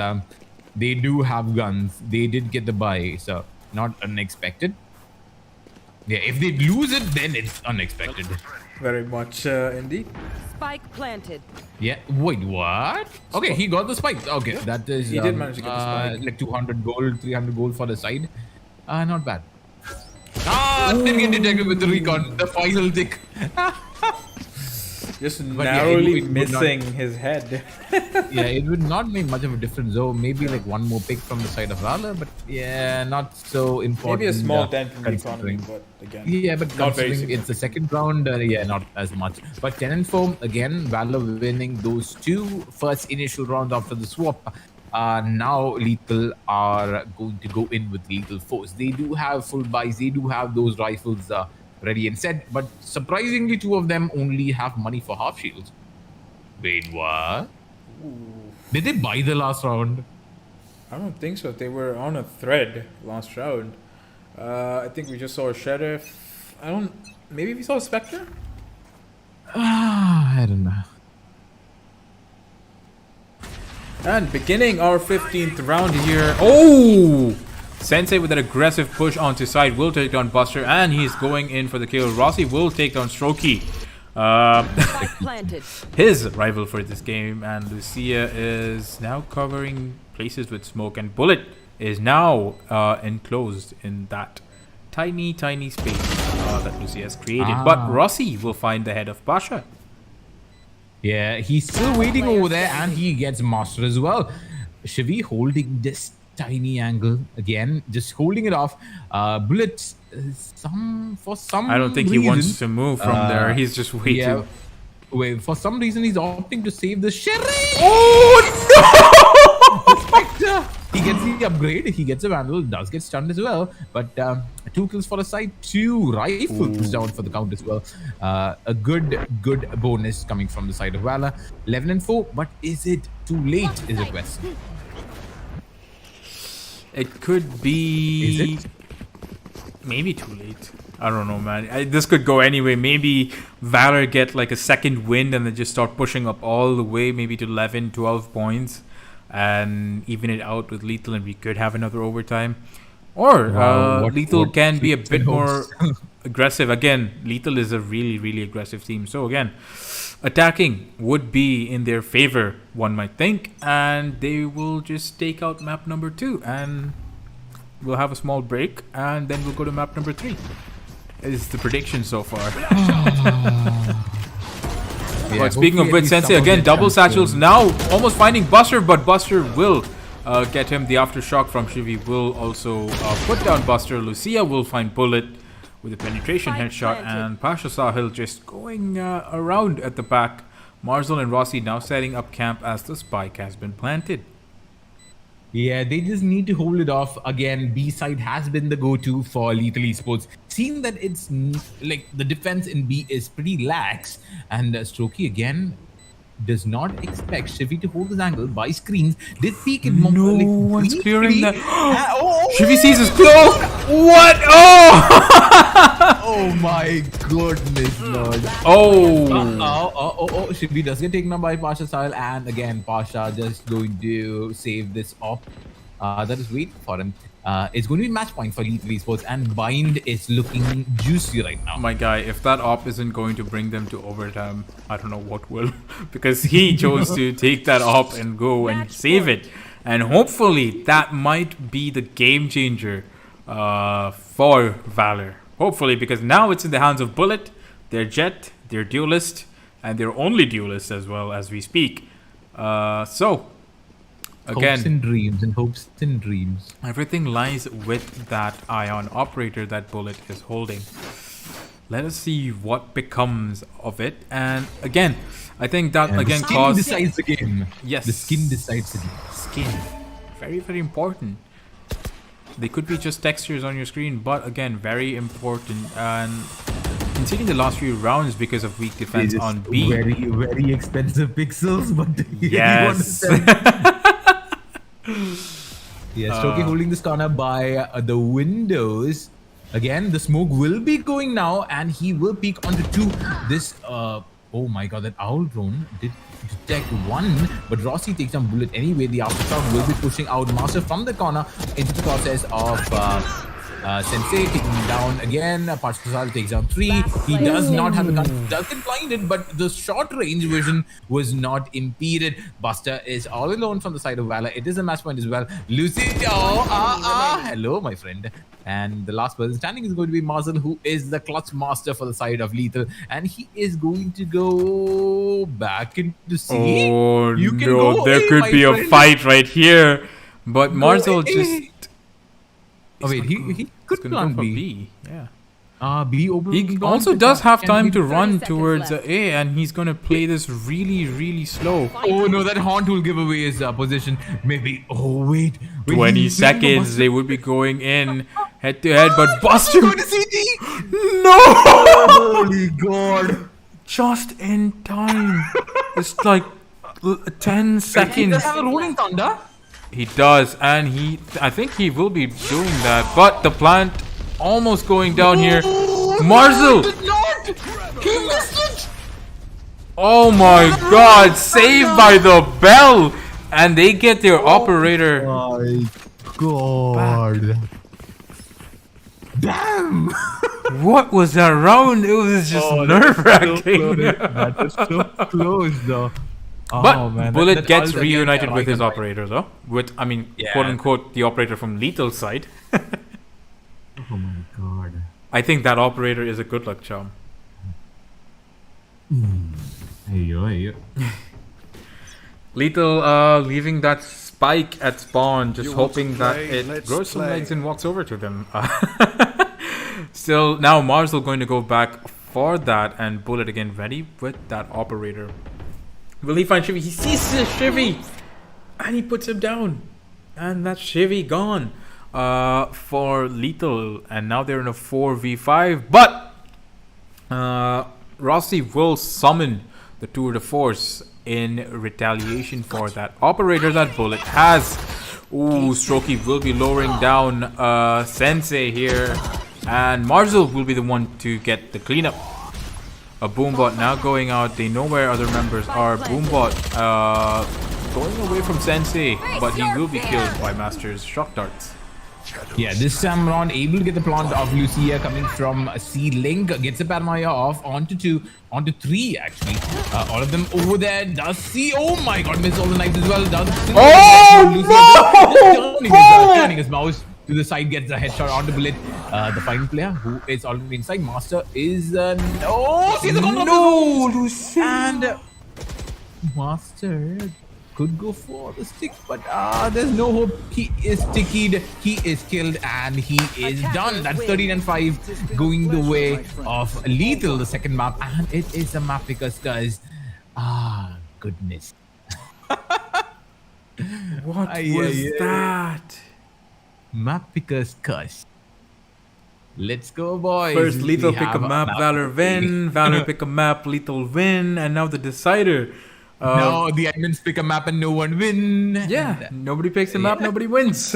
they do have guns. They did get the buy, so not unexpected. Yeah, if they lose it, then it's unexpected. Very much indeed. Spike planted. Yeah. Wait, what? Okay, he got the spike. Okay, that is. He did manage to get the spike. Like 200 gold, 300 gold for the side. Not bad. Didn't get detected with the recon. The final tick. Just But yeah, narrowly it would missing his head. Yeah, it would not make much of a difference though. Maybe like one more pick from the side of Valor, but yeah, not so important. Maybe a small dent in the considering- economy, but again. Yeah, but not very considering it's the second round, yeah, not as much. But 10-4, again, Valor winning those 2 first initial rounds after the swap. Now Lethal are going to go in with Lethal Force. They do have full buys. They do have those rifles ready and set. But surprisingly, 2 of them only have money for half shields. Wait, what? Did they buy the last round? I don't think so. They were on a thread last round. I think we just saw a Sheriff. Maybe we saw a Spectre? I don't know. And beginning our 15th round here. Oh! Sensei with an aggressive push onto side will take down Buster, and he's going in for the kill. Rossi will take down Strokey. Spike planted. His rival for this game, and Lucia is now covering places with smoke, and Bullet is now enclosed in that tiny space that Lucia has created. But Rossi will find the head of Pasha. Yeah, he's still waiting over there, and he gets Master as well. Chevy holding this tiny angle again, just holding it off. Bullets, for some I don't think reason, he wants to move from there. He's just waiting. Yeah, wait, for some reason, he's opting to save the Sheriff. Oh no! Spectre. He gets the upgrade. He gets a Vandal. Does get stunned as well. But 2 kills for the side. 2 rifles down for the count as well. A good bonus coming from the side of Valor. 11-4. But is it too late? Is the question. It could be. Is it? Maybe too late. I don't know, man. This could go anyway. Maybe Valor get like a second wind and then just start pushing up all the way, maybe to 11, 12 points, and even it out with Lethal, and we could have another overtime. Or Lethal can be a bit more aggressive. Again, Lethal is a really aggressive team. So again, attacking would be in their favor, one might think, and they will just take out map number 2, and we'll have a small break, and then we'll go to map number 3. Is the prediction so far. But speaking of which, Sensei again, double satchels now, almost finding Buster, but Buster will get him. The aftershock from Shivi will also put down Buster. Lucia will find Bullet with a penetration headshot, and Pasha Sahil just going around at the back. Marzel and Rossi now setting up camp as the spike has been planted. Yeah, they just need to hold it off. Again, B side has been the go-to for Lethal Esports. Seeing that it's like the defense in B is pretty lax, and Strokey again does not expect Shivi to hold his angle by screens. Did peek in No like, one's clearing that. Oh, Shivi sees his glow. What? Oh! Oh my goodness, Lord. Oh. Shibi does get taken up by Pasha style, and again, Pasha just going to save this op. That is waiting for him. It's going to be match point for Lethal Esports, and Bind is looking juicy right now. My guy, if that op isn't going to bring them to overtime, I don't know what will. Because he chose to take that op and go and save it. And hopefully that might be the game changer for Valor. Hopefully, because now it's in the hands of Bullet, their Jet, their Duelist, and their only Duelist as well as we speak. So, again, hopes and dreams. Everything lies with that Ion operator that Bullet is holding. Let us see what becomes of it. And again, I think that again the skin caused... decides the game. Yes. The skin decides the game. Skin. Very, very important. They could be just textures on your screen, but again, very important. And conceding the last few rounds because of weak defense on B. Very, very expensive pixels, but yes. Yes, Toki holding this corner by the windows. Again, the smoke will be going now, and he will peek onto two. This, oh my god, that owl drone did detect one, but Rossi takes down Bullet anyway. The aftershock will be pushing out Master from the corner into the process of Sensei taking him down again. Pascal takes down 3. He does not have the gun, does get blinded, but the short range vision was not impeded. Buster is all alone from the side of Valor. It is a match point as well. Lucy, hello, my friend. And the last person standing is going to be Marcel, who is the clutch master for the side of Lethal. And he is going to go back into C. Oh, no, there could be a fight right here. But Marcel just... Oh wait, he could plan B. Yeah. B open. He also does have time to run towards A, and he's gonna play this really, really slow. Oh no, that haunt will give away his position. Maybe. Oh wait. 20 seconds. They would be going in head to head, but Buster. Going to CT. No! Holy god! Just in time. It's like 10 seconds. He does have a rolling thunder. He does, and I think he will be doing that. But the plant almost going down here. Marcel! He missed it! Oh my god, saved by the bell! And they get their operator. Oh my god. Damn! What was that round? It was just nerve-wracking. That was so close though. But man, Bullet gets reunited with his operator though. With, I mean, Yeah. quote-unquote, the operator from Lethal's side. Oh my god. I think that operator is a good luck charm. Hey. Lethal leaving that spike at spawn, just You want hoping to that play? it Let's grows some play. legs and walks over to them. Still, now Marcel going to go back for that, and Bullet again ready with that operator. Will he find Shivy? He sees Shivy, and he puts him down, and that's Shivy gone for Lethal, and now they're in a 4v5. But Rossi will summon the Tour de Force in retaliation for that operator that Bullet has. Ooh, Strokey will be lowering down Sensei here, and Marcel will be the one to get the cleanup. A Boombot now going out. They know where other members are. Boombot going away from Sensei, but he will be killed by Master's shock darts. Yeah, this time around able to get the plant of Lucia coming from C-Link. Gets a paranoia off onto 2, onto 3 actually. All of them over there. Does see? Oh my god, miss all the knives as well. Does turning his mouse to the side, gets a headshot on the Bullet. The final player who is already inside, Master, is no, and Master could go for the stick, but there's no hope. He is stickied, he is killed, and he is done. That's 13 and 5 going the way of Lethal, the second map, and it is a map because guys, goodness. What was that? Map pickers cuss. Let's go, boys. First, Lethal We pick a have map, Valor win. Valor pick a map, Lethal win, and now the decider. No, the admins pick a map and no one win. Yeah, nobody picks a map, nobody wins.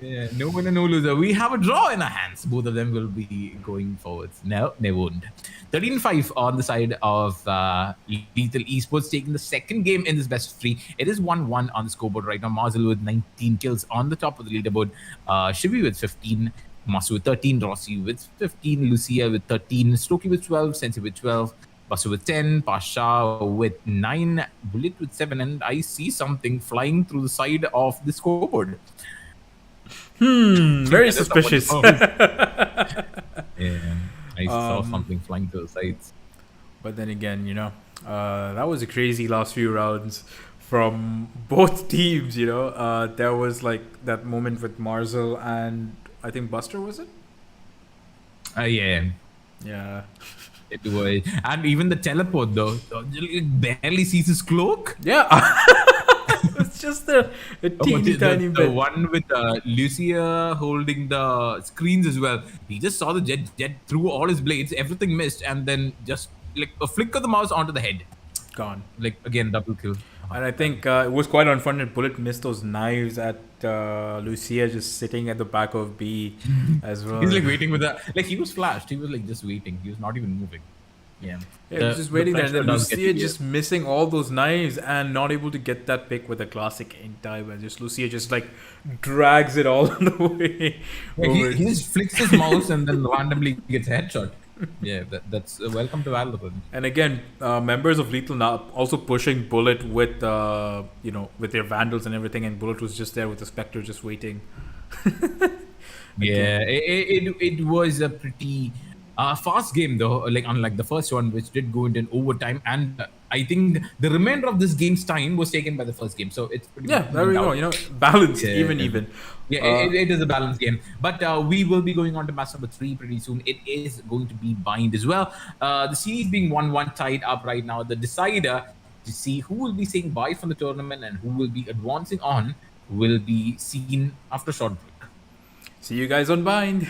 Yeah, no winner, no loser. We have a draw in our hands. Both of them will be going forwards. No, they won't. 13-5 on the side of Lethal Esports, taking the second game in this best of 3. It is 1-1 on the scoreboard right now. Marzel with 19 kills on the top of the leaderboard. Shivi with 15. Masu with 13. Rossi with 15. Lucia with 13. Stokey with 12. Sensi with 12. Basu with 10. Pasha with 9. Bullet with 7. And I see something flying through the side of the scoreboard. Very suspicious. Yeah, I saw something flying to the sides. But then again, that was a crazy last few rounds from both teams. There was like that moment with Marzel and I think Buster, was it? Yeah. Yeah. It was. And even the teleport though, it barely sees his cloak. Yeah. It's just a teeny tiny bit. The one with Lucia holding the screens as well. He just saw the jet through all his blades, everything missed, and then just like a flick of the mouse onto the head. Gone. Like again, double kill. And I think it was quite unfortunate. Bullet missed those knives at Lucia just sitting at the back of B as well. He's like waiting with the he was flashed. He was like just waiting. He was not even moving. Yeah, he was just waiting there. And then Lucia just missing all those knives and not able to get that pick with a classic in time. And just Lucia just like drags it all the way. He just flicks his mouse and then randomly gets a headshot. Yeah, that's welcome to Valor. And again, members of Lethal now also pushing Bullet with with their vandals and everything, and Bullet was just there with the Spectre just waiting. Yeah, it was a pretty fast game though, like unlike the first one, which did go into an overtime, and I think the remainder of this game's time was taken by the first game. So it's pretty there we go. Balanced, even. Yeah, it is a balanced game. But we will be going on to match number 3 pretty soon. It is going to be bind as well. The series being 1-1 tied up right now. The decider to see who will be saying bye from the tournament and who will be advancing on will be seen after a short break. See you guys on bind.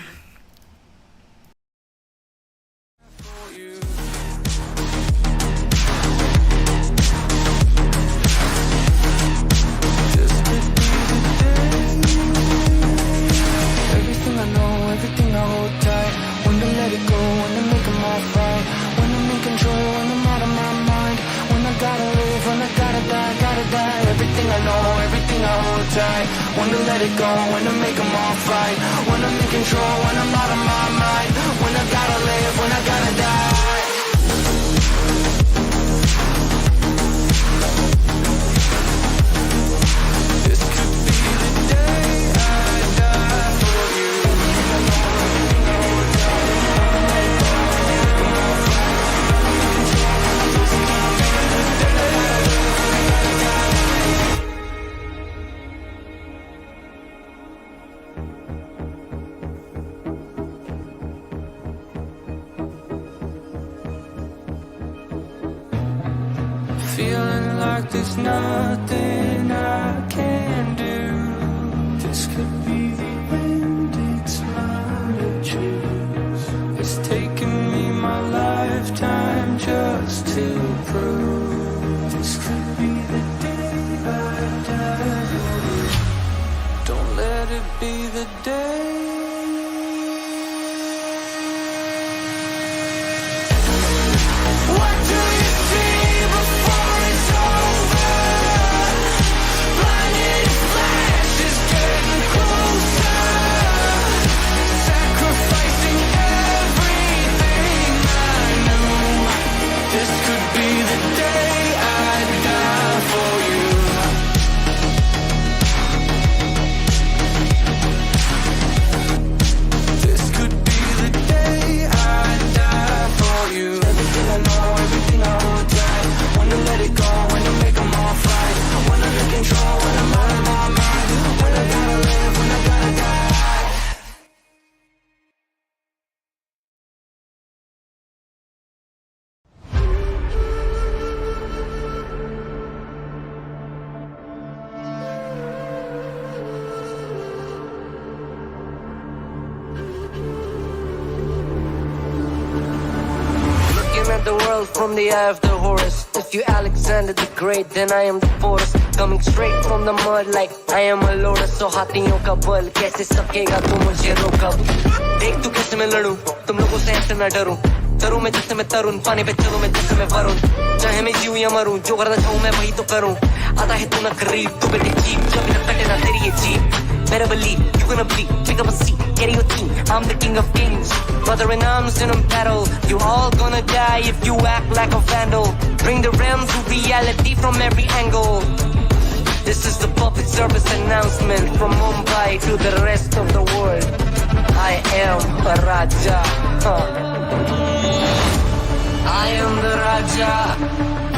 Wanna let it go, wanna make them all fight. When I'm in control, when I'm out of my mind. When I gotta live, when I gotta die. This could be the day I die for you. Feeling like there's nothing I can do. This could be the end, it's not a choice. It's taken me my lifetime just to prove. This could be the day I die. Don't let it be the day. What do you see before it's over? Blinded flashes getting closer. Sacrificing everything I knew. This could be the day I die for you. world from the eye of the Horus. If you Alexander the Great, then I am the forest. Coming straight from the mud like I am a lotus. So हाथियों का बल कैसे सकेगा तू मुझे रोका? देख तू कैसे मैं लड़ूं, तुम लोगों से ऐसे ना डरूं. तरूं मैं जैसे मैं तरुण, पानी पे चलूं मैं जैसे मैं वरुण. चाहे मैं जीऊं या मरूं, जो करना चाहूं मैं वही तो करूं. आता है तू ना करीब, तू बेटे जीप, जब ना कटे ना तेरी ये jeep. Better believe you're gonna bleed. Pick up a seat, get your team. I'm the king of kings. Brother in arms in a battle. You all gonna die if you act like a vandal. Bring the realms to reality from every angle. This is the public service announcement from Mumbai to the rest of the world. I am a Raja. I am the Raja.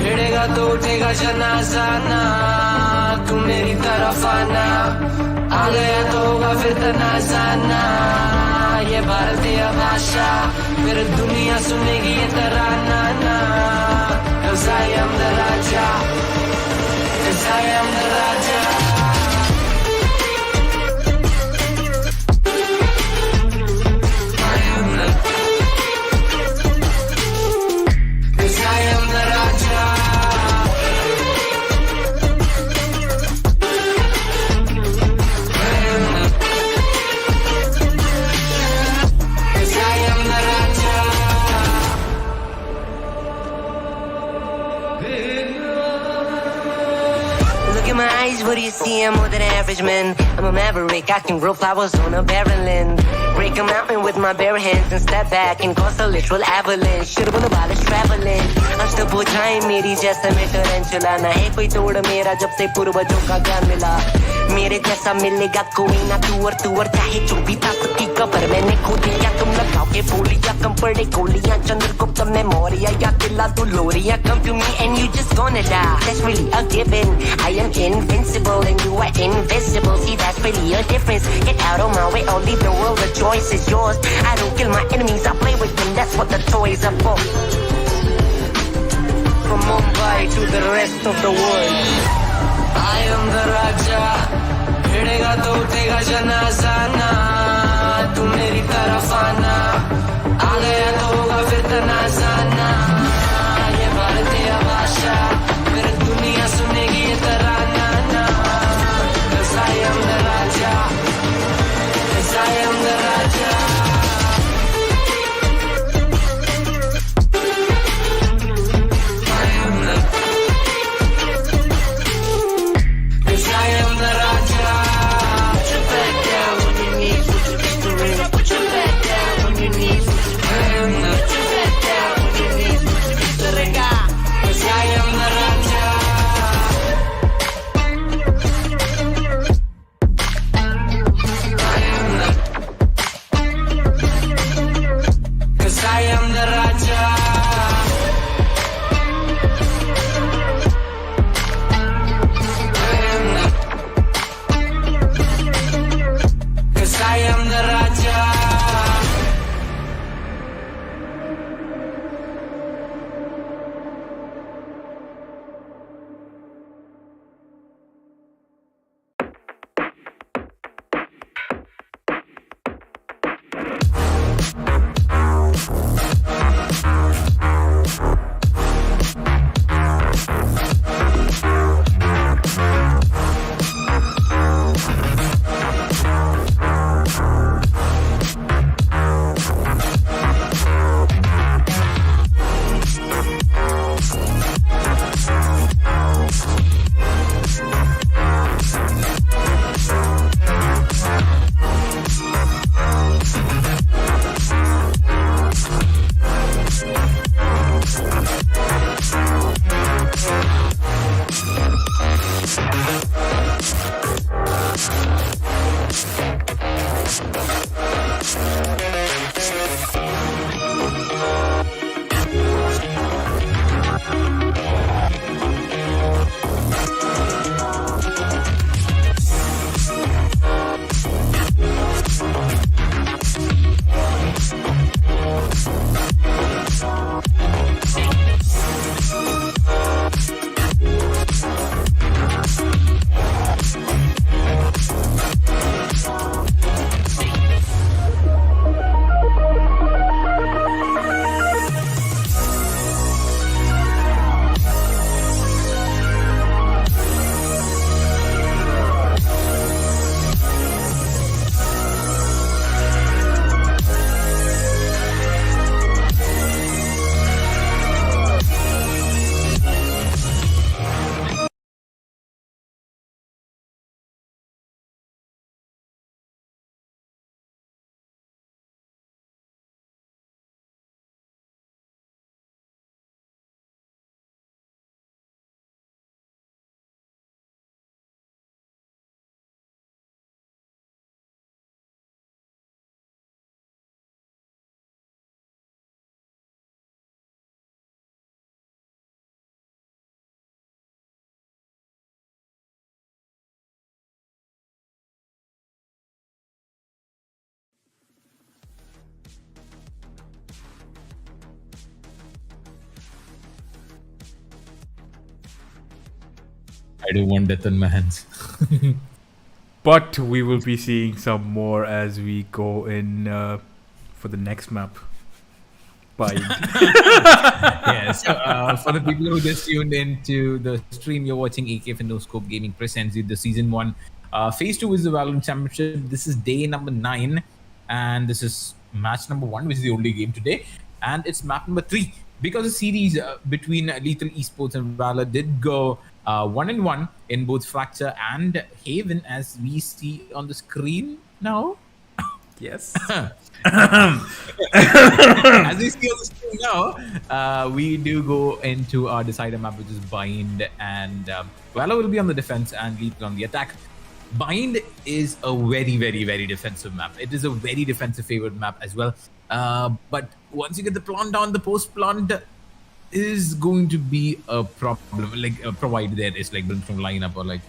भिड़ेगा तो उठेगा जनाजा ना. तू मेरी तरफ आना. आ गया तो होगा फिर तनाजाना. ये भारतीय भाषा फिर दुनिया सुनेगी ये तराना ना. 'Cause I am the Raja. 'Cause I am the Raja. What do you see? I'm more than average man. I'm a maverick, I can grow flowers on a barren land. Break a mountain with my bare hands and step back and cause a literal avalanche. Should've been about is traveling. आज तो बुझाए मेरी जैसा मैं टरेंचुला. ना है कोई तोड़ मेरा जब से पूर्वजों का ज्ञान मिला. मेरे जैसा मिलेगा कोई ना तू और चाहे जो भी था सबकी कबर मैंने खो दिया. तुम लगाओ के बोलिया कम पड़े गोलियां. चंद्रगुप्त मेमोरिया या दिला तू लोरिया. Come to me and you just gonna die. That's really a given. I am invincible and you are invisible. See, that's really a difference. Get out of my way, I'll leave the world. The choice is yours. I don't kill my enemies, I play with them. That's what the toys are for. From Mumbai to the rest of the world, I am the Raja. भिड़ेगा तो उठेगा जनाजा ना. तू मेरी तरफ आना. आ गया तो होगा फिर तनाजाना. ये भारतीय भाषा फिर दुनिया सुनेगी ये तराना ना. 'Cause I am the Raja. 'Cause I am the Raja. Put your back down on your knees. Put your back down on your knees. I don't want death on my hands. But we will be seeing some more as we go in for the next map. Bind. Yeah, so for the people who just tuned into the stream, you're watching AKF and NoScope Gaming presents you the season 1. Phase 2 is the Valor Championship. This is day number 9, and this is match number 1, which is the only game today. And it's map number 3. Because the series between Lethal Esports and Valor did go 1-1 in both Fracture and Haven, as we see on the screen now. Yes. As we see on the screen now, we do go into our decider map, which is Bind, and Valor will be on the defense and Lethal on the attack. Bind is a very, very, very defensive map. It is a very defensive favored map as well. But once you get the plant down, the post plant is going to be a problem. Like provided there is like Brimstone lineup or like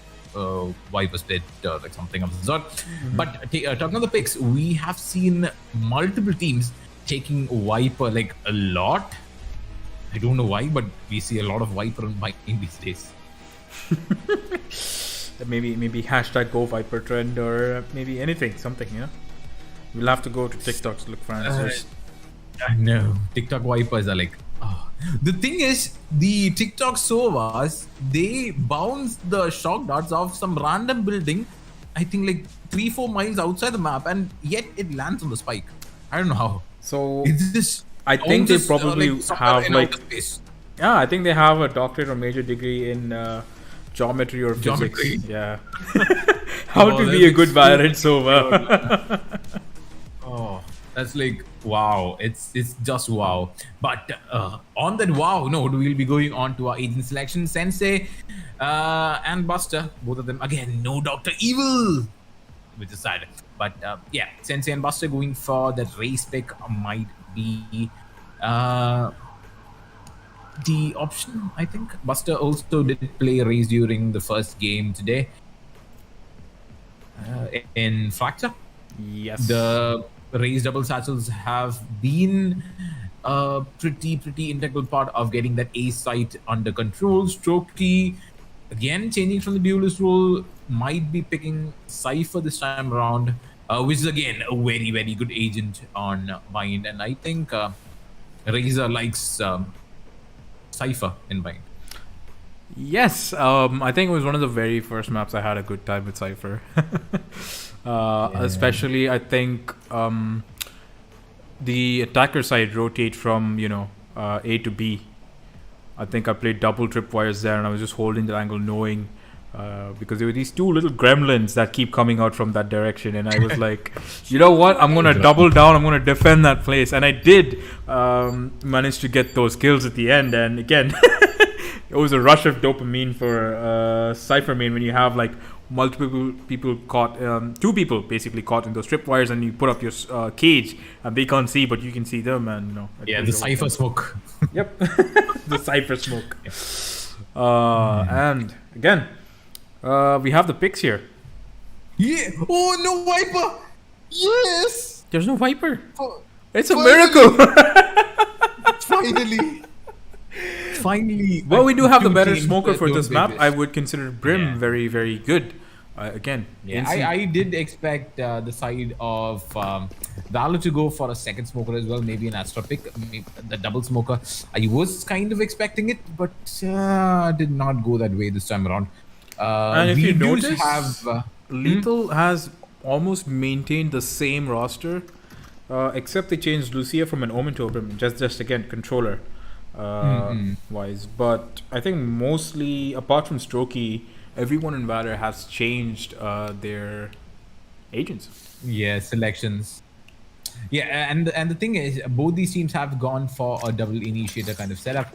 Viper split or like something of the sort. But talking about the picks, we have seen multiple teams taking Viper like a lot. I don't know why, but we see a lot of Viper on Bind these days. Maybe hashtag go Viper trend or maybe anything, something, yeah. We'll have to go to TikTok to look for answers. I know. TikTok Vipers are like, oh. The thing is, the TikTok Sovas, they bounce the shock darts off some random building, I think like 3-4 miles outside the map, and yet it lands on the spike. I don't know how. So it's just, I think they probably like, have like, space. Yeah, I think they have a doctorate or major degree in geometry or physics. Yeah. How to be a good Valorant Sova. Oh, that's like wow! It's just wow. But on that wow note, we'll be going on to our agent selection. Sensei and Buster, both of them again. No Doctor Evil, which is sad. But yeah, Sensei and Buster going for that race pick might be the option. I think Buster also did play race during the first game today in Fracture. Yes. The raised double satchels have been a pretty integral part of getting that A site under control. Strokey, again, changing from the duelist role, might be picking Cypher this time around, which is again a very, very good agent on Bind. And I think Razor likes Cypher in Bind. Yes, I think it was one of the very first maps I had a good time with Cypher. Especially, I think the attacker side rotate from A to B. I think I played double tripwires there, and I was just holding the angle, knowing because there were these two little gremlins that keep coming out from that direction, and I was like, you know what? I'm gonna double down. I'm gonna defend that place, and I did manage to get those kills at the end. And again, it was a rush of dopamine for Cypher main when you have like multiple people caught, 2 people basically caught in those tripwires, and you put up your cage, and they can't see, but you can see them, and yeah, the Cypher smoke. Yep, the Cypher smoke. And again, we have the picks here. Yeah. Oh, no Viper. Yes. There's no Viper. It's a miracle. Finally. Well, we do have the better smoker for this map. I would consider Brim very, very good. Again, yeah, I did expect the side of Valor to go for a second smoker as well, maybe an Astra pick, maybe the double smoker. I was kind of expecting it, but did not go that way this time around. And if you notice, Lethal has almost maintained the same roster, except they changed Lucia from an Omen to a Brim, just again controller wise. But I think mostly, apart from Strokey, everyone in Valor has changed their agents. Yeah, selections. Yeah, and the thing is, both these teams have gone for a double initiator kind of setup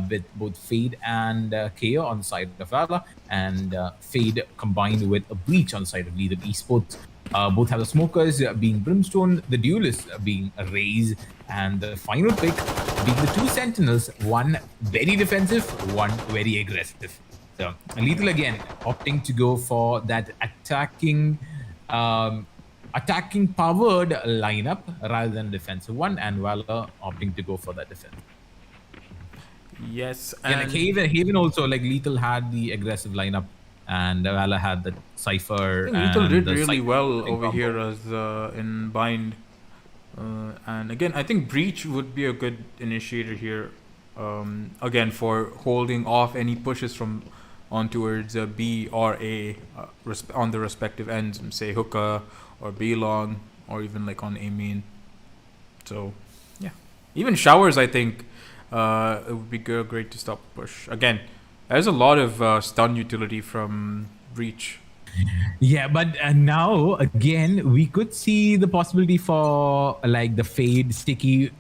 with both Fade and KO on the side of Valor, and Fade combined with a Breach on the side of Lethal Esports. Both have the smokers being Brimstone, the duelist being a Raze, and the final pick being the 2 sentinels, one very defensive, one very aggressive. So Lethal again opting to go for that attacking powered lineup rather than defensive one, and Valor opting to go for that defense. Yes, and like Haven also, like Lethal had the aggressive lineup and Valor had the Cypher. I think Lethal and did the really Cypher well combo. over here as in bind. And again, I think Breach would be a good initiator here. Again, for holding off any pushes from on towards B or A on the respective ends, say hookah or B long, or even like on A main. So, yeah. Even showers, I think it would be great to stop push. Again, there's a lot of stun utility from Breach. Yeah, but now again, we could see the possibility for like the Fade Sticky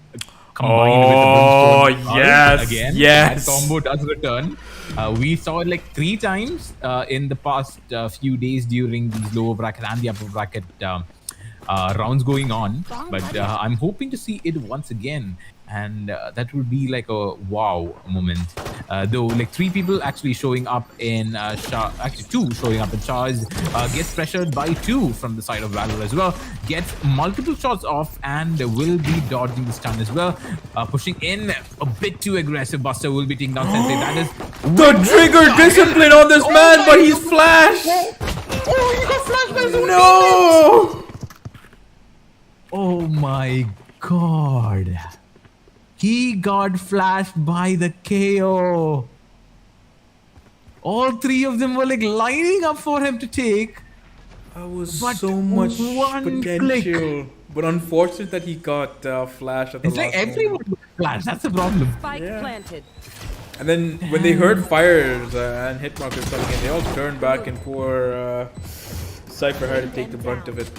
combined with the Brimstone. Yes, Again, yes. that combo does return. We saw it like 3 times in the past few days during these lower bracket and the upper bracket rounds going on. But I'm hoping to see it once again. And that would be like a wow moment. Though like 3 people actually showing up in actually 2 showing up in charge, gets pressured by 2 from the side of Valor as well, gets multiple shots off and will be dodging the stun as well, pushing in a bit too aggressive. Buster will be taking down Sensei. That is The trigger discipline on this man, but he's flashed. Oh, he got flashed by his own No. Oh my god. He got flashed by the KO. All 3 of them were like lining up for him to take. That was But so much one potential. click. But unfortunate that he got flashed at the It's like last everyone got flashed. That's the problem. Spike Yeah. planted. And then when they heard fires and hit markers coming in, they all turned back and poor Cypher had to take the brunt of it.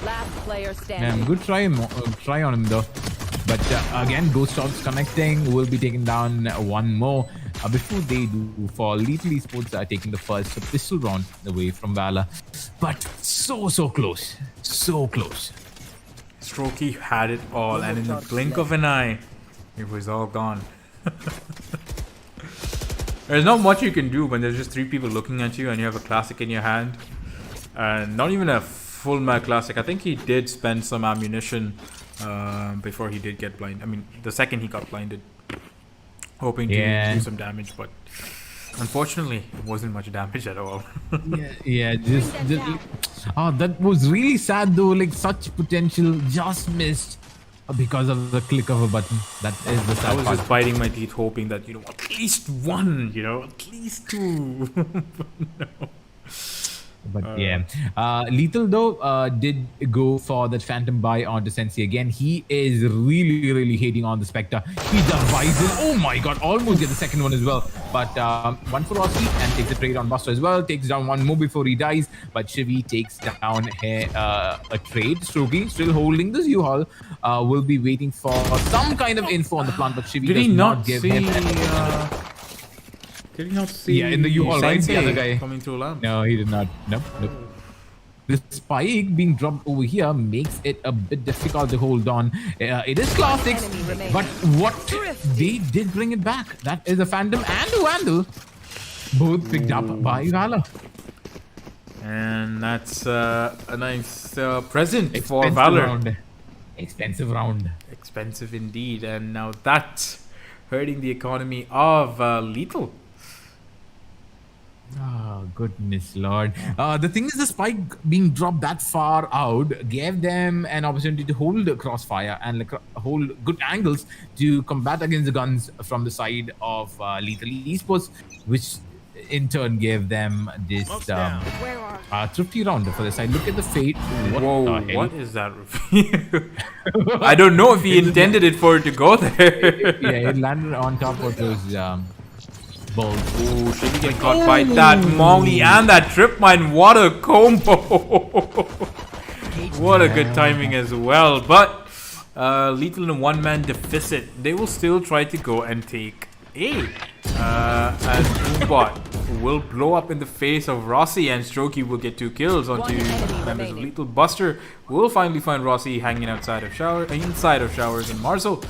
Last player Man, standing. good try on him though. But again, Ghost Shots connecting, will be taking down 1 more. Before they do fall, Lethal Esports are taking the first pistol round away from Valor. But so close. So close. Strokey had it all, and in the blink of an eye, it was all gone. There's not much you can do when there's just 3 people looking at you and you have a classic in your hand. And not even a full mag classic. I think he did spend some ammunition before he did get blind. I mean, the second he got blinded, hoping to do some damage, but unfortunately, it wasn't much damage at all. Yeah, just that was really sad though. Like such potential just missed because of the click of a button. That is the sad I was part. just biting my teeth, hoping that at least 1, at least 2. No. But yeah, Lethal though did go for that Phantom buy onto Sensei again. He is really hating on the Spectre. He does Bison. Oh my god, almost get the second one as well. But 1 for Rossi and takes the trade on Buster as well. Takes down 1 more before he dies. But Shivi takes down a trade. Strokey still holding this U-Haul. Will be waiting for some kind of info on the plant, but Shivi does not give him. Did he not see? Yeah, in the U-Haul, right? The other guy coming through lamp. No, he did not. Nope. The spike being dropped over here makes it a bit difficult to hold on. It is classics, but what they did bring it back. That is a Phantom and a Vandal, both picked up by Valor. And that's a nice present for Valor. Expensive round. Expensive indeed. And now that's hurting the economy of Lethal. Oh, goodness Lord. The thing is, the spike being dropped that far out gave them an opportunity to hold crossfire and like hold good angles to combat against the guns from the side of Lethal Esports, which in turn gave them this thrifty round for the side. Look at the fate. Whoa, what is that? I don't know if he intended it for it to go there. Yeah, it landed on top of those balls. Oh, should he get caught by that Molly and that trip mine? What a combo! What a good timing as well. But Lethal in a 1-man deficit. They will still try to go and take A. As Boombot will blow up in the face of Rossi, and Strokey will get 2 kills onto members of Lethal. Buster will finally find Rossi hanging inside of Showers, and Marcel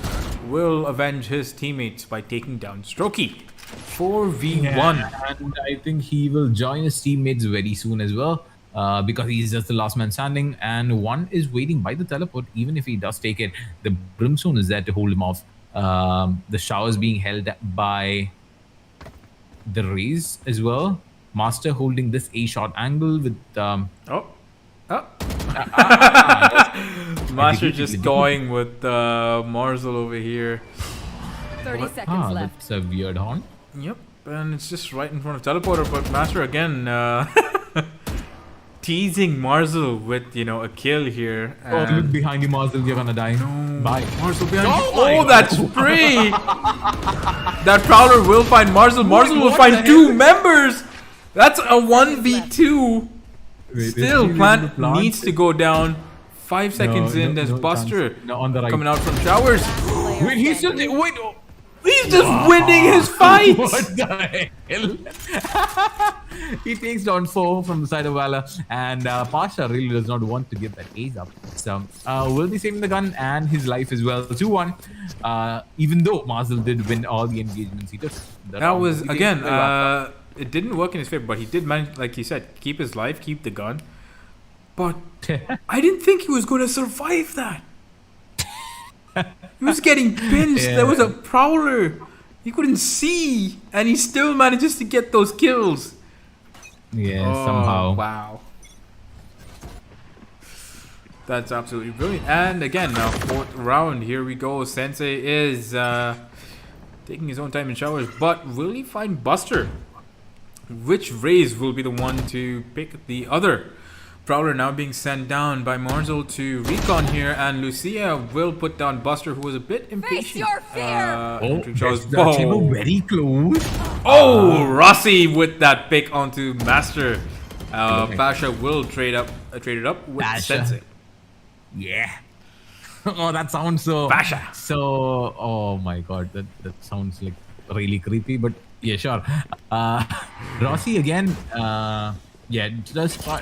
will avenge his teammates by taking down Strokey. 4v1. Yeah, and I think he will join his teammates very soon as well, because he's just the last man standing, and 1 is waiting by the teleport. Even if he does take it, the Brimstone is there to hold him off. The Showers being held by the Rays as well. Master holding this A shot angle with Master just toying with Marzel over here. 30 seconds left. That's a weird horn. Yep, and it's just right in front of Teleporter, but Master again teasing Marzel with, you know, a kill here. Oh, look behind you, Marzel, you're gonna die. No. Bye. Marzel behind you. Oh, that spray! That Prowler will find Marzel. Marzel will find two members! That's a 1v2. Still, plant needs to go down. 5 seconds in, there's Buster on the right. coming out from showers. Wait, he's still wait. Oh. He's just winning his fight. What the hell? He takes down 4 from the side of Valor, and Pasha really does not want to give that ace up. So will be saving the gun and his life as well. 2-1. Even though Marzel did win all the engagements he took. That was again. It didn't work in his favor, but he did manage, like he said, keep his life, keep the gun. But I didn't think he was going to survive that. He was getting pinched. Yeah. There was a Prowler. He couldn't see, and he still manages to get those kills. Yeah, somehow. Wow. That's absolutely brilliant. And again, now 4th round. Here we go. Sensei is taking his own time in showers, but will he find Buster? Which Raze will be the one to pick the other? Prowler now being sent down by Marzel to recon here, and Lucia will put down Buster, who was a bit impatient. your fear! Very close. Oh, Rossi with that pick onto Master. Pasha will trade it up with Sensei. Yeah. Oh, that sounds so. Pasha. So, oh my god, that sounds like really creepy. But yeah, sure. Rossi again. Yeah, just try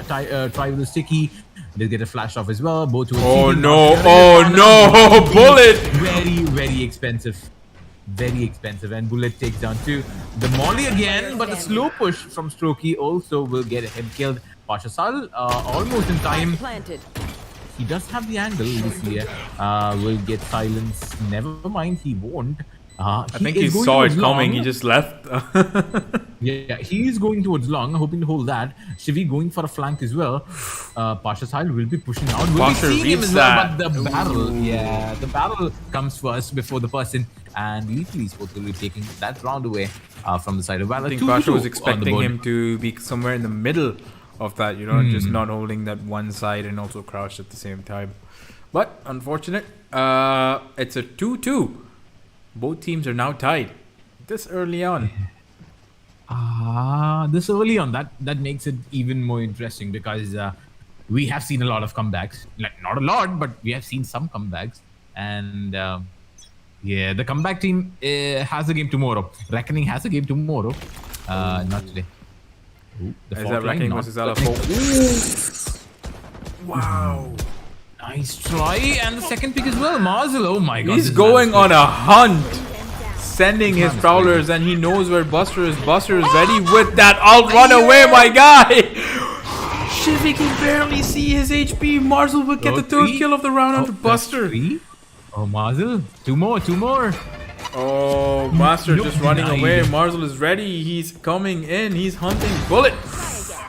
with the sticky. They get a flash off as well. Both. Oh no! Oh no! Bullet. Very expensive. Very expensive, and Bullet takes down 2. The Molly again, but the slow push from Strokey also will get him killed. Pasha Sal almost in time. Planted. He does have the angle. Lucia will get silence. Never mind, he won't. I think he saw it coming. He just left. Yeah, he is going towards long, hoping to hold that. Shivi going for a flank as well. Pasha Sahil will be pushing out. Will Pasha be seeing him reads as well, that. but the barrel, yeah, the barrel comes first before the person. And Lethal Esports will be taking that round away from the side of Valor. I think Pasha was expecting him to be somewhere in the middle of that, you know, just not holding that one side and also crouched at the same time. But unfortunate, it's a 2-2. Both teams are now tied this early on. This early on, that makes it even more interesting because we have seen a lot of comebacks. Like, not a lot, but we have seen some comebacks. And yeah, the comeback team has a game tomorrow. Reckoning has a game tomorrow. Not today. Ooh, the Is that Reckoning versus LFO? Wow. Nice try. And the second pick as well. Marzel. Oh my god. He's going on a hunt. Sending his Prowlers, and he knows where Buster is. Buster is ready with that. I'll run away, my guy. Shivy can barely see his HP. Marzel will get the 3rd kill of the round onto Buster. 3? Oh, Marzel. 2 more. Oh, Master just running away. Marzel is ready. He's coming in. He's hunting. Bullet.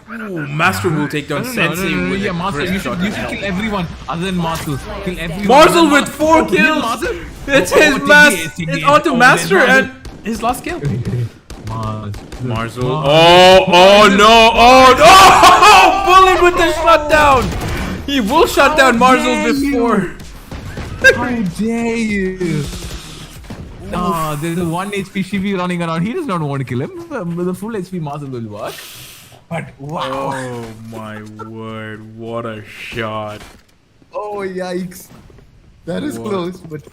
Ooh, Master will take down Sensei with yeah, Master, you should kill everyone other than Marzel. Kill everyone. Marzel with 4 kills. It's his last. It's onto Master and his last kill. Marzel. Oh no! Oh no! Bullet with the shutdown. He will shut down Marzel before. How dare you? Oh, there's a 1 HP Shivi running around. He does not want to kill him. The full HP Marzel will work. But wow. Oh my word. What a shot. Oh, yikes. That is close, but...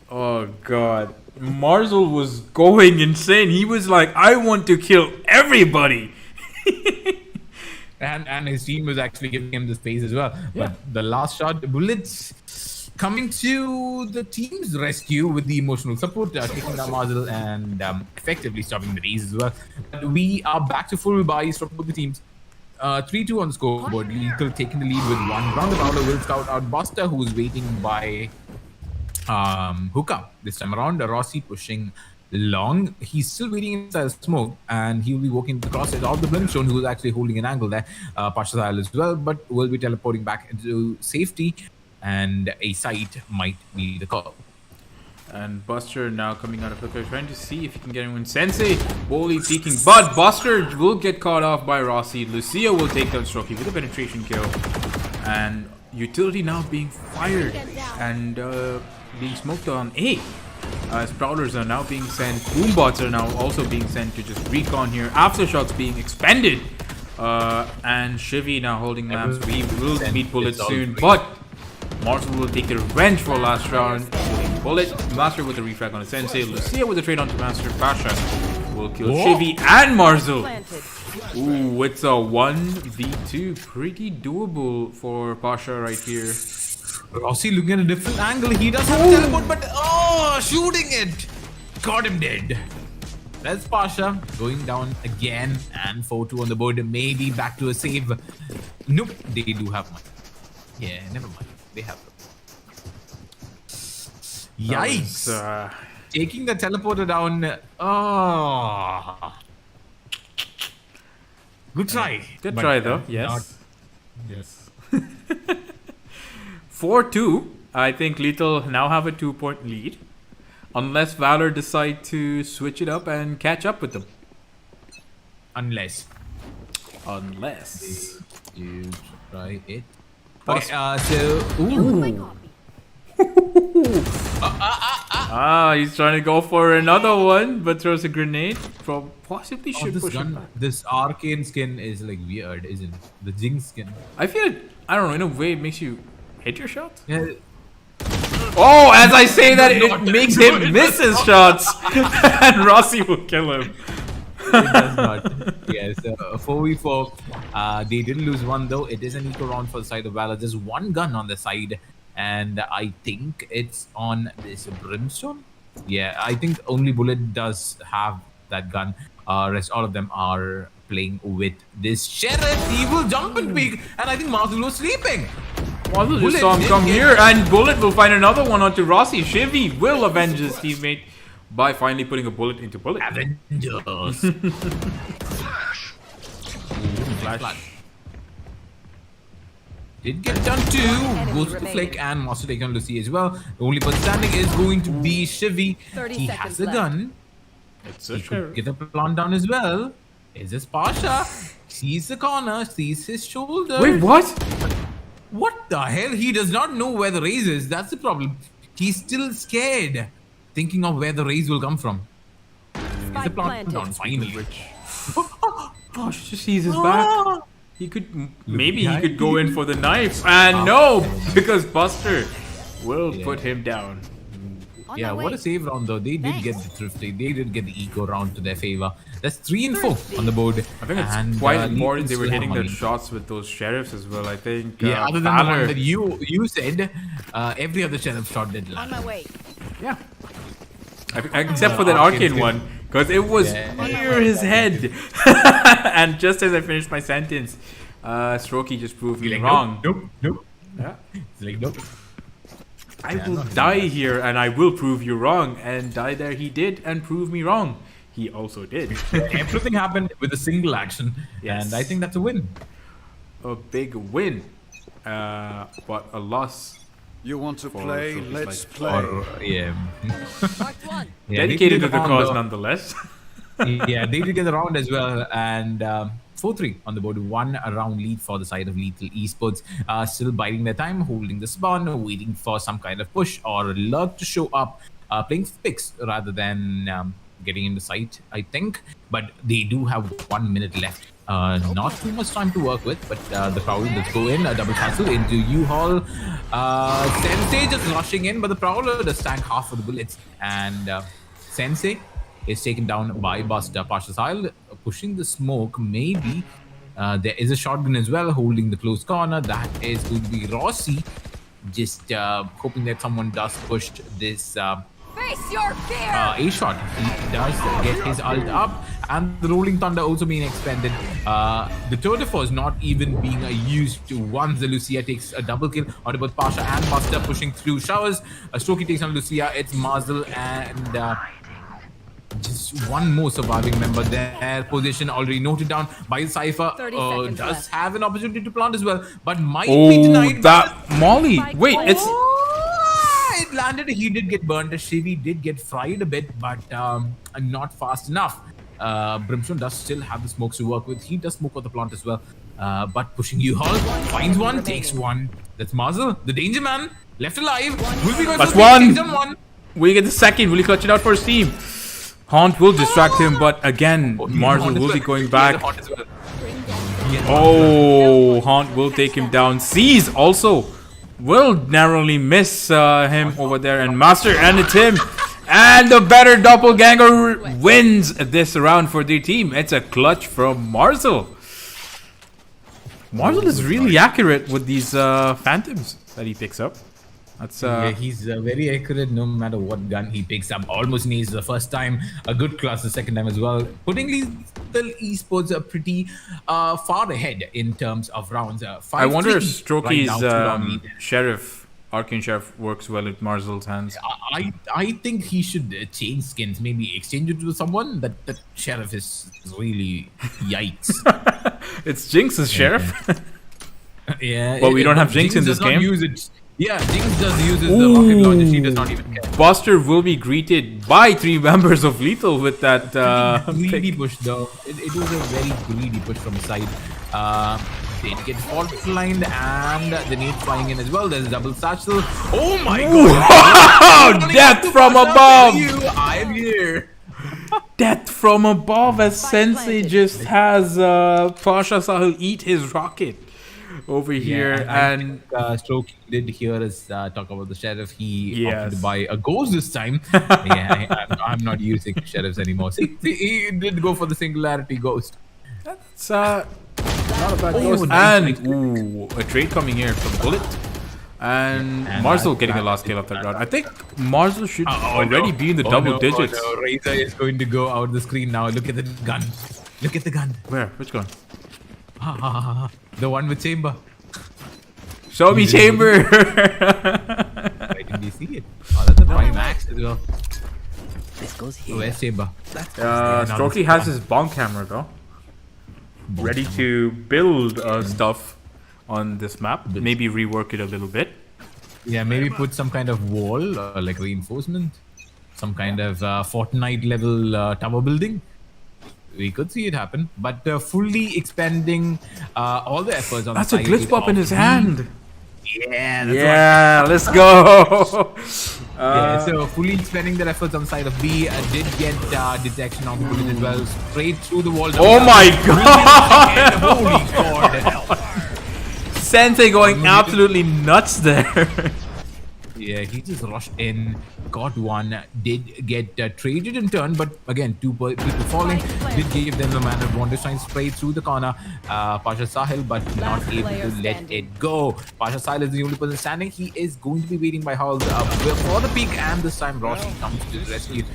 Oh god. Marzel was going insane. He was like, I want to kill everybody. and his team was actually giving him the space as well. Yeah. But the last shot, Bullets coming to the team's rescue with the emotional support, taking down Marzel and effectively stopping the race as well. But we are back to full buys from both the teams. 3-2 on the scoreboard. Lethal taking the lead with 1. Roundabout will scout out Buster, who is waiting by Hookah this time around. Rossi pushing long. He's still waiting inside the smoke, and he will be walking the crosses of the Brimstone, who is actually holding an angle there. Pasha's Isle as well, but will be teleporting back into safety, and a site might be the call. And Buster now coming out of hooker, trying to see if he can get anyone. Sensei boldly peeking, but Buster will get caught off by Rossi. Lucia will take down Strokey with a penetration kill. And Utility now being fired and being smoked on A. As Prowlers are now being sent. Boombots are now also being sent to just recon here. Aftershots being expended. And Shivy now holding lamps. We will meet Bullets soon, but Marcel will take the revenge for last round. Bullet, Master with a refrag on a Sensei. Lucia with a trade onto Master. Pasha will kill Shivy and Marcel. Ooh, it's a 1v2. Pretty doable for Pasha right here. Rossi looking at a different angle. He does have a teleport, but shooting it. Got him dead. That's Pasha going down again, and 4-2 on the board. Maybe back to a save. Nope, they do have money. Yeah, never mind. They have them. Yikes! Taking the teleporter down. Good try. Good try though. Yes. Yes. 4-2. I think Lethal now have a 2-point lead. Unless Valor decide to switch it up and catch up with them. Unless you try it. Okay, so he's trying to go for another one, but throws a grenade. Possibly should push him back. This arcane skin is like weird, isn't it? The Jinx skin. I feel I don't know, in a way it makes you hit your shots. Yeah. Oh, as I say that, it makes him miss his shots, and Rossi will kill him. It does not. Yes, 4v4. They didn't lose one though. It is an eco round for the side of Valor. There's one gun on the side, and I think it's on this Brimstone. Yeah, I think only Bullet does have that gun. Rest all of them are playing with this Sheriff. He will jump and peek, and I think Marcel was sleeping. Marcel just saw him come here, and Bullet will find another one onto Rossi. Shivy will avenge his teammate by finally putting a bullet into Bullet. Avengers. Flash. Did get done too. Goes to the flick, and Master taking on Lucy as well. The only person standing is going to be Shivy. He has a gun. He could get the plant down as well. Is this Pasha? Sees the corner, sees his shoulder. Wait, what? What the hell? He does not know where the raise is. That's the problem. He's still scared, thinking of where the raise will come from. Is the plant down finally? Oh, she sees his back. He could, maybe he could go in for the knife. And no, because Buster will put him down. Yeah, what a save round though. They did get the thrifty. They did get the eco round to their favor. That's 3 and 4 on the board. I think it's quite important they were hitting the shots with those sheriffs as well. I think. Yeah, other than the one that you said, every other sheriff shot did land. On my way. Yeah. Except for that arcane one, because it was near his head. And just as I finished my sentence, Strokey just proved me wrong. Nope. Yeah. It's like nope. I will die here, and I will prove you wrong. And die there he did, and prove me wrong. He also did. Everything happened with a single action, and I think that's a win. A big win, but a loss. You want to play? Let's play. Yeah. Dedicated to the cause nonetheless. Yeah, they did get the round as well, and 4-3 on the board. 1 round lead for the side of Lethal Esports. Still biding their time, holding the spawn, waiting for some kind of push or lurk to show up, playing picks rather than getting into sight, I think. But they do have 1 minute left. Not too much time to work with, but the Prowler does go in, a double cancel into U-Haul. Sensei just rushing in, but the Prowler does tank half of the bullets, and Sensei is taken down by Buster. Pasha's Isle pushing the smoke, maybe. There is a shotgun as well, holding the close corner. That is going to be Rossi, just hoping that someone does push this Face your fear! A shot. He does get his ult up, and the Rolling Thunder also being expended. The Tour de Force not even being used to once the Lucia takes a double kill on both Pasha and Buster pushing through showers. Strokey takes on Lucia. It's Marcel and just one more surviving member there. Position already noted down by Cypher. 30 seconds Does left. have an opportunity to plant as well, but might be Oh, denied. that Molly. Wait, it's It landed. He did get burned. Shivi did get fried a bit, but not fast enough. Brimstone does still have the smokes to work with. He does smoke out the plant as well. But pushing U-Haul, finds one, takes one. That's Marzel, the danger man, left alive. Will be going That's for one. one. Will he get the second? Will he clutch it out for his team? Haunt will distract him, but again, Marzel will be going back. Oh, Haunt will take him down. Seize also will narrowly miss him over there. And Master, and it's him. And the better doppelganger wins this round for their team. It's a clutch from Marzel. Marzel is really accurate with these phantoms that he picks up. That's Yeah, he's very accurate no matter what gun he picks up. Almost needs the first time, a good class the second time as well. Putting Lethal Esports are pretty far ahead in terms of rounds. I wonder if 5-3 Strokey's right now, Sheriff, Arcane Sheriff, works well with Marzel's hands. I think he should change skins, maybe exchange it with someone. That Sheriff is really yikes. It's Jinx's Sheriff. Yeah. Well, we don't have Jinx in this does not game. Use it. Yeah, Jinx does use the rocket launcher. She does not even care. Buster will be greeted by 3 members of Lethal with that Greedy push though. It was a very greedy push from the side. They get fault lined and the nade flying in as well. There's a double satchel. Oh my god! Death from above! I am here. Death from above as Sensei just has Pasha Sahil eat his rocket over here. And Stroke did hear us talk about the sheriff. He Yes. opted to buy a ghost this time. I'm not using sheriffs anymore. See, he did go for the singularity ghost. it's not a bad ghost. nice. And ooh, a trade coming here from Bullet. And Marzel getting the last kill of that round. I think Marzel should already be in the double digits. Oh no, Razor is going to go out the screen now. Look at the gun. Look at the gun. Where? Which gun? The one with chamber. Show me chamber! Why didn't you see it? Oh, that's a prime max as well. This goes here. Where's chamber? Strokey has his bomb camera though. Ready to build stuff on this map. Maybe rework it a little bit. Yeah, maybe put some kind of wall, like reinforcement. Some kind of Fortnite level tower building. We could see it happen, but fully expanding all the efforts on That's the a side glitch pop in his hand. Yeah, that's Yeah, let's go. yeah, so fully expanding their efforts on the side of B. Did get detection on the bullet as well. Straight through the wall. Oh my god! Holy god! Sensei going absolutely nuts there. Yeah, he just rushed in, got one, did get traded in turn, but again, 2 people falling, did give them the man of Wonder Shine straight through the corner. Pasha Sahil, but not able to let it go. Pasha Sahil is the only person standing. He is going to be waiting by Halls for the peak, and this time Roshi comes to the rescue.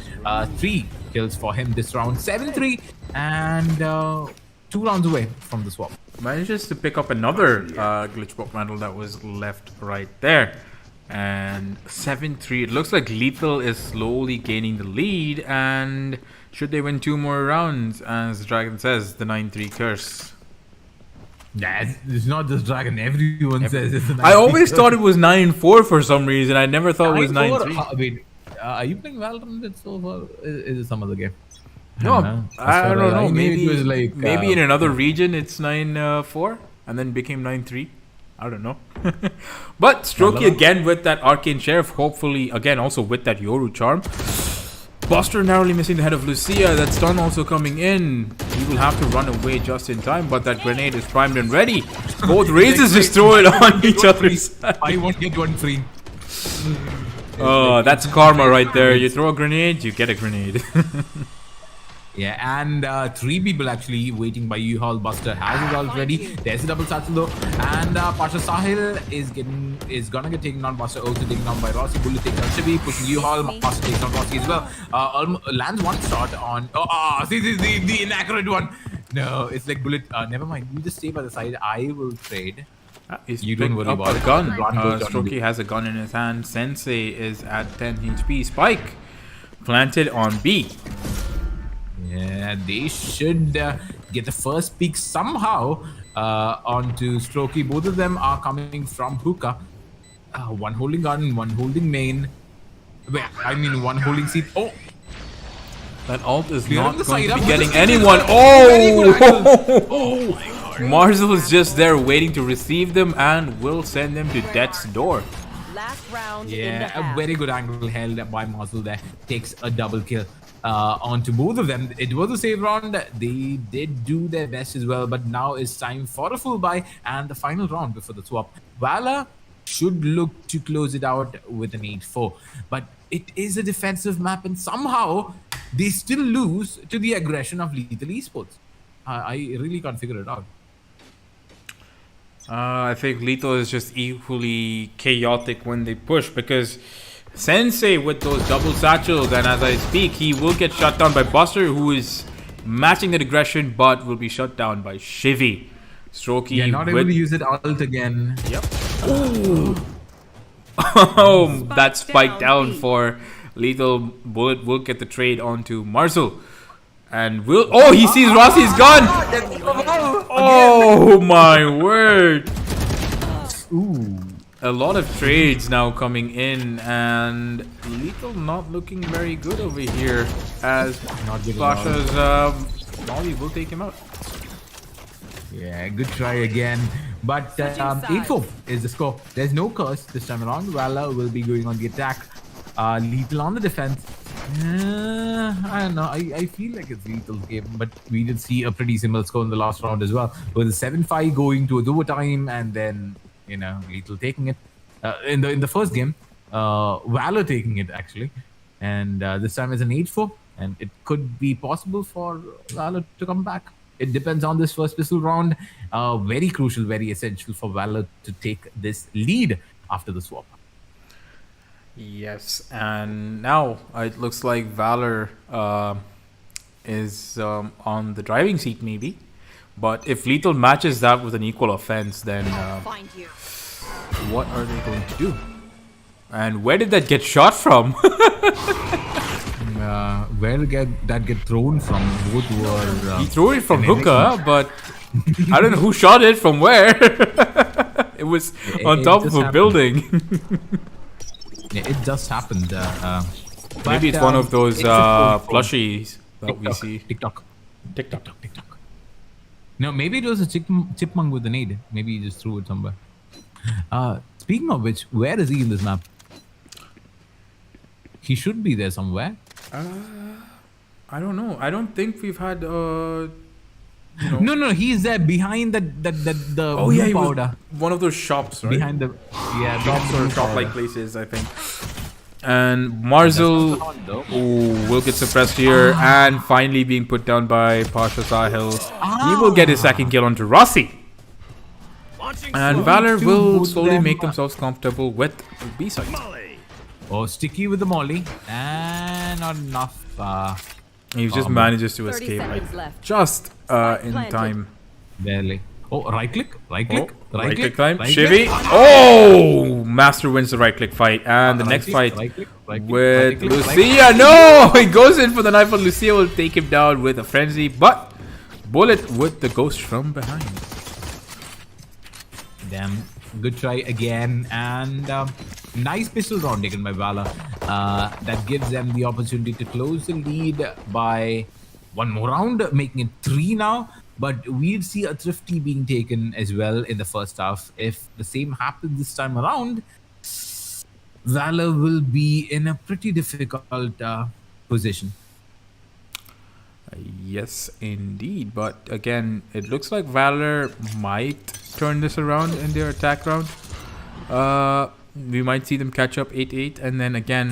3 kills for him this round, 7-3, and 2 rounds away from the swap. Manages to pick up another glitch pop medal that was left right there. And 7-3. It looks like Lethal is slowly gaining the lead. And should they win 2 more rounds, as Dragon says, the 9-3 curse. It's not just Dragon. Everyone says it's a 9-3 I always curse. thought it was 9-4 for some reason. I never thought it was 9-3. Wait, are you playing Valorant itself, or is it some other game? No, I don't know. Maybe it was like maybe in another region it's 9-4 and then became 9-3. I don't know. But Strokey again with that Arcane Sheriff. Hopefully again also with that Yoru charm. Buster narrowly missing the head of Lucia. That stun also coming in. He will have to run away just in time, but that grenade is primed and ready. Both razors just throw it on each other's side. I won't get one free. Oh, that's karma right there. You throw a grenade, you get a grenade. Yeah, and 3 people actually waiting by U-Haul. Buster has it already. There's a double satchel though, and Pasha Sahil is gonna get taken on. Buster also taken on by Rossi. Bullet takes on Chibi, pushing U-Haul. Buster takes on Rossi as well. Lands 1 shot on. See the inaccurate one. No, it's like Bullet. Never mind. You just stay by the side. I will trade. You don't worry about a gun. Strokey has a gun in his hand. Sensei is at 10 HP. Spike planted on B. Yeah, they should get the first pick somehow onto Strokey. Both of them are coming from hookah. One holding gun, one holding main. I mean, one holding seat. Oh, That ult is clear not on the going side to be up. getting Very anyone. good Oh! Marzel is just there waiting to receive them and will send them to death's door. Last round in the Yeah, a half. very good angle held by Marzel there. Takes a double kill onto both of them. It was a save round. They did do their best as well, but now it's time for a full buy and the final round before the swap. Valor should look to close it out with an 8-4, but it is a defensive map and somehow they still lose to the aggression of Lethal Esports. I really can't figure it out. I think Lethal is just equally chaotic when they push because Sensei with those double satchels, and as I speak, he will get shut down by Buster, who is matching that aggression, but will be shut down by Shivy. Strokey, Yeah, not able to use it ult again. Yep. Ooh. Oh, that spike down for Lethal. Bullet will get the trade onto Marzel. And will. Oh, he sees Rossi's gun! Oh my word! Ooh. A lot of trades now coming in, and Lethal not looking very good over here as Not good at all. Pasha's Molly will take him out. Yeah, good try again. But 8-4 is the score. There's no curse this time around. Valor will be going on the attack. Lethal on the defense. I don't know. I feel like it's Lethal's game, but we did see a pretty similar score in the last round as well. With a 7-5 going to overtime, and then Lethal taking it in the first game. Valor taking it actually, and this time it's an 8-4, and it could be possible for Valor to come back. It depends on this first pistol round. Very crucial, very essential for Valor to take this lead after the swap. Yes, and now it looks like Valor is on the driving seat, maybe. But if Lethal matches that with an equal offense, then Find you. what are they going to do? And where did that get shot from? Where did that get thrown from? Both were. He threw it from hookah, but I don't know who shot it from where. It was on top of a building. Yeah, it just happened. Maybe it's one of those plushies that we see. TikTok. No, maybe it was a chipmunk with a nade. Maybe he just threw it somewhere. Speaking of which, where is he in this map? He should be there somewhere. I don't know. I don't think we've had. No, he's there behind the Oh yeah, blue he was powder. one of those shops, right? Behind the Shops or shop-like places, I think. And Marzel will get suppressed here and finally being put down by Pasha Sahil. He will get his second kill onto Rossi. And Valor will slowly make themselves comfortable with B side. Oh, sticky with the molly. And not enough. He just manages to 30 escape seconds left. just in planted. time. Barely. Oh, right click. Right click time. Shivy. Oh! Master wins the right click fight. And the next fight with Lucia. No! He goes in for the knife, but Lucia will take him down with a frenzy. But Bullet with the ghost from behind. Damn. Good try again. And nice pistol round taken by Valor. That gives them the opportunity to close the lead by one more round, making it 3 now. But we'll see a Thrifty being taken as well in the first half. If the same happens this time around, Valor will be in a pretty difficult position. Yes, indeed. But again, it looks like Valor might turn this around in their attack round. We might see them catch up 8-8 and then again,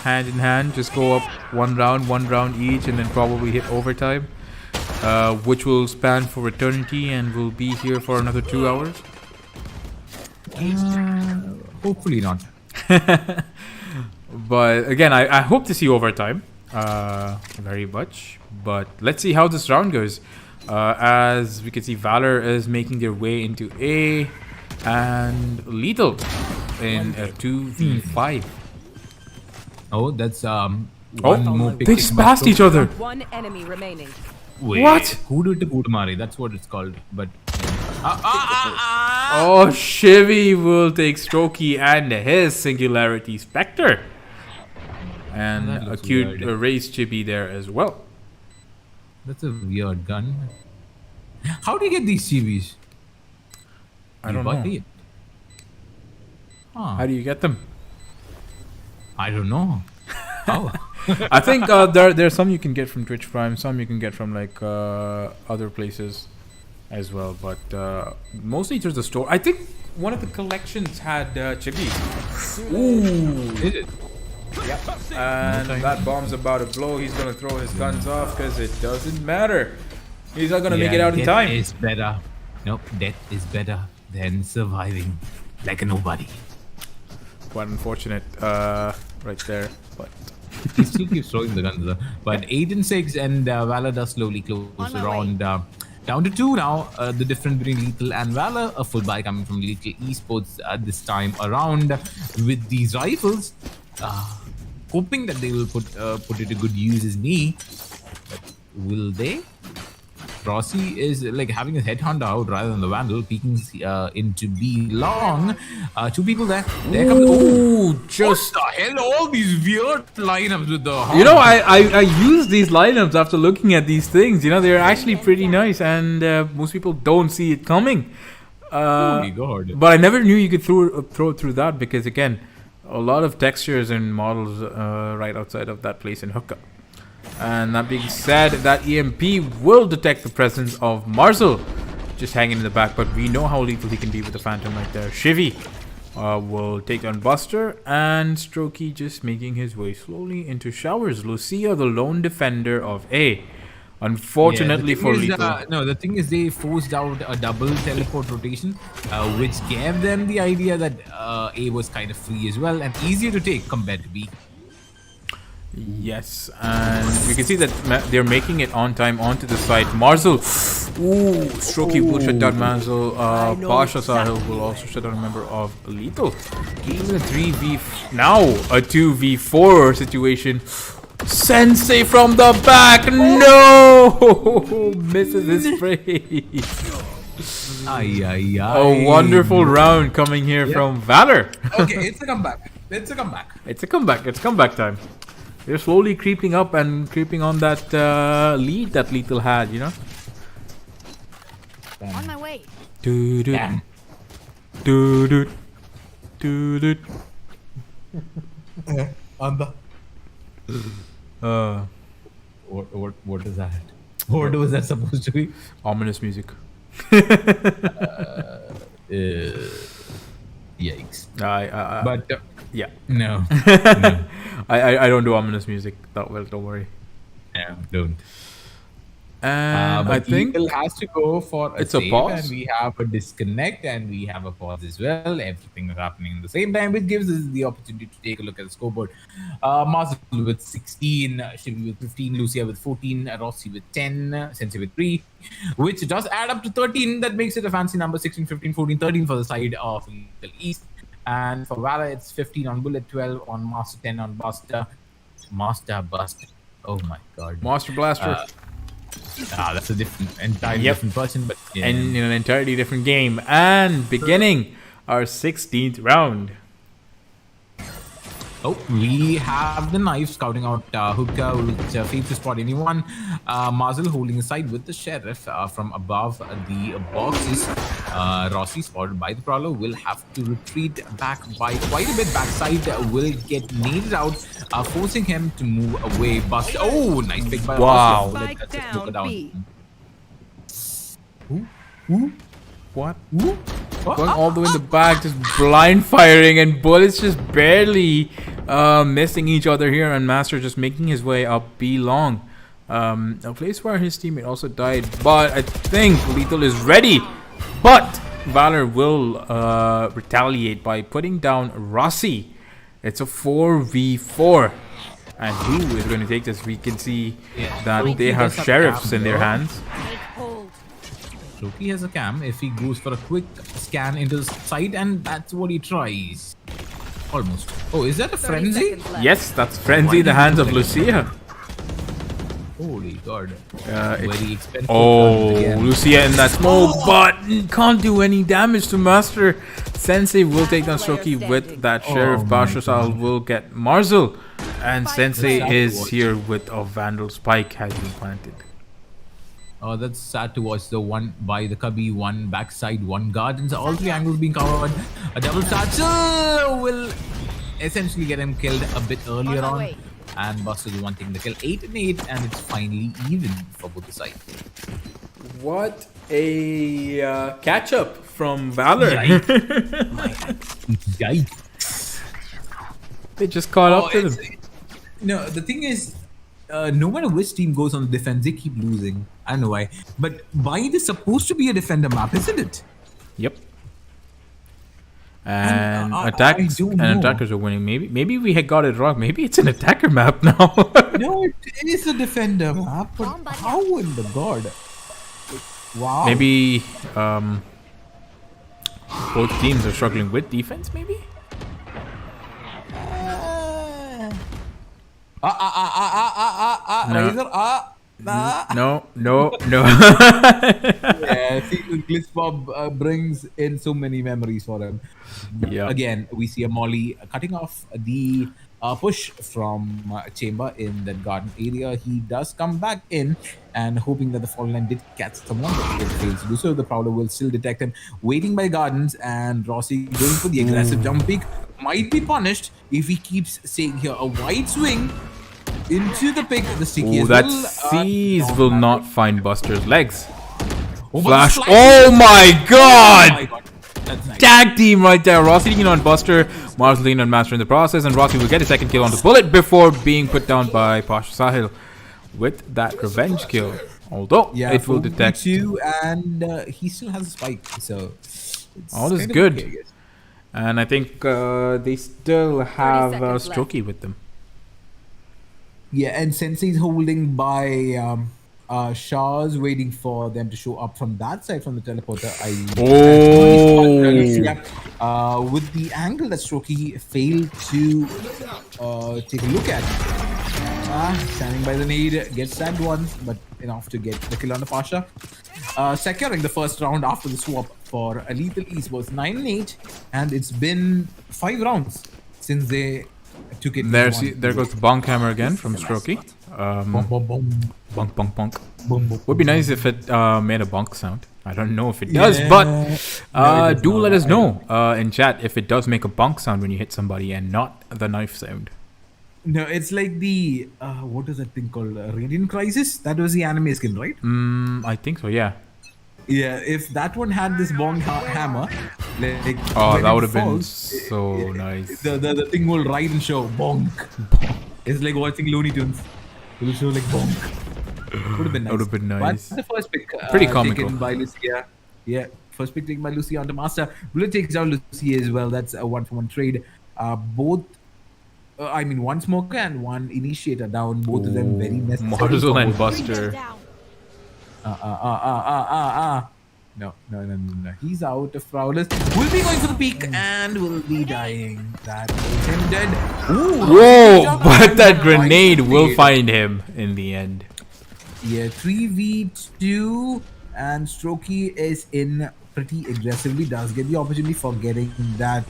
hand in hand, just go up one round each, and then probably hit overtime. Which will span for eternity and will be here for another 2 hours. Hopefully not. But again, I hope to see overtime very much. But let's see how this round goes. As we can see, Valor is making their way into A, and Lethal in a 2v5. Oh, that's One more pick they is just by passed each Strokey. other. One enemy remaining. Wait, What? Kudu to Kudumari, that's what it's called. But Oh, Shivy will take Strokey and his Singularity Spectre. And That a looks cute weird. raised Chibi there as well. That's a weird gun. How do you get these CVs? I don't know. It? Huh. How do you get them? I don't know. How? I think there's some you can get from Twitch Prime, some you can get from like other places as well. But mostly through the store. I think one of the collections had Chibi. Ooh. Did it? Yep. And that bomb's about to blow. He's gonna throw his guns off because it doesn't matter. He's not gonna make it out in time. Death is better. Nope, death is better than surviving like a nobody. Quite unfortunate, right there. But He still keeps throwing the guns though. But 8 and 6, and Valor does slowly close around down to 2 now. The difference between Lethal and Valor, a full buy coming from Lethal Esports this time around with these rifles. Hoping that they will put it to good use is me. But will they? Rossi is like having his headhunter out rather than the Vandal, peeking into B long. 2 people there. There comes. ooh, just What the hell? All these weird lineups with the. you know, I use these lineups after looking at these things. You know, they're actually pretty nice, and most people don't see it coming. Holy God. But I never knew you could throw it through that because again, a lot of textures and models right outside of that place in hookup. And that being said, that EMP will detect the presence of Marcel just hanging in the back, but we know how lethal he can be with the Phantom right there. Shivy will take on Buster, and Strokey just making his way slowly into showers. Lucia, the lone defender of A. Unfortunately for lethal. No, the thing is they forced out a double teleport rotation, which gave them the idea that A was kind of free as well and easier to take compared to B. Yes, and we can see that they're making it on time onto the side. Marzel, ooh, Strokey will shut down Marzel. Pasha Sahil will also shut down a member of Lethal. Even a 3v, now a 2v4 situation. Sensei from the back, no! Misses his spray. A wonderful round coming here from Valor. Okay, it's a comeback. It's a comeback. It's a comeback. It's comeback time. They're slowly creeping up and creeping on that lead that Lethal had, you know? On my way. Do-do. Do-do. Do-do. On the. What is that? What was that supposed to be? Ominous music. Yikes. But yeah. No. I don't do ominous music that well, don't worry. Yeah, don't. And But I think Eagle has to go for a it's a save, pause. and we have a disconnect, and we have a pause as well. Everything is happening at the same time, which gives us the opportunity to take a look at the scoreboard. Marcel with 16, Shivy with 15, Lucia with 14, Rossi with 10, Sensei with 3, which does add up to 13. That makes it a fancy number: 16, 15, 14, 13 for the side of Little East. And for Valor, it's 15 on Bullet, 12 on Master, 10 on Buster. Master Buster. Oh my God. Monster Blaster. That's a entirely different person, but yeah. And in an entirely different game. And beginning our 16th round. Oh, we have the knife scouting out Hookah, which fails to spot anyone. Marcel holding aside with the sheriff from above the boxes. Rossi, spotted by the Prowler, will have to retreat back by quite a bit. Backside will get naded out, forcing him to move away. Bust. Oh, nice pick by Wow. Rossi. Let's just look down. B. What? What? Going all the way in the back, just blind firing, and bullets just barely missing each other here, and Master just making his way up B long. A place where his teammate also died, but I think Lethal is ready. But Valor will retaliate by putting down Rossi. It's a 4v4. And who is going to take this? We can see that they have sheriffs in their hands. Loki has a cam if he goes for a quick scan into the site, and that's what he tries. Almost. Oh, is that a 30 frenzy? seconds left. Yes, that's Frenzy in the hands of Lucia. Holy god. It- Very expensive. Oh, guns again. Lucia in that smoke, but can't do any damage to Master. Sensei will take down Stroky with that Sheriff. Bashosal will get Marzel. And Sensei Sad to is watch. here with a Vandal Spike has been planted. Oh, that's sad to watch. The one by the cubby, one backside, one gardens, all three angles being covered. A double satchel will essentially get him killed a bit earlier my on. way. And Buster is wanting the kill. 8 and 8, and it's finally even for both the sides. What a catch up from Valor. Yikes. They just caught up to them. No, the thing is, no matter which team goes on the defense, they keep losing. I don't know why. But Bide is supposed to be a defender map, isn't it? Yep. And I attacks don't and know. attackers are winning. Maybe we had got it wrong. Maybe it's an attacker map now. No, it is a defender map, but how in the god? Wow. Maybe both teams are struggling with defense. Maybe. No. Razor, No. Yeah, see, Glitch Bob brings in so many memories for him. Yeah. Again, we see a Molly cutting off the push from Chamber in that garden area. He does come back in and hoping that the Fallen Line did catch someone, but it fails to do so. The Prowler will still detect him, waiting by gardens, and Rossi going for the aggressive jump peak. Might be punished if he keeps saying here a wide swing into the pick. The sticky Oh, as that well. Seize will not find Buster's legs. Oh, but Flash. the Oh my Oh god! my god. That's nice. Tag team right there. Rossi leaning on Buster. Mars leaning on Master in the process. And Rossi will get a second kill on the bullet before being put down by Pasha Sahil with that revenge kill. Although Yeah, it will detect. 42, and he still has a spike, so it's All is kind of good. okay, I guess. And I think they still have seconds left. Strokey with them. Yeah, and Sensei's holding by Shah's, waiting for them to show up from that side, from the teleporter. With the angle that Strokey failed to take a look at. Standing by the nade, gets tagged once, but enough to get the kill on the Pasha. Securing the first round after the swap for a Lethal Esports 9 and 8, and it's been 5 rounds since they took it. There goes the bonk hammer again from Strokey. Boom, boom, boom. Bonk, bonk, bonk. Boom, boom, Would be nice if it made a bonk sound. I don't know if it does, but No, it does do not. let us know in chat if it does make a bonk sound when you hit somebody and not the knife sound. No, it's like the what is that thing called? Radiant Crisis? That was the anime skin, right? I think so, yeah. Yeah, if that one had this bong hammer, like Oh, when that it would have been falls, so nice. The thing will ride and show bonk. It's like watching Looney Tunes. It will show like bonk. Would have been nice. That would have been nice. But the first pick Pretty comical. taken by Lucia. Yeah, first pick taken by Lucia onto Master. Bullet takes down Lucia as well. That's a 1-for-1 trade. Both. One smoker and one initiator down. Both of them very necessary. Marzel for and both. Buster. No. He's out of Prowlers. Will be going for the peak and will be dying. That is him dead. Ooh, Whoa, but that grenade will find him in the end. Yeah, 3v2, and Strokey is in pretty aggressively. Does get the opportunity for getting that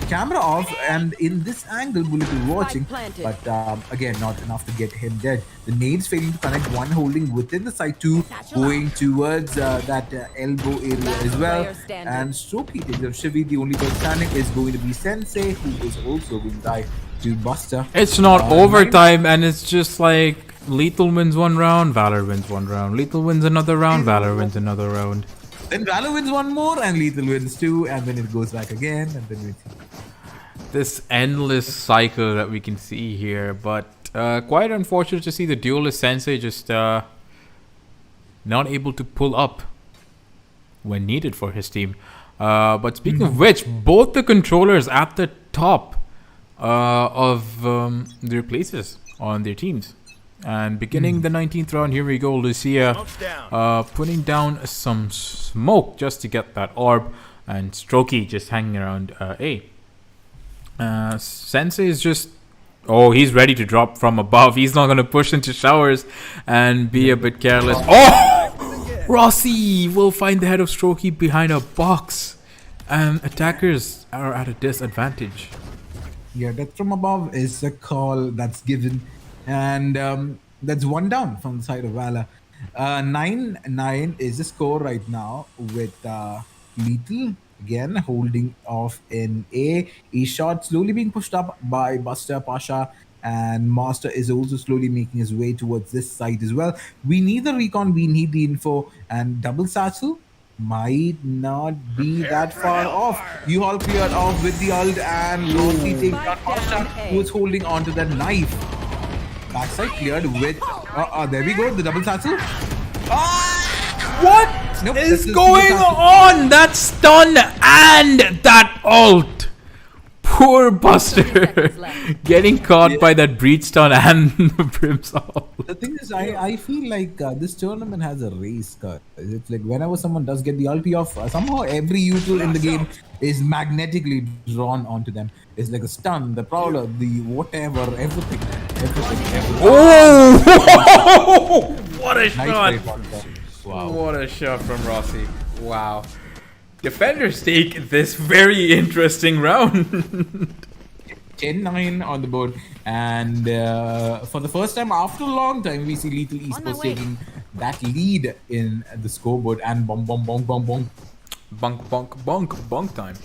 camera off, and in this angle, Bullet is watching, planted. but again, not enough to get him dead. The nades failing to connect, one holding within the side, two going towards that elbow area as well. player standing. And Strokey takes out Shivi. The only person standing is going to be Sensei, who is also going to die to Buster. It's not overtime, and it's just like Lethal wins one round, Valor wins one round. Lethal wins another round, Valor wins another round. Then Valor wins one more, and Lethal wins two, and then it goes back again, and then we This endless cycle that we can see here, but quite unfortunate to see the duelist Sensei just not able to pull up when needed for his team. But speaking of which, both the controllers at the top of their places on their teams. And beginning the 19th round, here we go, Lucia putting down some smoke just to get that orb, and Strokey just hanging around A. Sensei is just... Oh, he's ready to drop from above. He's not going to push into showers and be a bit careless. Oh! Rossi will find the head of Strokey behind a box. And attackers are at a disadvantage. Yeah, death from above is a call that's given. And that's one down from the side of Valor. 9-9 is the score right now with Lethal again holding off in A. E-Shot slowly being pushed up by Buster Pasha, and Master is also slowly making his way towards this side as well. We need the recon, we need the info, and Double Satchel might not be that far off. You all cleared off with the ult, and Rossi taking out Pasha, who is holding on to that knife. Backside cleared with there we go, the double satchel. What is going on? That stun and that ult. Poor Buster getting caught by that breach stun and the Brimstone. The thing is, I feel like this tournament has a race cut. It's like whenever someone does get the ulti off, somehow every util in the game is magnetically drawn onto them. It's like a stun, the prowler, the whatever, everything. Oh! What a shot! Wow. What a shot from Rossi. Wow. Defenders take this very interesting round. 10-9 on the board, and for the first time after a long time, we see Lethal Esports taking that lead in the scoreboard. And bonk, bonk, bonk, bonk, bonk. Bonk, bonk, bonk, bonk time.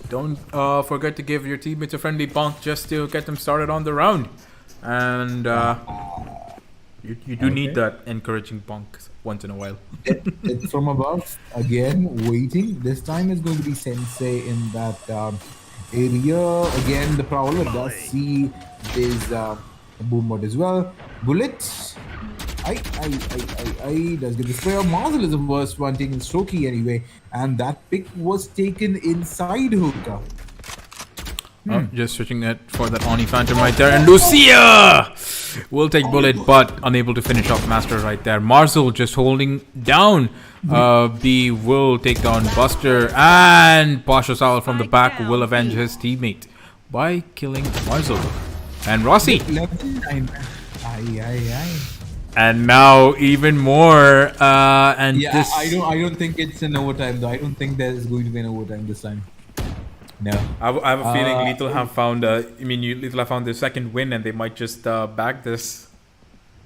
Don't forget to give your teammates a friendly bonk just to get them started on the round. And you do need that encouraging bonk once in a while. It's from above again, waiting. This time is going to be Sensei in that area. Again, the Prowler does see his boom mod as well. Bullet. Does get the sprayer. Marzel is the worst one taking Strokey anyway. And that pick was taken inside hookah. Just switching it for that Oni Phantom right there. And Lucia will take bullet, but unable to finish off Master right there. Marzel just holding down. B will take down Buster. And Pasha Sal from the back will avenge his teammate by killing Marzel. And Rossi. And now even more. And yeah, this... I don't think it's an overtime though. I don't think there's going to be an overtime this time. No. I have a feeling Lethal have found Lethal have found their second win, and they might just bag this.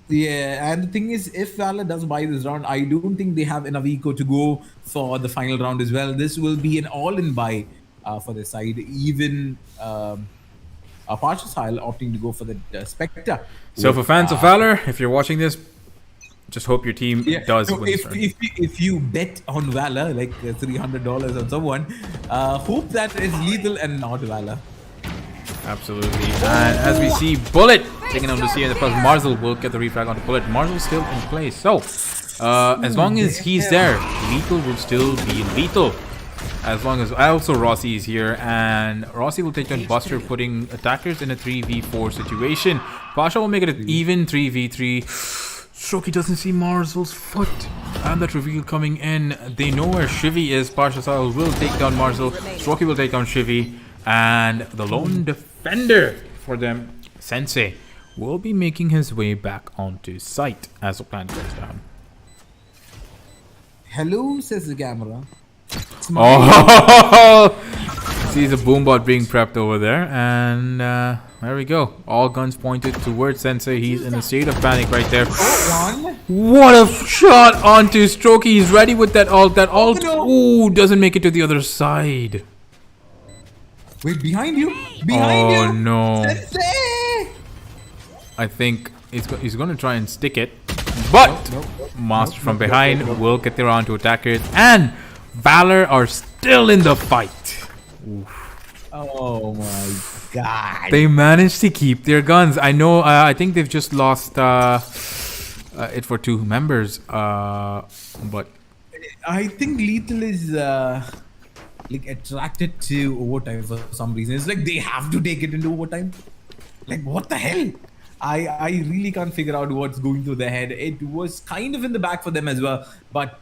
Yeah, and the thing is, if Valor does buy this round, I don't think they have enough eco to go for the final round as well. This will be an all-in buy for their side. Even Partial Style opting to go for the Spectre. So for fans of Valor, if you're watching this, just hope your team does win this round. If you bet on Valor, like $300 on someone, hope that it's Lethal and not Valor. Absolutely. And as we see, Bullet taking on Lucia, the first Marzel will get the refrag on the Bullet. Marzel's still in place. So, as long as he's there, Lethal will still be lethal. As long as also Rossi is here, and Rossi will take on Buster, putting attackers in a 3v4 situation. Pasha will make it an even 3v3. Strokey doesn't see Marzel's foot. And that reveal coming in. They know where Shivy is. Pasha Sal will take down Marzel. Strokey will take down Shivy. And the lone defender for them, Sensei, will be making his way back onto site as the plant goes down. Hello, says the camera. Oh, sees a boombot being prepped over there, and there we go. All guns pointed towards Sensei. He's in a state of panic right there. What a shot onto Strokey. He's ready with that ult. That ult, ooh, doesn't make it to the other side. Wait, behind you! Behind you! Oh no! Sensei! I think he's going to try and stick it, but Master from behind will get there onto attackers, and Valor are still in the fight. Oof. Oh my god! They managed to keep their guns. I know. I think they've just lost it for 2 members. But I think Lethal is like attracted to overtime for some reason. It's like they have to take it into overtime. Like what the hell? I really can't figure out what's going through their head. It was kind of in the back for them as well, but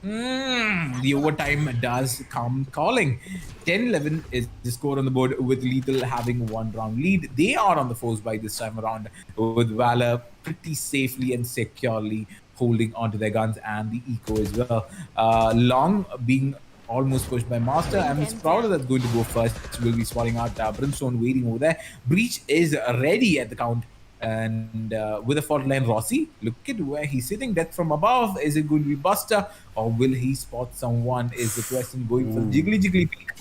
The overtime does come calling. 10-11 is the score on the board with Lethal having one round lead. They are on the force by this time around with Valor pretty safely and securely holding onto their guns and the eco as well. Long being almost pushed by Master, and it's Prowler that's going to go first. Will be spotting out Brimstone waiting over there. Breach is ready at the count. And with a fault line, Rossi, look at where he's sitting. Death from above. Is it going to be Buster or will he spot someone? Is the question going for the jiggly peak?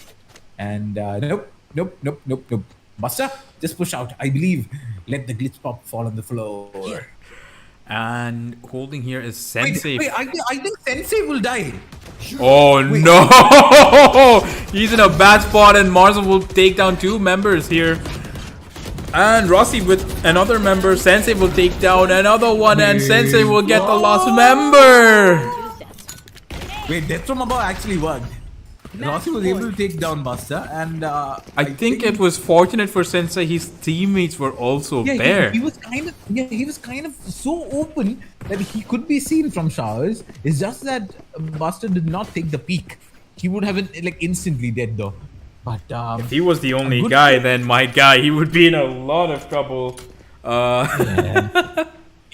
And nope. Buster, just push out. I believe. Let the glitch pop fall on the floor. And holding here is Sensei. Wait, I think Sensei will die. Oh no! He's in a bad spot, and Marzel will take down 2 members here. And Rossi with another member. Sensei will take down another one, and Sensei will get the last member. Wait, Death from above actually worked. Rossi was able to take down Buster, and I think it was fortunate for Sensei. His teammates were also there. He was kind of so open that he could be seen from showers. It's just that Buster did not take the peek. He would have been like instantly dead though. But if he was the only guy, then my guy, he would be in a lot of trouble.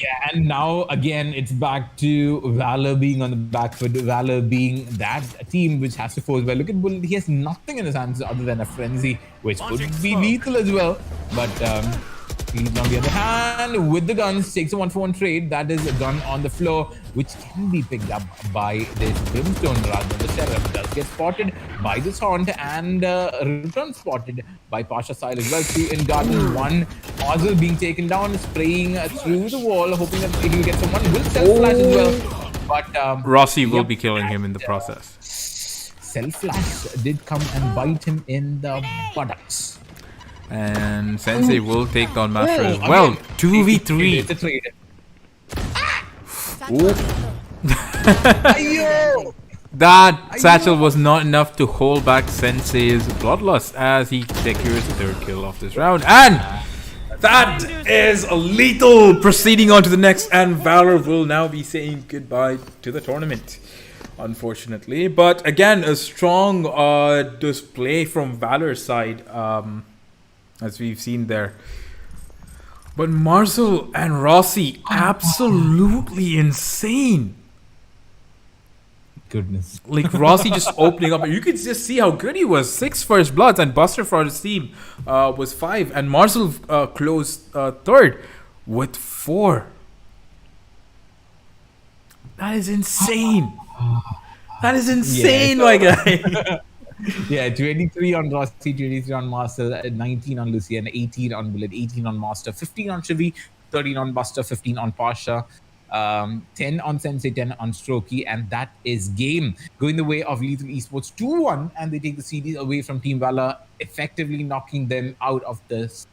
Yeah, and now again it's back to Valor being on the back foot. Valor being that team which has to force. But look at Bull; he has nothing in his hands other than a frenzy, which could be lethal as well. But Lethal on the other hand, with the guns, takes a 1-for-1 trade. That is a gun on the floor, which can be picked up by this Brimstone rather than the Sheriff. Does get spotted by this Haunt and return spotted by Pasha side as well. 2 in Garden, 1 Ozil being taken down, spraying through the wall, hoping that he will get someone. Will self-flash as well. But Rossi will be killing him in the process. Self-flash did come and bite him in the buttocks. And Sensei will take down Master as well. 2v3. It's a trade. That satchel was not enough to hold back Sensei's bloodlust as he secures the 3rd kill of this round. And that is a lethal proceeding on to the next. And Valor will now be saying goodbye to the tournament, unfortunately. But again, a strong display from Valor's side. As we've seen there. But Marcel and Rossi, absolutely insane. Goodness. Like Rossi just opening up. You could just see how good he was. 6 first bloods, and Buster for his team was 5. And Marcel closed 3rd with 4. That is insane. That is insane, my guy. Yeah, 23 on Rossi, 23 on Master, 19 on Lucian, 18 on Bullet, 18 on Master, 15 on Shivi, 13 on Buster, 15 on Pasha, 10 on Sensei, 10 on Strokey, and that is game. Going the way of Lethal Esports 2-1, and they take the series away from Team Valor, effectively knocking them out of this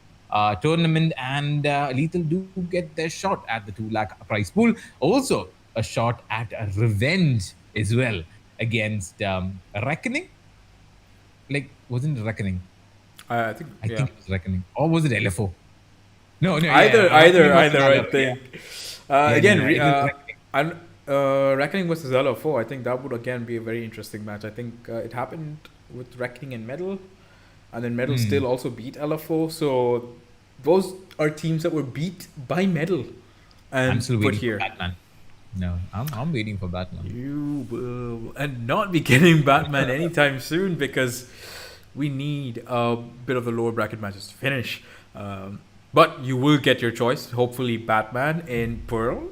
tournament, and Lethal do get their shot at the 2 lakh prize pool. Also, a shot at a revenge as well against Reckoning. Like, wasn't it Reckoning? I think it was Reckoning. Or was it LFO? No. Either, I think. Reckoning. Reckoning versus LFO, I think that would again be a very interesting match. I think it happened with Reckoning and Medal. And then Medal still also beat LFO. So those are teams that were beat by Medal. And I'm still put waiting here. for Batman. No, I'm waiting for Batman. You will and not be getting Batman anytime soon because we need a bit of the lower bracket matches to finish. But you will get your choice. Hopefully, Batman in Pearl.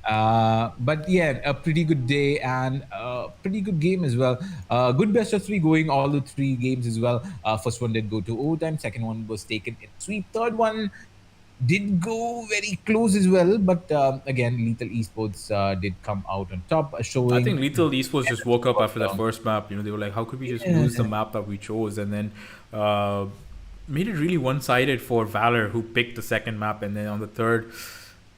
But yeah, a pretty good day and a pretty good game as well. Good best of 3 going all the 3 games as well. First one did go to overtime. Second one was taken in sweep. Third one did go very close as well, but again, Lethal Esports did come out on top, showing. I think Lethal Esports just woke up after that first map. They were like, "How could we just lose the map that we chose?" And then made it really one-sided for Valor, who picked the second map, and then on the third,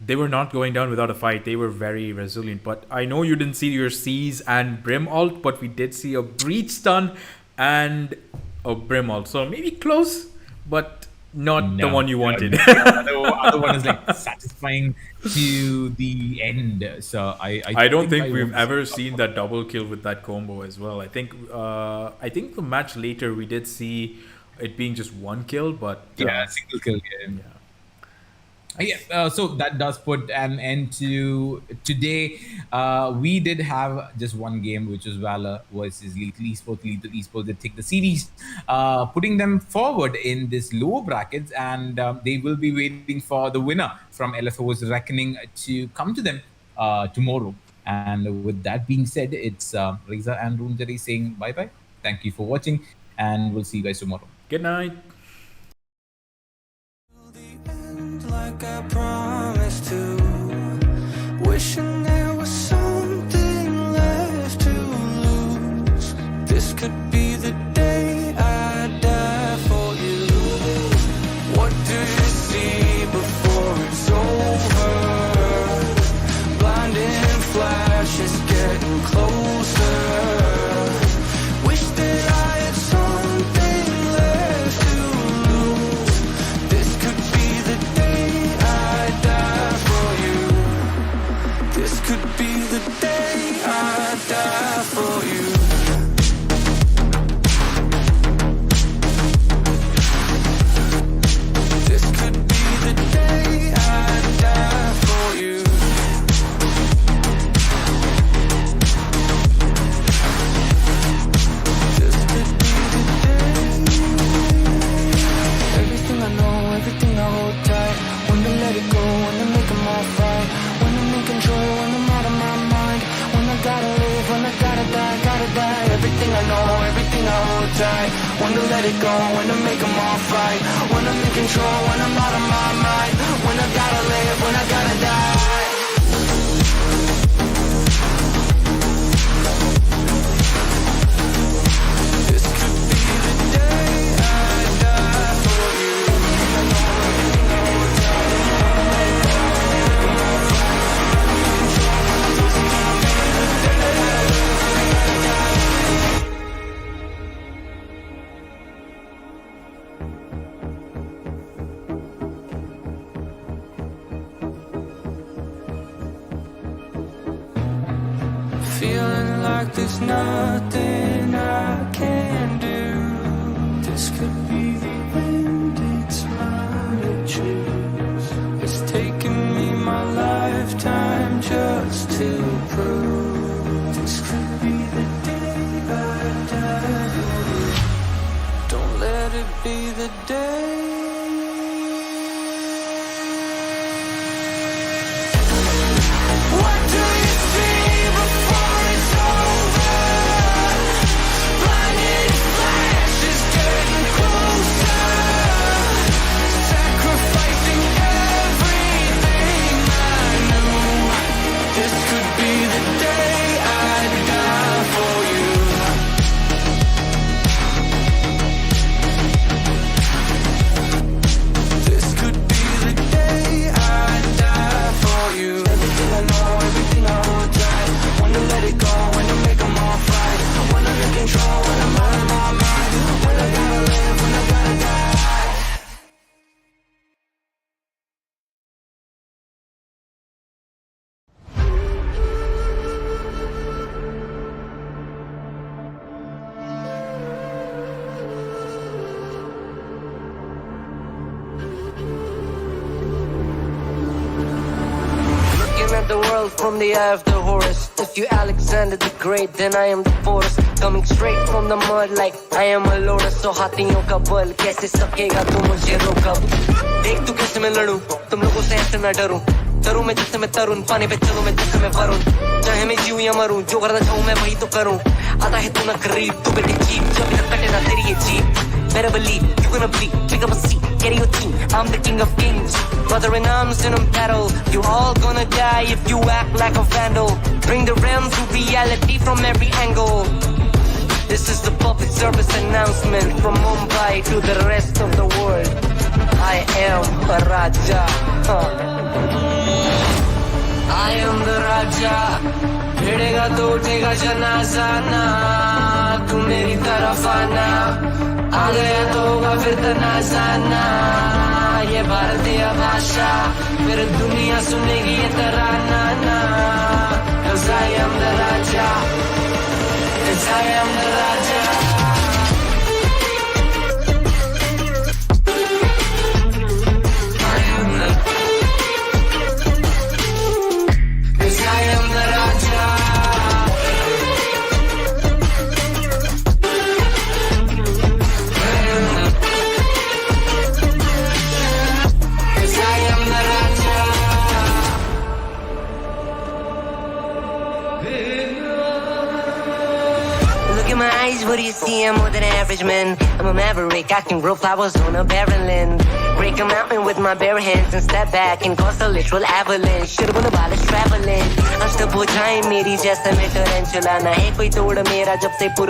they were not going down without a fight. They were very resilient. But I know you didn't see your C's and Brim ult, but we did see a Breach stun and a Brim ult. So maybe close, but Not the one you wanted. The other one is like satisfying to the end. So I don't think we've won't ever say- seen that double kill with that combo as well. I think the match later we did see it being just one kill, but Yeah, single kill game. yeah. So that does put an end to today. We did have just one game, which was Valor versus Lethal Esports. Lethal Esports did take the series, putting them forward in this lower brackets, and they will be waiting for the winner from LFO's Reckoning to come to them tomorrow. And with that being said, it's Reza and Runjari saying bye-bye. Thank you for watching, and we'll see you guys tomorrow. Good night. Like I promised to, wishing there was something left to lose. This could be the day I die for you. What do you see before it's over? Blinding flashes getting closer. Wish that I had something left to lose. This could be the day I die for you. This could be the day I die for you. This could be the day I die for you. This could be the day. Everything I know, everything I hold tight. When to let it go, when to make them all right. When I'm in control, when I'm out of my mind. When I gotta live, when I gotta die, gotta die. Everything I know, everything I hold tight. When to let it go, when to make them all right. When I'm in control, when I'm out of my mind. When I gotta live, when I gotta die. This could be the day I die for you. Feeling like there's nothing I can do. This could be the end, it's mine to choose. It's taken me my lifetime just to prove. This could be the day I die. Don't let it be the day. What do you see before it's over? Blinding flashes getting closer. Sacrificing everything I knew. This could be the day I die for you. This could be the day I die for you. Everything I know, everything I hold tight. When to let it go, when to make them all right. When I'm in control, when I'm out of my mind. When I gotta live, when I gotta die. Looking at the world from the eye of the horse. If you Alexander the Great, then I am the force. Coming straight from the mud like I am a lotus. So हाथियों का बल कैसे सकेगा तू मुझे रोका? देख तू कैसे मैं लड़ूं, तुम लोगों से ऐसे मैं डरूं. तरूं मैं जिससे मैं तरुण, पानी पे चलूं मैं जिससे मैं वरुण. चाहे मैं जीऊं या मरूं, जो करना चाहूं मैं वही तो करूं. आता है तू ना करीब, तू बेटे चीप, जब तक कटे ना तेरी ये jeep. Better believe you're gonna bleed. Pick up a seat, get in your team. I'm the king of kings. Brother in arms in a battle. You all gonna die if you act like a vandal. Bring the realm to reality from every angle. This is the public service announcement from Mumbai to the rest of the world. I am a Raja. I am the Raja. भिड़ेगा तो उठेगा जनाजाना तू मेरी तरफ आना आ गया तो होगा फिर तनाजाना ये भारतीय भाषा फिर दुनिया सुनेगी ये तराना ना 'Cause I am the Raja 'Cause I am the Raja What do you see? I'm more than average, man. I'm a maverick. I can grow flowers on a barren land. Break a mountain with my bare hands and step back and cause a literal avalanche. Should've been about us traveling. Ashtabujhaएं मेरी जैसे में tarantula ना है कोई तोड़ मेरा जब से पूर्व